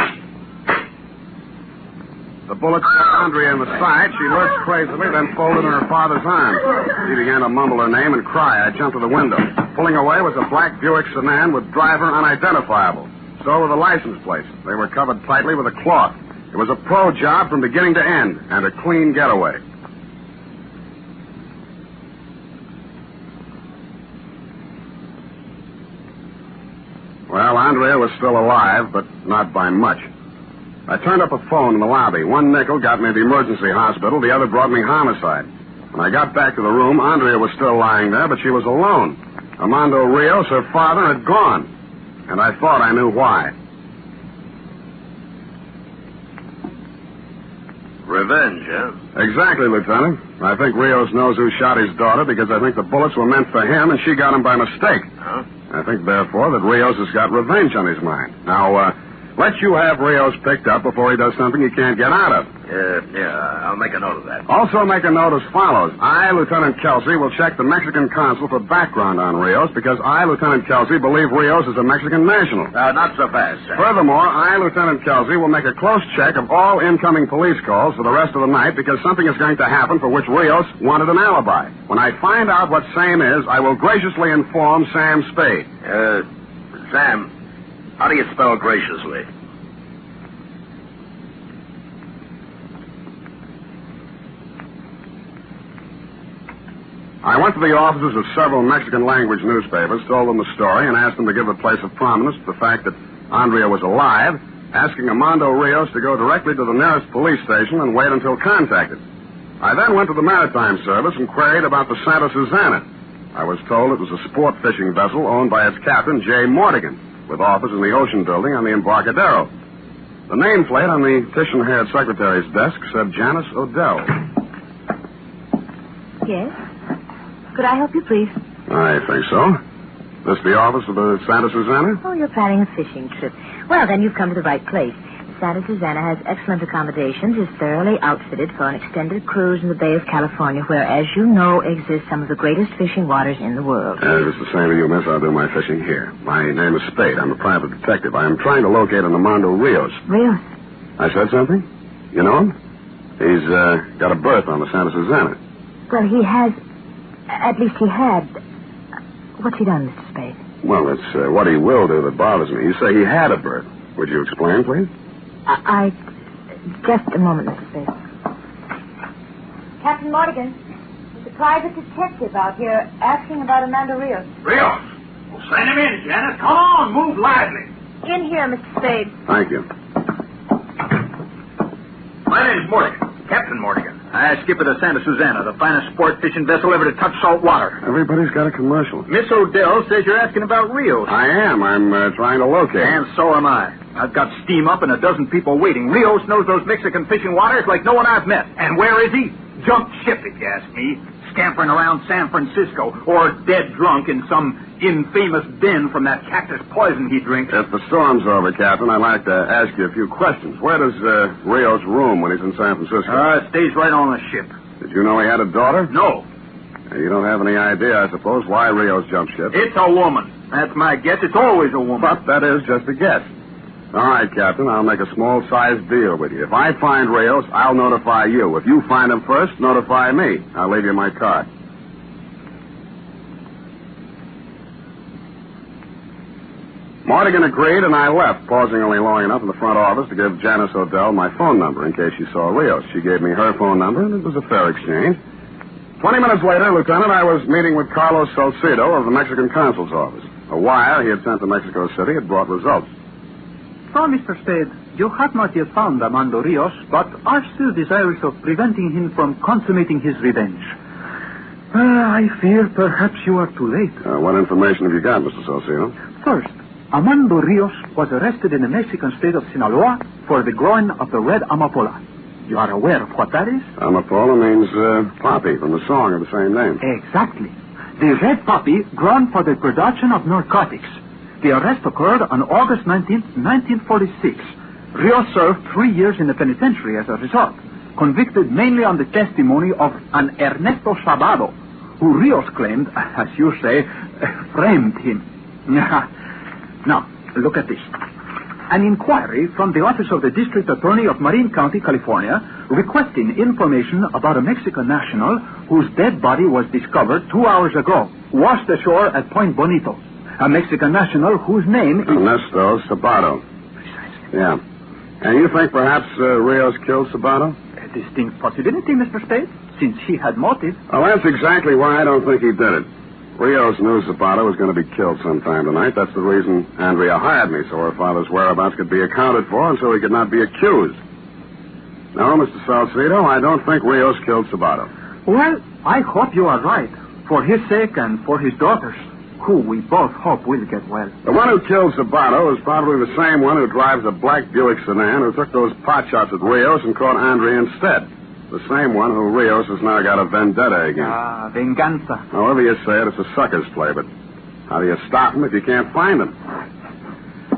The bullet struck Andrea in the side. She lurched crazily, then folded in her father's arms. She began to mumble her name and cry. I jumped to the window. Pulling away was a black Buick sedan with driver unidentifiable. So were the license plates. They were covered tightly with a cloth. It was a pro job from beginning to end, and a clean getaway. Well, Andrea was still alive, but not by much. I turned up a phone in the lobby. One nickel got me to the emergency hospital. The other brought me homicide. When I got back to the room, Andrea was still lying there, but she was alone. Armando Rios, her father, had gone. And I thought I knew why. Revenge, huh? Exactly, Lieutenant. I think Rios knows who shot his daughter because I think the bullets were meant for him and she got him by mistake. Huh? I think, therefore, that Rios has got revenge on his mind. Now, let you have Rios picked up before he does something he can't get out of. I'll make a note of that. Also make a note as follows. I, Lieutenant Kelsey, will check the Mexican consul for background on Rios because I, Lieutenant Kelsey, believe Rios is a Mexican national. Not so fast, sir. Furthermore, I, Lieutenant Kelsey, will make a close check of all incoming police calls for the rest of the night because something is going to happen for which Rios wanted an alibi. When I find out what same is, I will graciously inform Sam Spade. Sam, how do you spell graciously? I went to the offices of several Mexican-language newspapers, told them the story, and asked them to give a place of prominence to the fact that Andrea was alive, asking Armando Rios to go directly to the nearest police station and wait until contacted. I then went to the Maritime Service and queried about the Santa Susana. I was told it was a sport fishing vessel owned by its captain, J. Mortigan, with office in the Ocean Building on the Embarcadero. The nameplate on the titian-haired secretary's desk said Janice Odell. Yes? Could I help you, please? I think so. This the office of the Santa Susana? Oh, you're planning a fishing trip. Well, then you've come to the right place. The Santa Susana has excellent accommodations, is thoroughly outfitted for an extended cruise in the Bay of California, where, as you know, exist some of the greatest fishing waters in the world. If it's the same to you, miss, I'll do my fishing here. My name is Spade. I'm a private detective. I am trying to locate an Armando Rios. Rios? I said something? You know him? He's got a berth on the Santa Susana. Well, he has... At least he had. What's he done, Mr. Spade? Well, it's what he will do that bothers me. You say he had a berth. Would you explain, please? Just a moment, Mr. Spade. Captain Mortigan, there's a private detective out here asking about Armando Rios. Rios? Well, send him in, Janet. Come on, move lively. In here, Mr. Spade. Thank you. My name's Mortigan, Captain Mortigan. I skipper the Santa Susana, the finest sport fishing vessel ever to touch salt water. Everybody's got a commercial. Miss Odell says you're asking about Rios. I am. I'm trying to locate him. And so am I. I've got steam up and a dozen people waiting. Rios knows those Mexican fishing waters like no one I've met. And where is he? Jumped ship, if you ask me. Scampering around San Francisco, or dead drunk in some infamous den from that cactus poison he drinks. If the storm's over, Captain, I'd like to ask you a few questions. Where does Rios room when he's in San Francisco? Stays right on the ship. Did you know he had a daughter? No. You don't have any idea, I suppose, why Rios jumped ship. It's a woman. That's my guess. It's always a woman. But that is just a guess. All right, Captain, I'll make a small-sized deal with you. If I find Rios, I'll notify you. If you find him first, notify me. I'll leave you my card. Mortigan agreed, and I left, pausing only long enough in the front office to give Janice Odell my phone number in case she saw Rios. She gave me her phone number, and it was a fair exchange. 20 minutes later, Lieutenant, I was meeting with Carlos Salcido of the Mexican consul's office. A wire he had sent to Mexico City had brought results. So, Mr. Spade, you have not yet found Armando Rios, but are still desirous of preventing him from consummating his revenge. I fear perhaps you are too late. What information have you got, Mr. Salcido? First, Armando Rios was arrested in the Mexican state of Sinaloa for the growing of the Red Amapola. You are aware of what that is? Amapola means poppy, from the song of the same name. Exactly. The red poppy grown for the production of narcotics. The arrest occurred on August 19th, 1946. Rios served 3 years in the penitentiary as a result, convicted mainly on the testimony of an Ernesto Sabado, who Rios claimed, as you say, framed him. Now, look at this. An inquiry from the office of the District Attorney of Marin County, California, requesting information about a Mexican national whose dead body was discovered 2 hours ago, washed ashore at Point Bonito. A Mexican national whose name is... Ernesto Sabado. Precisely. Yeah. And you think perhaps Rios killed Sabado? A distinct possibility, Mr. Spade, since he had motive. Well, that's exactly why I don't think he did it. Rios knew Sabado was going to be killed sometime tonight. That's the reason Andrea hired me, so her father's whereabouts could be accounted for and so he could not be accused. No, Mr. Salcido, I don't think Rios killed Sabado. Well, I hope you are right, for his sake and for his daughter's, who we both hope will get well. The one who killed Sabado is probably the same one who drives a black Buick sedan who took those pot shots at Rios and caught Andrea instead. The same one who Rios has now got a vendetta against. Venganza. However you say it, it's a sucker's play, but how do you stop him if you can't find him?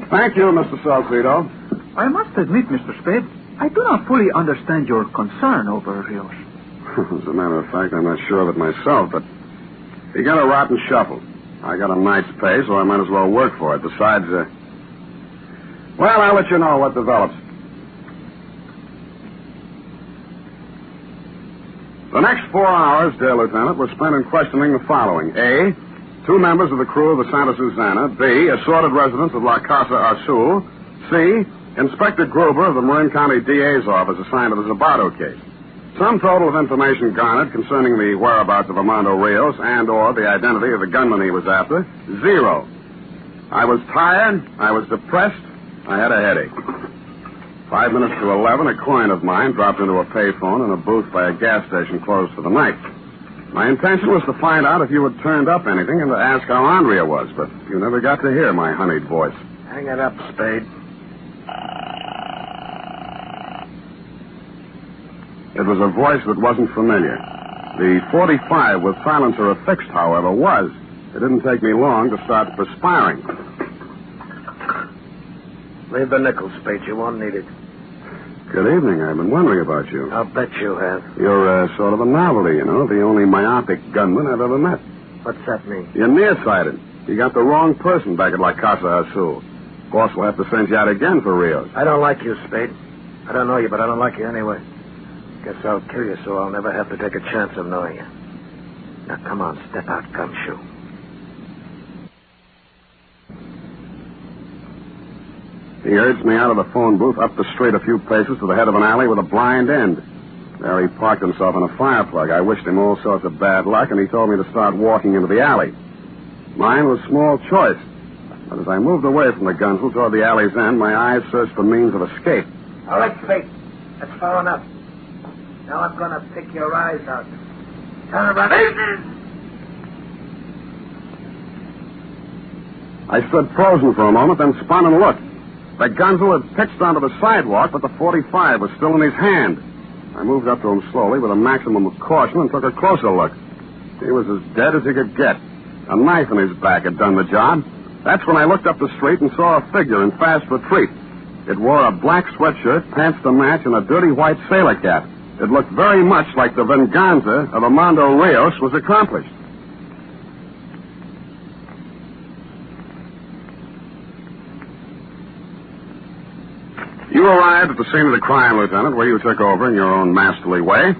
Thank you, Mr. Salcido. I must admit, Mr. Spade, I do not fully understand your concern over Rios. As a matter of fact, I'm not sure of it myself, but he got a rotten shuffle. I got a night's pay, so I might as well work for it. Besides, well, I'll let you know what develops. The next 4 hours, dear Lieutenant, were spent in questioning the following. A, 2 members of the crew of the Santa Susana. B, assorted residents of La Casa Azul. C, Inspector Gruber of the Marin County DA's office assigned to the Zabato case. Sum total of information garnered concerning the whereabouts of Armando Rios and or the identity of the gunman he was after, 0. I was tired. I was depressed. I had a headache. 5 minutes to 11, a client of mine dropped into a payphone in a booth by a gas station closed for the night. My intention was to find out if you had turned up anything and to ask how Andrea was, but you never got to hear my honeyed voice. Hang it up, Spade. It was a voice that wasn't familiar. The 45 with silencer affixed, however, was. It didn't take me long to start perspiring. Leave the nickel, Spade. You won't need it. Good evening. I've been wondering about you. I'll bet you have. You're sort of a novelty, you know, the only myopic gunman I've ever met. What's that mean? You're nearsighted. You got the wrong person back at La Casa Azul. Boss will have to send you out again for Rios. I don't like you, Spade. I don't know you, but I don't like you anyway. Guess I'll kill you so I'll never have to take a chance of knowing you. Now, come on, step out, gumshoe. He urged me out of the phone booth, up the street a few paces to the head of an alley with a blind end. There he parked himself in a fire plug. I wished him all sorts of bad luck, and he told me to start walking into the alley. Mine was small choice. But as I moved away from the gunsel toward the alley's end, my eyes searched for means of escape. All right, Spade. That's far enough. Now I'm going to pick your eyes out. Turn around. I stood frozen for a moment, then spun and looked. The gunsel had pitched onto the sidewalk, but the 45 was still in his hand. I moved up to him slowly with a maximum of caution and took a closer look. He was as dead as he could get. A knife in his back had done the job. That's when I looked up the street and saw a figure in fast retreat. It wore a black sweatshirt, pants to match, and a dirty white sailor cap. It looked very much like the venganza of Armando Rios was accomplished. You arrived at the scene of the crime, Lieutenant, where you took over in your own masterly way.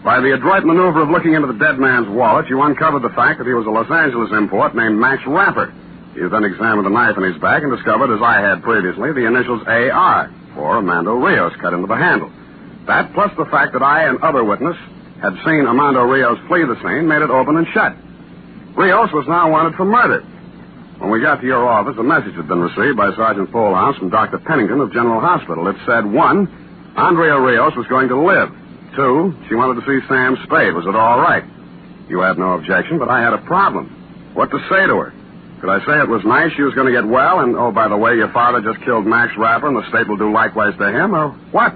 By the adroit maneuver of looking into the dead man's wallet, you uncovered the fact that he was a Los Angeles import named Max Rapper. You then examined the knife in his back and discovered, as I had previously, the initials AR, for Armando Rios, cut into the handle. That, plus the fact that I and other witness had seen Armando Rios flee the scene, made it open and shut. Rios was now wanted for murder. When we got to your office, a message had been received by Sergeant Polehouse from Dr. Pennington of General Hospital. It said, 1, Andrea Rios was going to live. 2, she wanted to see Sam Spade. Was it all right? You had no objection, but I had a problem. What to say to her? Could I say it was nice she was going to get well, and, oh, by the way, your father just killed Max Rapper, and the state will do likewise to him, or what?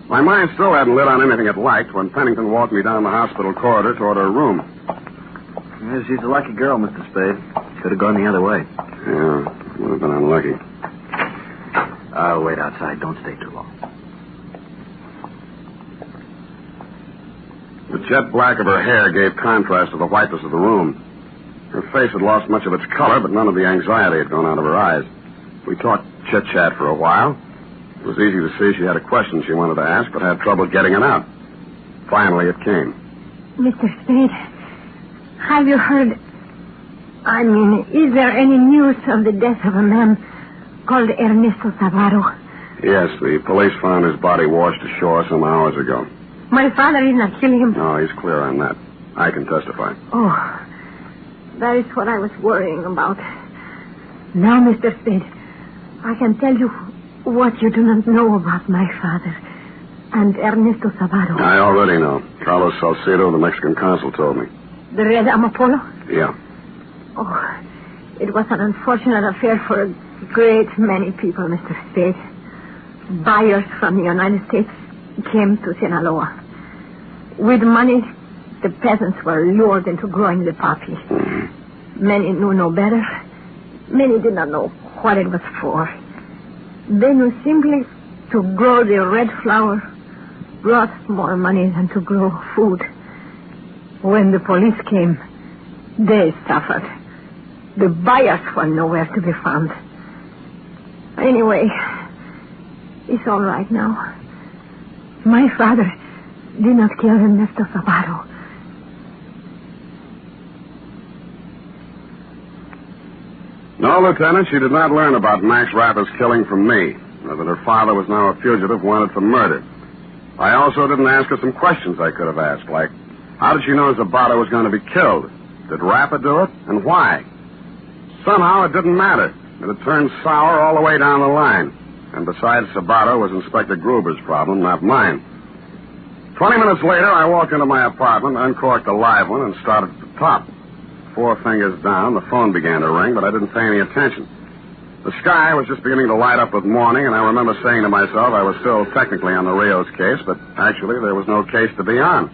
My mind still hadn't lit on anything it liked when Pennington walked me down the hospital corridor toward her room. Yes, she's a lucky girl, Mr. Spade. Could have gone the other way. Yeah, would have been unlucky. I'll wait outside. Don't stay too long. The jet black of her hair gave contrast to the whiteness of the room. Her face had lost much of its color, but none of the anxiety had gone out of her eyes. We talked chit-chat for a while. It was easy to see she had a question she wanted to ask, but had trouble getting it out. Finally, it came. Mr. Spade, have you heard... is there any news of the death of a man called Ernesto Zavarro? Yes, the police found his body washed ashore some hours ago. My father did not kill him. No, he's clear on that. I can testify. Oh, that is what I was worrying about. Now, Mr. Spade, I can tell you what you do not know about my father and Ernesto Zavarro. I already know. Carlos Salcedo, the Mexican consul, told me. The Red Amapola? Yeah. Oh, it was an unfortunate affair for a great many people, Mr. Spade. Buyers from the United States came to Sinaloa. With money, the peasants were lured into growing the poppy. Mm-hmm. Many knew no better. Many did not know what it was for. They knew simply to grow the red flower brought more money than to grow food. When the police came, they suffered. The buyers were nowhere to be found. Anyway, it's all right now. My father did not kill Ernesto Zavarro. No, Lieutenant, she did not learn about Max Rapper's killing from me, or that her father was now a fugitive wanted for murder. I also didn't ask her some questions I could have asked, like, how did she know Zabato was going to be killed? Did Rapper do it, and why? Somehow it didn't matter. It had turned sour all the way down the line. And besides, Zabato was Inspector Gruber's problem, not mine. 20 minutes later, I walked into my apartment, uncorked a live one, and started at the top. 4 fingers down, the phone began to ring, but I didn't pay any attention. The sky was just beginning to light up with morning, and I remember saying to myself I was still technically on the Rios case, but actually there was no case to be on.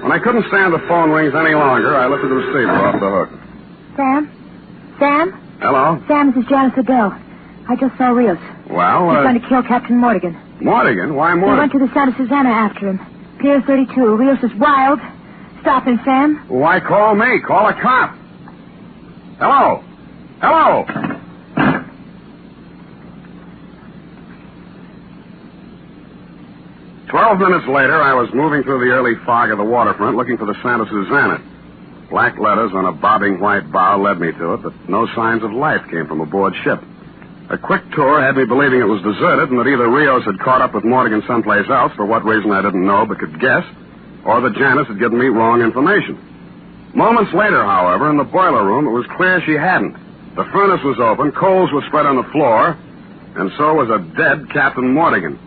When I couldn't stand the phone rings any longer, I lifted the receiver off the hook. Sam? Sam? Hello? Sam, this is Janice Adele. I just saw Rios. Well, He's going to kill Captain Mortigan. Mortigan? Why They Mortigan? went to the Santa Susana after him. Pier 32. Rios is wild. Stop him, Sam. Why call me? Call a cop. Hello? Hello? "12 minutes later, I was moving through the early fog of the waterfront looking for the Santa Susana. Black letters on a bobbing white bow led me to it, but no signs of life came from aboard ship. A quick tour had me believing it was deserted and that either Rios had caught up with Mortigan someplace else, for what reason I didn't know but could guess, or that Janice had given me wrong information. Moments later, however, in the boiler room, it was clear she hadn't. The furnace was open, coals were spread on the floor, and so was a dead Captain Mortigan.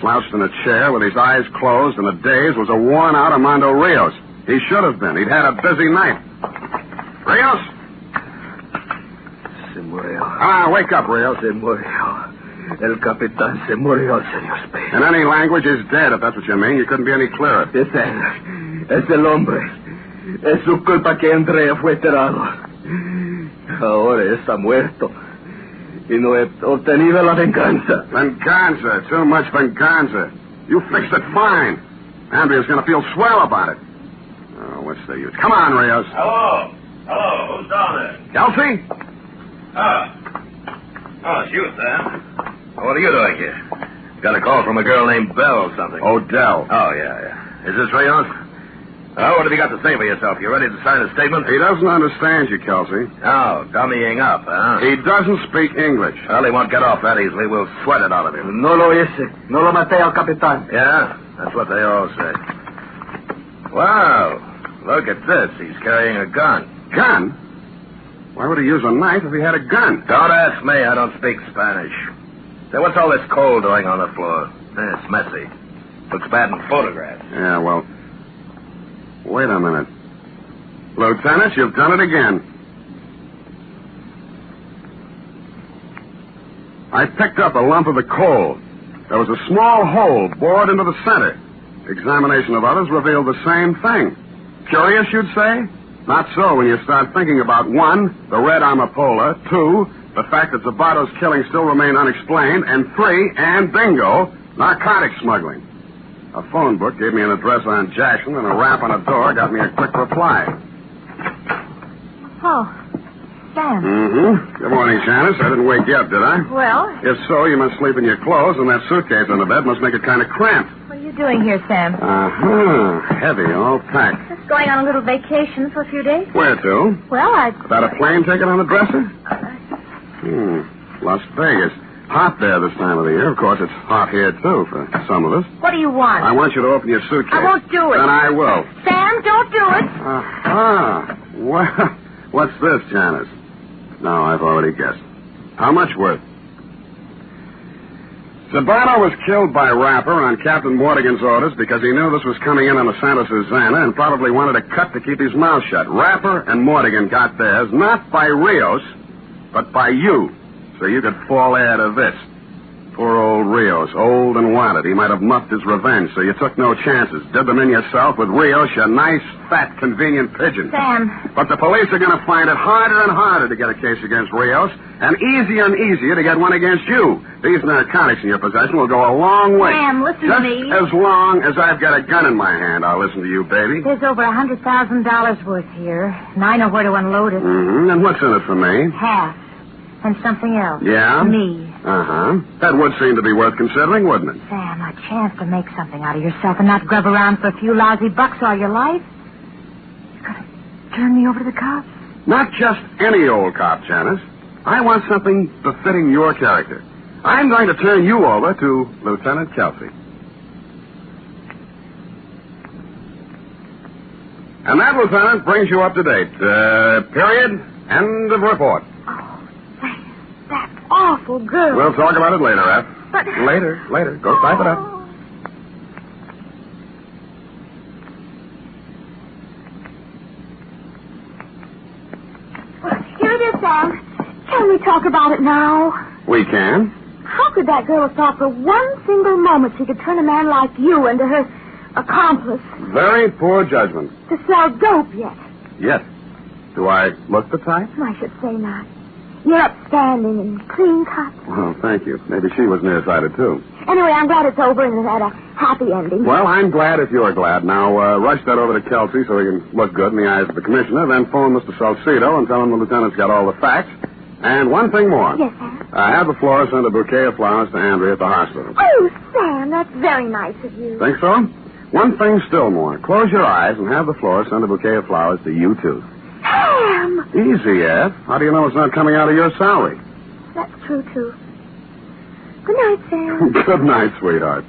Slouched in a chair with his eyes closed and a daze was a worn-out Armando Rios. He should have been. He'd had a busy night. Rios? Se murió. Ah, wake up, Rios. Se murió. El capitán se murió, señor Spade. In any language, he's dead, if that's what you mean. You couldn't be any clearer. Es él. Es el hombre. Es su culpa que Andrea fue enterrado. Ahora está muerto. Y no he obtenido la venganza. Venganza. Too much venganza. You fixed it fine. Andrea's going to feel swell about it. Oh, what's the use? Come on, Rios. Hello. Hello. Who's down there? Kelsey? Oh, it's you, Sam. What are you doing here? Got a call from a girl named Belle or something. Odell. Oh, yeah. Is this Rios? What have you got to say for yourself? You ready to sign a statement? He doesn't understand you, Kelsey. Oh, dummying up, huh? He doesn't speak English. Well, he won't get off that easily. We'll sweat it out of him. No lo hice. No lo maté al capitán. Yeah? That's what they all say. Wow. Look at this. He's carrying a gun. Gun? Why would he use a knife if he had a gun? Don't ask me. I don't speak Spanish. Say, what's all this coal doing on the floor? It's messy. Looks bad in photographs. Yeah, well... Wait a minute. Lieutenant, you've done it again. I picked up a lump of the coal. There was a small hole bored into the center. Examination of others revealed the same thing. Curious, you'd say? Not so when you start thinking about 1, the Red Amapola, 2, the fact that Zabato's killing still remained unexplained, and 3, and bingo, narcotics smuggling. A phone book gave me an address on Jackson, and a rap on a door got me a quick reply. Oh, Sam. Mm-hmm. Good morning, Janice. I didn't wake you up, did I? Well? If so, you must sleep in your clothes, and that suitcase on the bed must make it kind of cramped. What are you doing here, Sam? Uh-huh. Heavy, all packed. Just going on a little vacation for a few days. Where to? Well, Without a plane ticket on the dresser? Las Vegas. Hot there this time of the year. Of course, it's hot here, too, for some of us. What do you want? I want you to open your suitcase. I won't do it. Then I will. Sam, don't do it. Well, what's this, Janice? No, I've already guessed. How much worth? Zabato was killed by Rapper on Captain Mortigan's orders because he knew this was coming in on the Santa Susana and probably wanted a cut to keep his mouth shut. Rapper and Mortigan got theirs, not by Rios, but by you, so you could fall heir to this. Poor old Rios, old and wanted. He might have muffed his revenge, so you took no chances. Did them in yourself with Rios, your nice, fat, convenient pigeon. Sam. But the police are going to find it harder and harder to get a case against Rios, and easier and easier to get one against you. These narcotics in your possession will go a long way. Sam, listen to me. Just as long as I've got a gun in my hand, I'll listen to you, baby. There's over $100,000 worth here, and I know where to unload it. Mm-hmm. And what's in it for me? Half. And something else. Yeah? Me. Uh-huh. That would seem to be worth considering, wouldn't it? Sam, a chance to make something out of yourself and not grub around for a few lousy bucks all your life. You're going to turn me over to the cops? Not just any old cop, Janice. I want something befitting your character. I'm going to turn you over to Lieutenant Kelsey. And that, Lieutenant, brings you up to date. Period. End of report. Oh, that awful girl. We'll talk about it later, F. But... Later. Go type it up. Here it is, Sam. Can we talk about it now? We can. How could that girl have thought for one single moment she could turn a man like you into her accomplice? Very poor judgment. To sell dope yet? Yes. Do I look the type? I should say not. You're upstanding and clean cut. Well, thank you. Maybe she was nearsighted, too. Anyway, I'm glad it's over and it had a happy ending. Well, I'm glad if you're glad. Now, rush that over to Kelsey so he can look good in the eyes of the commissioner, then phone Mr. Salcedo and tell him the lieutenant's got all the facts. And one thing more. Yes, Sam? Have the florist send a bouquet of flowers to Andrea at the hospital. Oh, Sam, that's very nice of you. Think so? One thing still more. Close your eyes and have the florist send a bouquet of flowers to you, too. Sam! Easy, Ed. How do you know it's not coming out of your salary? That's true, too. Good night, Sam. Good night, sweetheart.